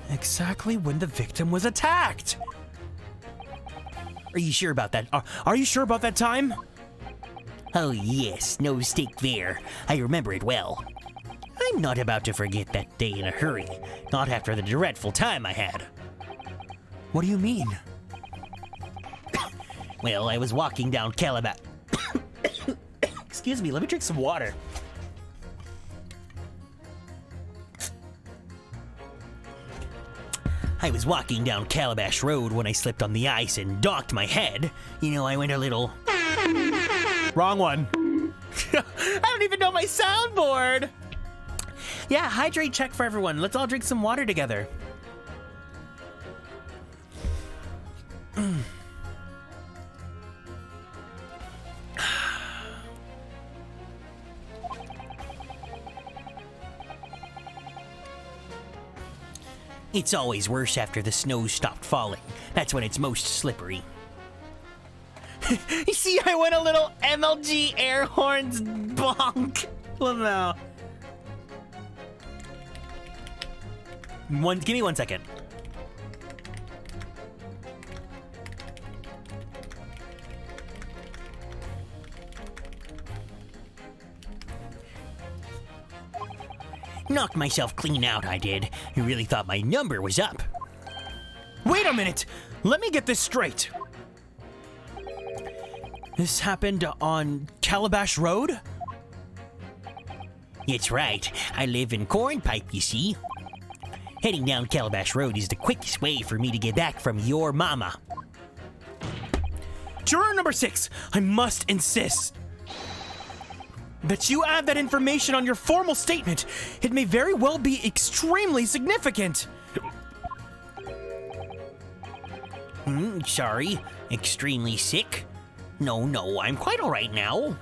Exactly when the victim was attacked. Are you sure about that? Are you sure about that time? Oh yes, no mistake there. I remember it well. I'm not about to forget that day in a hurry. Not after the dreadful time I had. What do you mean? Well, I was walking down Calabash. Excuse me, let me drink some water. I was walking down Calabash Road when I slipped on the ice and docked my head. You know, I went a little... Wrong one. I don't even know my soundboard. Yeah, hydrate check for everyone. Let's all drink some water together. It's always worse after the snow stopped falling. That's when it's most slippery. You see, I went a little MLG air horns bonk. Well, no. Give me 1 second. Knocked myself clean out, I did. I really thought my number was up. Wait a minute. Let me get this straight. This happened on Calabash Road? It's right. I live in Cornpipe, you see. Heading down Calabash Road is the quickest way for me to get back from your mama. Juror number 6, I must insist that you add that information on your formal statement. It may very well be extremely significant. Sorry. Extremely sick? No, I'm quite all right now.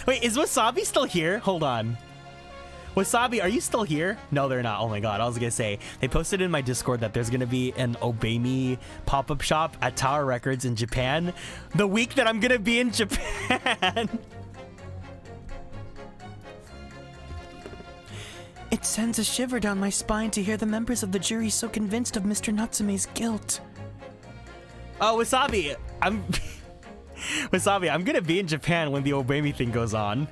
Wait, is Wasabi still here? Hold on. Wasabi, are you still here? No, they're not. Oh my god, I was gonna say. They posted in my Discord that there's gonna be an Obey Me pop-up shop at Tower Records in Japan the week that I'm gonna be in Japan. It sends a shiver down my spine to hear the members of the jury so convinced of Mr. Natsume's guilt. Oh, Wasabi, Wasabi, I'm gonna be in Japan when the Obey Me thing goes on.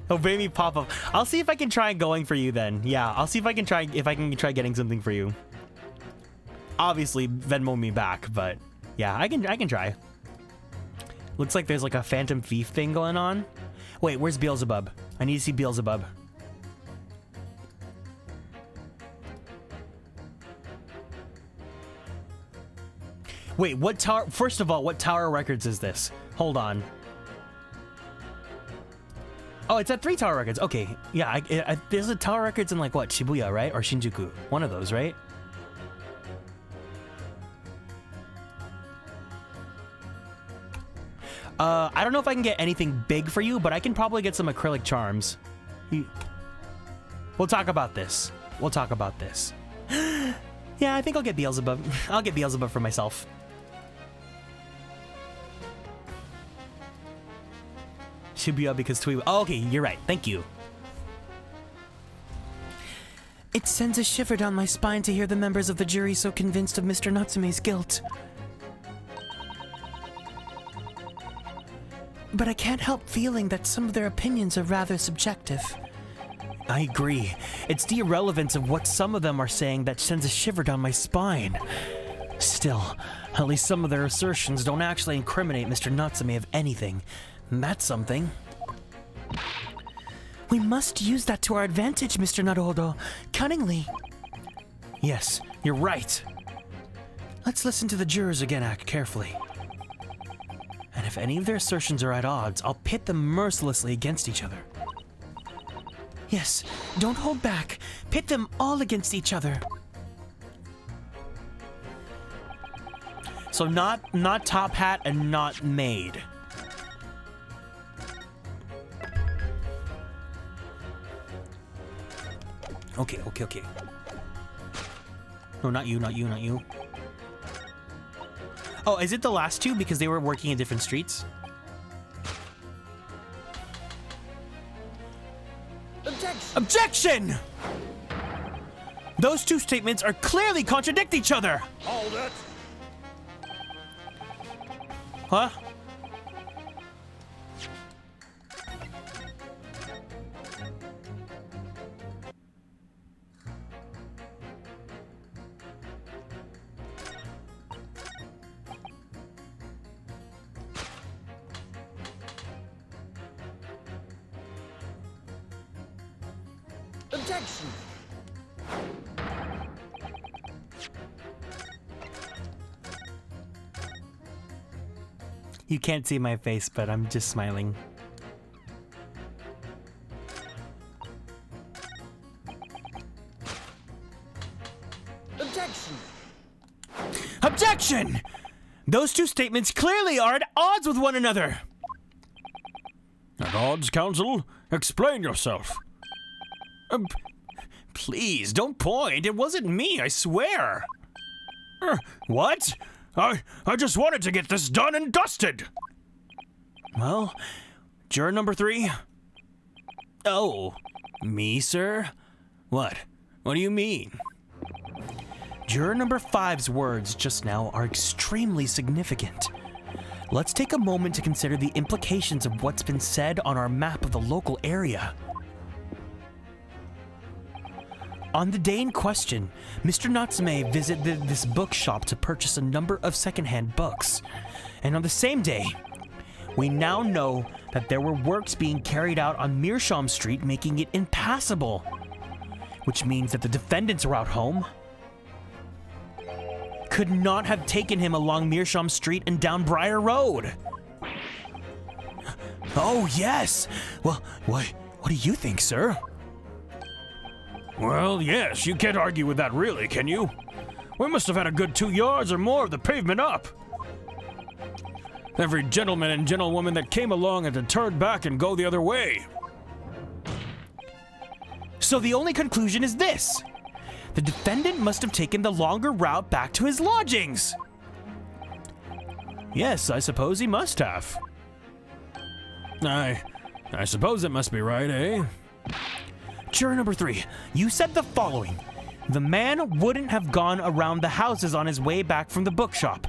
Obey Me pop up. I'll see if I can try going for you then. Yeah, I'll see if I can try getting something for you. Obviously, Venmo me back, but yeah, I can try. Looks like there's like a Phantom Thief thing going on. Wait, where's Beelzebub? I need to see Beelzebub. Wait, what tower? First of all, what Tower Records is this? Hold on. Oh, it's at 3 Tower Records. Okay, yeah, there's a Tower Records in like what, Shibuya, right? Or Shinjuku? One of those, right? I don't know if I can get anything big for you, but I can probably get some acrylic charms. We'll talk about this. We'll talk about this. Yeah, I think I'll get Beelzebub. I'll get Beelzebub for myself. Shibuya because Tui. Oh, okay, you're right. Thank you. It sends a shiver down my spine to hear the members of the jury so convinced of Mr. Natsume's guilt. But I can't help feeling that some of their opinions are rather subjective. I agree. It's the irrelevance of what some of them are saying that sends a shiver down my spine. Still, at least some of their assertions don't actually incriminate Mr. Natsume of anything. And that's something. We must use that to our advantage, Mr. Naruhodo. Cunningly. Yes, you're right. Let's listen to the jurors again, act carefully. And if any of their assertions are at odds, I'll pit them mercilessly against each other. Yes, don't hold back. Pit them all against each other. So not Top Hat and not Maid. Okay. No, not you. Oh, is it the last two because they were working in different streets? Objection! Those two statements are clearly contradict each other. Hold it. Huh? Objection. You can't see my face, but I'm just smiling. Objection. Objection! Those two statements clearly are at odds with one another. At odds, counsel? Explain yourself. Please, don't point. It wasn't me, I swear. What? I just wanted to get this done and dusted. Well, juror number 3. Oh, me, sir? What? What do you mean? Juror number 5's words just now are extremely significant. Let's take a moment to consider the implications of what's been said on our map of the local area. On the day in question, Mr. Natsume visited this bookshop to purchase a number of secondhand books. And on the same day, we now know that there were works being carried out on Meerschaum Street, making it impassable. Which means that the defendant's route home could not have taken him along Meerschaum Street and down Briar Road. Oh, yes. Well, what do you think, sir? Well, yes, you can't argue with that really, can you? We must have had a good 2 yards or more of the pavement up. Every gentleman and gentlewoman that came along had to turn back and go the other way. So the only conclusion is this. The defendant must have taken the longer route back to his lodgings. Yes, I suppose he must have. I suppose it must be right, eh? Juror number 3, you said the following. The man wouldn't have gone around the houses on his way back from the bookshop.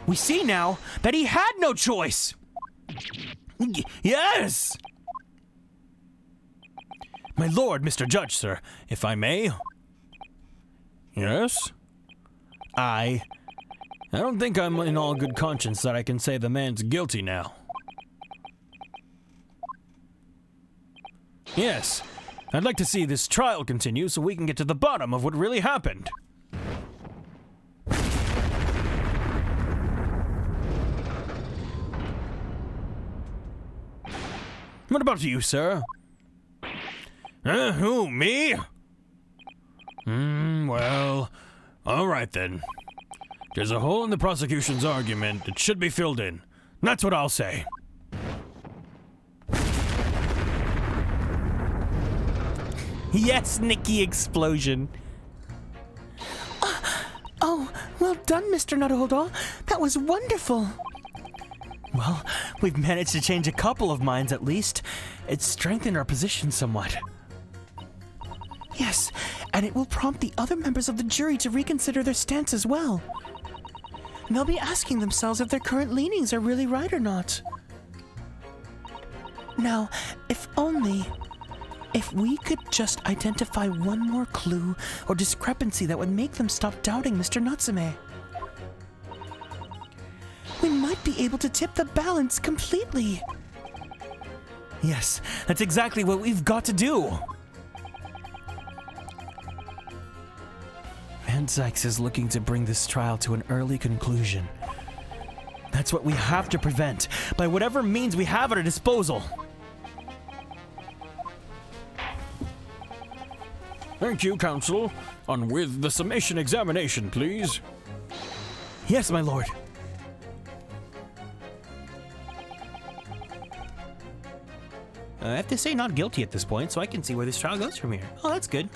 We see now that he had no choice. Yes! My lord, Mr. Judge, sir, if I may. Yes? I don't think I'm in all good conscience that I can say the man's guilty now. Yes, I'd like to see this trial continue so we can get to the bottom of what really happened. What about you, sir? Who, me? Well, all right then. There's a hole in the prosecution's argument that should be filled in. That's what I'll say. Yes, Nikki explosion. Oh, well done, Mr. Naruhodo. That was wonderful. Well, we've managed to change a couple of minds at least. It's strengthened our position somewhat. Yes, and it will prompt the other members of the jury to reconsider their stance as well. They'll be asking themselves if their current leanings are really right or not. Now, if we could just identify one more clue or discrepancy that would make them stop doubting Mr. Natsume, we might be able to tip the balance completely. Yes, that's exactly what we've got to do. Van Zykes is looking to bring this trial to an early conclusion. That's what we have to prevent, by whatever means we have at our disposal. Thank you, counsel. On with the summation examination, please. Yes, my lord. I have to say not guilty at this point, so I can see where this trial goes from here. Oh, that's good.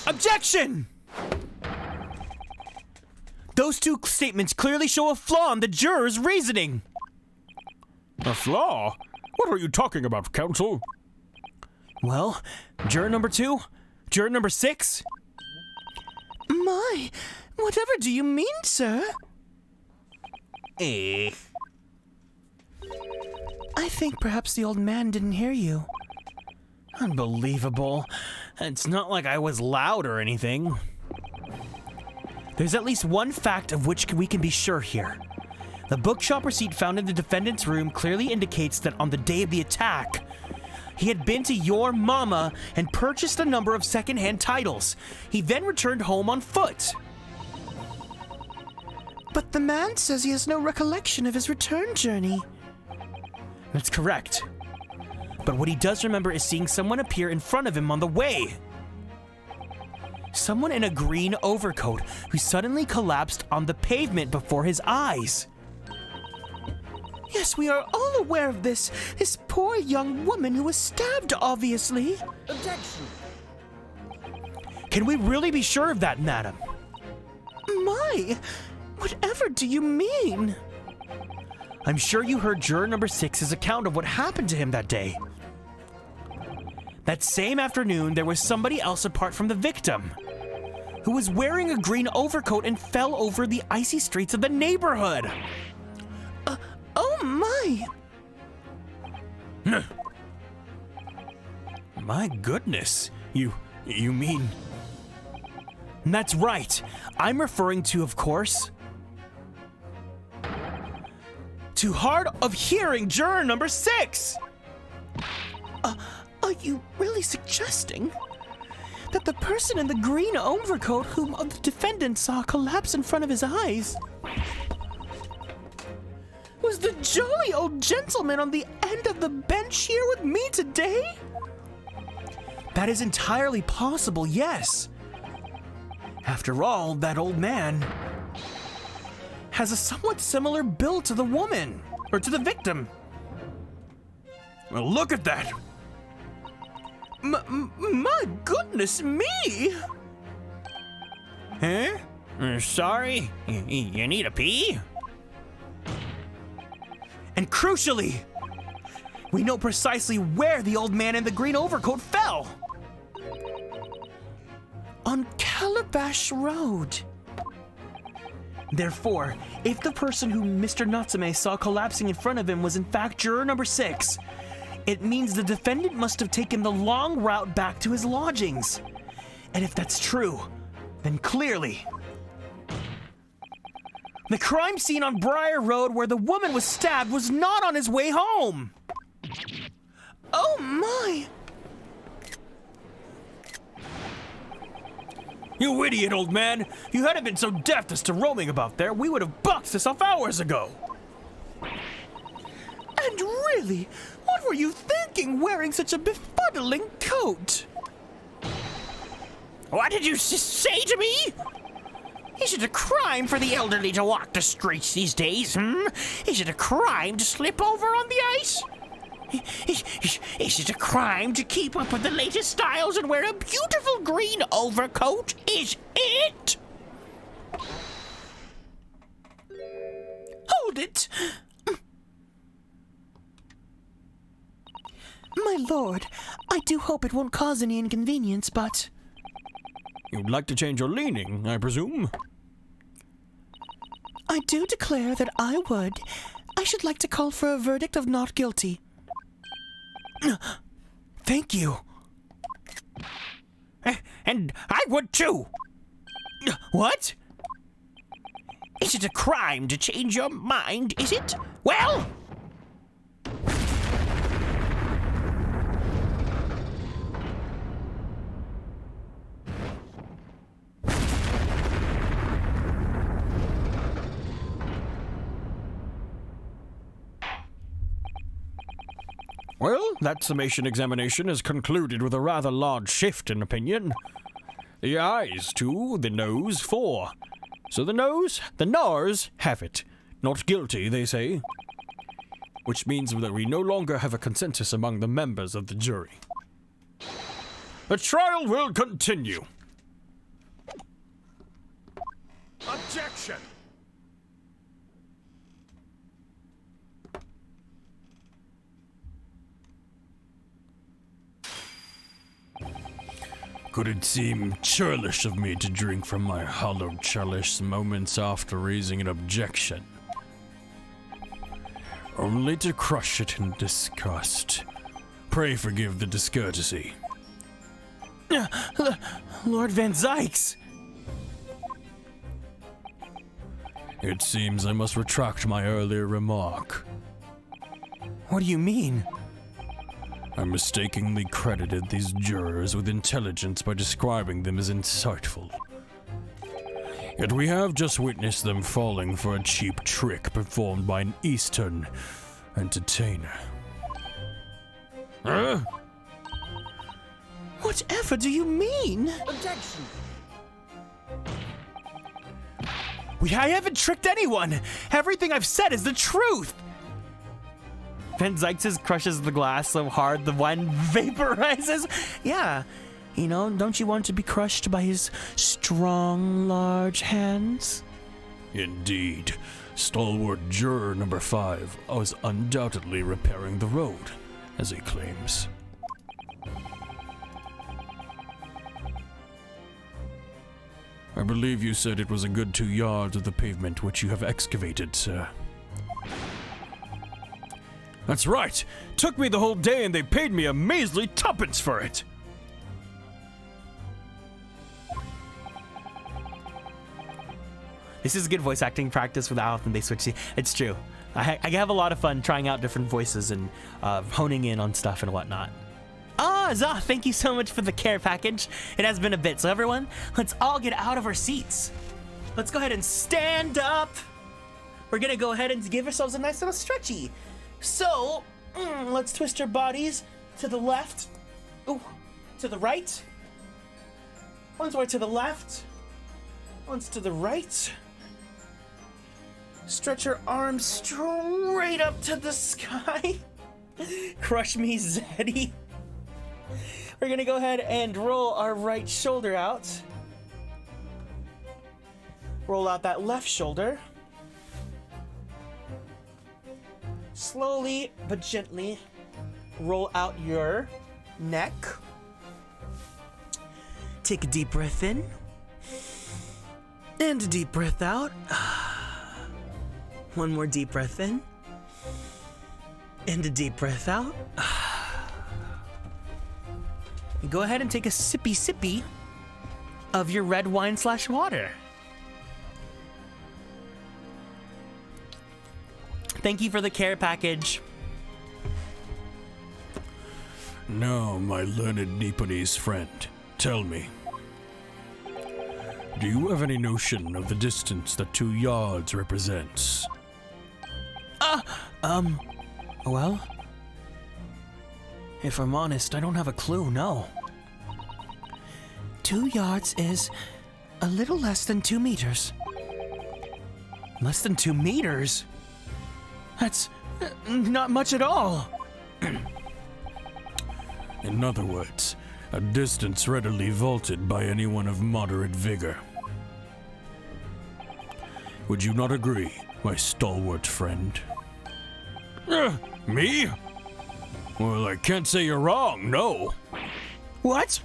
Objection! Those two statements clearly show a flaw in the juror's reasoning. A flaw? What are you talking about, counsel? Well, juror number 2, juror number 6. My, whatever do you mean, sir? Eh. I think perhaps the old man didn't hear you. Unbelievable. It's not like I was loud or anything. There's at least one fact of which we can be sure here. The bookshop receipt found in the defendant's room clearly indicates that on the day of the attack, he had been to your mama and purchased a number of secondhand titles. He then returned home on foot. But the man says he has no recollection of his return journey. That's correct. But what he does remember is seeing someone appear in front of him on the way. Someone in a green overcoat who suddenly collapsed on the pavement before his eyes. Yes, we are all aware of this. This poor young woman who was stabbed, obviously. Objection. Can we really be sure of that, madam? My, whatever do you mean? I'm sure you heard juror number 6's account of what happened to him that day. That same afternoon, there was somebody else apart from the victim who was wearing a green overcoat and fell over the icy streets of the neighborhood. Oh my! My goodness. You mean... That's right. I'm referring to, of course, to hard of hearing juror number 6. Are you really suggesting that the person in the green overcoat whom the defendant saw collapse in front of his eyes was the jolly old gentleman on the end of the bench here with me today? That is entirely possible, yes. After all, that old man has a somewhat similar build to the woman, or to the victim. Well, look at that. My goodness me! Huh? Sorry? You need a pee? And crucially, we know precisely where the old man in the green overcoat fell. On Calabash Road. Therefore, if the person who Mr. Natsume saw collapsing in front of him was in fact juror number 6, it means the defendant must have taken the long route back to his lodgings. And if that's true, then clearly, the crime scene on Briar Road where the woman was stabbed was not on his way home. Oh my! You idiot, old man! You hadn't been so deft as to roaming about there, we would have boxed this off hours ago! And really, what were you thinking wearing such a befuddling coat? What did you say to me? Is it a crime for the elderly to walk the streets these days, Is it a crime to slip over on the ice? Is it a crime to keep up with the latest styles and wear a beautiful green overcoat? Is it? Hold it! My lord, I do hope it won't cause any inconvenience, but... You'd like to change your leaning, I presume? I do declare that I would. I should like to call for a verdict of not guilty. Thank you. And I would too. What? Is it a crime to change your mind, is it? Well... Well, that summation examination has concluded with a rather large shift in opinion. The ayes 2, the noes 4. So the nars have it. Not guilty, they say. Which means that we no longer have a consensus among the members of the jury. The trial will continue. Objection! Could it seem churlish of me to drink from my hollow chalice moments after raising an objection? Only to crush it in disgust. Pray forgive the discourtesy. Lord Van Zykes! It seems I must retract my earlier remark. What do you mean? I mistakenly credited these jurors with intelligence by describing them as insightful. Yet we have just witnessed them falling for a cheap trick performed by an Eastern entertainer. Huh? Whatever do you mean? Objection. I haven't tricked anyone! Everything I've said is the truth! Van Zykes crushes the glass so hard the wine vaporizes. Yeah, you know, don't you want to be crushed by his strong, large hands? Indeed, stalwart juror number 5 was undoubtedly repairing the road, as he claims. I believe you said it was a good 2 yards of the pavement which you have excavated, sir. That's right. Took me the whole day and they paid me a measly 2pence for it. This is good voice acting practice with how often they switch. It's true. I have a lot of fun trying out different voices and honing in on stuff and whatnot. Zah, thank you so much for the care package. It has been a bit. So everyone, let's all get out of our seats. Let's go ahead and stand up. We're gonna go ahead and give ourselves a nice little stretchy. So, let's twist our bodies to the left. Ooh, to the right. One's more to the left. One's to the right. Stretch your arms straight up to the sky. Crush me, Zeddy. We're gonna go ahead and roll our right shoulder out. Roll out that left shoulder. Slowly but gently roll out your neck. Take a deep breath in. And a deep breath out. One more deep breath in. And a deep breath out. Go ahead and take a sippy of your red wine / water. Thank you for the care package. Now, my learned Nipponese friend, tell me. Do you have any notion of the distance that 2 yards represents? Well, if I'm honest, I don't have a clue, no. 2 yards is a little less than 2 meters. Less than 2 meters? That's not much at all. In other words, a distance readily vaulted by anyone of moderate vigor. Would you not agree, my stalwart friend? Me? Well, I can't say you're wrong, no. What?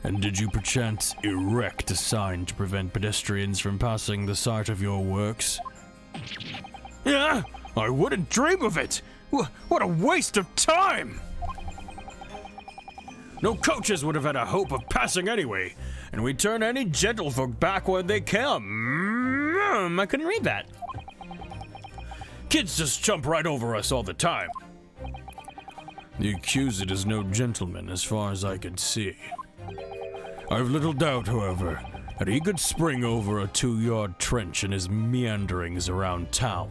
And did you perchance erect a sign to prevent pedestrians from passing the site of your works? Yeah, I wouldn't dream of it. What a waste of time. No coaches would have had a hope of passing anyway, and we turn any gentlefolk back when they come. I couldn't read that. Kids just jump right over us all the time. The accused is no gentleman as far as I can see. I've little doubt, however, that he could spring over a 2-yard trench in his meanderings around town.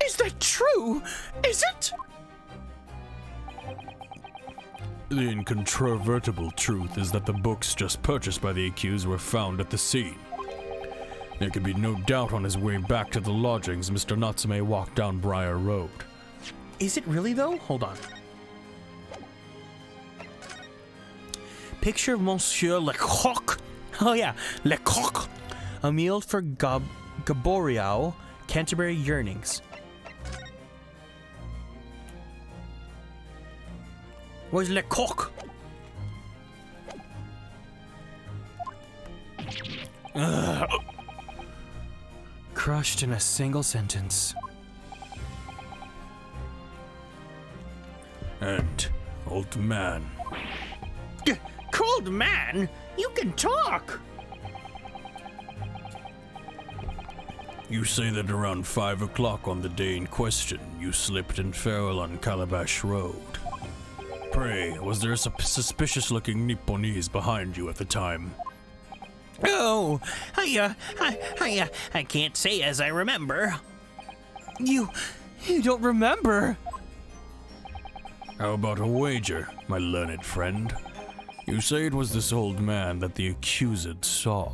Is that true? Is it? The incontrovertible truth is that the books just purchased by the accused were found at the scene. There could be no doubt on his way back to the lodgings Mr. Natsume walked down Briar Road. Is it really, though? Hold on. Picture of Monsieur Lecoq. Oh, yeah, Lecoq. A meal for Gaboriau, Canterbury Yearnings. Where's Lecoq? Crushed in a single sentence. And, old man, Cold man? You can talk! you say that around 5 o'clock on the day in question, you slipped and fell on Calabash Road. Pray, was there a suspicious-looking Nipponese behind you at the time? Oh, I can't say as I remember. You don't remember? How about a wager, my learned friend? You say it was this old man that the accused saw.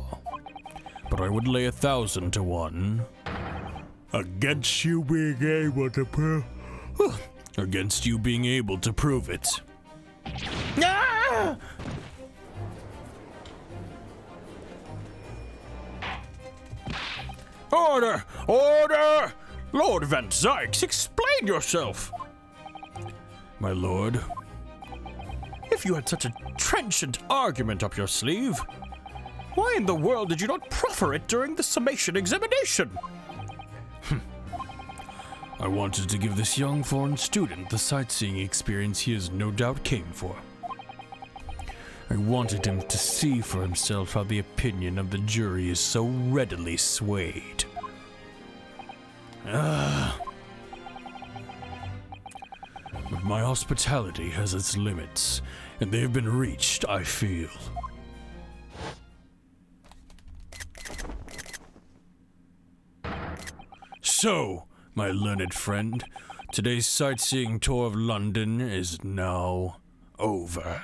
But I would lay 1,000 to 1 against you being able to prove it. Ah! Order! Order! Lord Van Zykes, explain yourself! My lord, If you had such a trenchant argument up your sleeve, why in the world did you not proffer it during the summation examination? I wanted to give this young foreign student the sightseeing experience he has no doubt came for. I wanted him to see for himself how the opinion of the jury is so readily swayed. But my hospitality has its limits, and they have been reached, I feel. So, my learned friend, today's sightseeing tour of London is now over.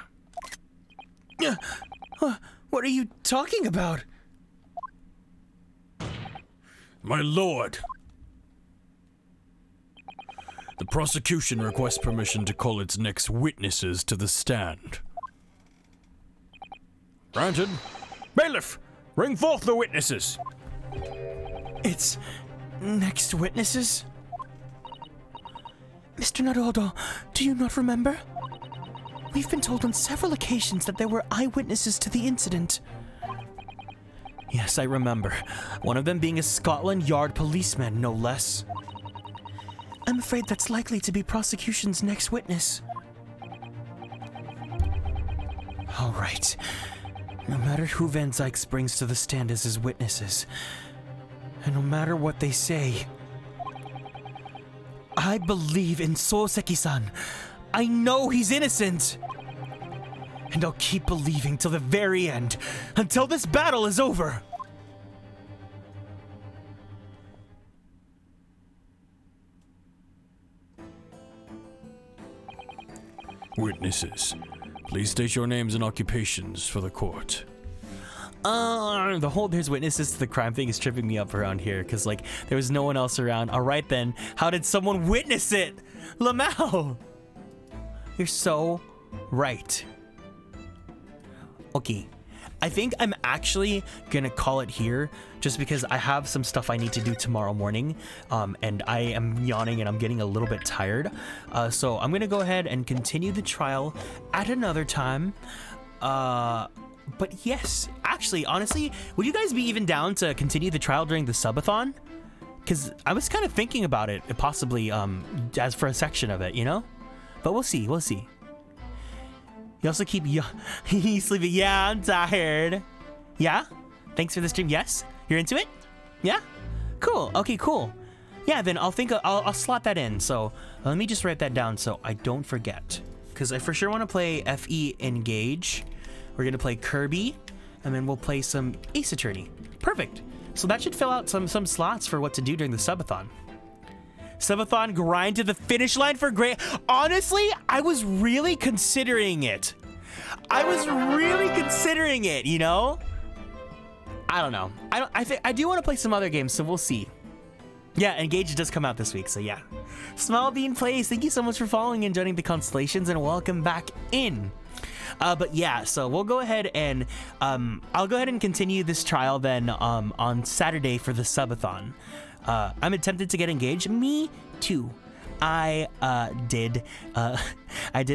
What are you talking about? My lord, the prosecution requests permission to call its next witnesses to the stand. Granted. Bailiff, bring forth the witnesses. It's next witnesses? Mr. Naruto, do you not remember? We've been told on several occasions that there were eyewitnesses to the incident. Yes, I remember. One of them being a Scotland Yard policeman, no less. I'm afraid that's likely to be prosecution's next witness. All right. No matter who Van Zykes brings to the stand as his witnesses, and no matter what they say, I believe in Soseki-san. I know he's innocent. And I'll keep believing till the very end, until this battle is over. Witnesses, please state your names and occupations for the court. The whole there's witnesses to the crime thing is tripping me up around here because like there was no one else around. All right then, how did someone witness it? Lamau, you're so right. Okay, I think I'm actually gonna call it here just because I have some stuff I need to do tomorrow morning, and I am yawning and I'm getting a little bit tired. So I'm gonna go ahead and continue the trial at another time. But yes, actually, honestly, would you guys be even down to continue the trial during the subathon? Because I was kind of thinking about it, possibly as for a section of it, you know? But we'll see, we'll see. You also keep sleeping. Yeah, I'm tired. Yeah? Thanks for the stream. Yes? You're into it? Yeah? Cool. Okay, cool. Yeah, then I'll slot that in. So let me just write that down so I don't forget. Because I for sure want to play FE Engage. We're going to play Kirby, and then we'll play some Ace Attorney. Perfect. So that should fill out some slots for what to do during the subathon. Subathon grind to the finish line for great. Honestly, I was really considering it. You know? I don't know. I do want to play some other games, so we'll see. Yeah, Engage does come out this week, so yeah. Small Bean Plays, thank you so much for following and joining the Constellations, and welcome back in. But yeah, so we'll go ahead and I'll go ahead and continue this trial then on Saturday for the subathon. I'm tempted to get engaged. Me too. I did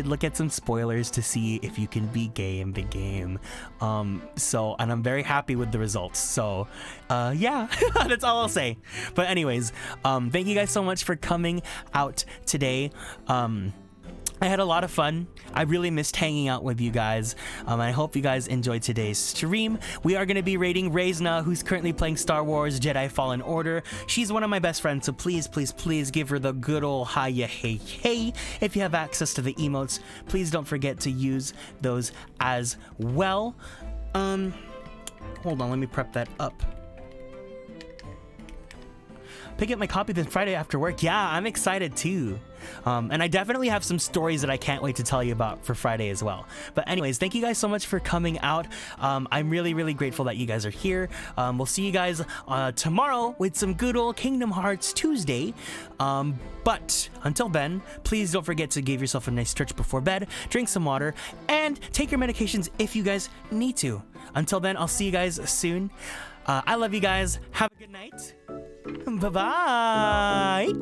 look at some spoilers to see if you can be gay in the game. And I'm very happy with the results. So yeah, that's all I'll say. But anyways, thank you guys so much for coming out today. I had a lot of fun. I really missed hanging out with you guys. I hope you guys enjoyed today's stream. We are going to be rating Reizna, who's currently playing Star Wars Jedi Fallen Order. She's one of my best friends, so please, please, please give her the good old hiya hey hey. If you have access to the emotes, please don't forget to use those as well. Hold on, let me prep that up. Pick up my copy this Friday after work. Yeah, I'm excited too. And I definitely have some stories that I can't wait to tell you about for Friday as well. But anyways, thank you guys so much for coming out. I'm really, really grateful that you guys are here. We'll see you guys tomorrow with some good old Kingdom Hearts Tuesday. But until then, please don't forget to give yourself a nice stretch before bed, drink some water, and take your medications if you guys need to. Until then, I'll see you guys soon. I love you guys. Have a good night. Bye-bye.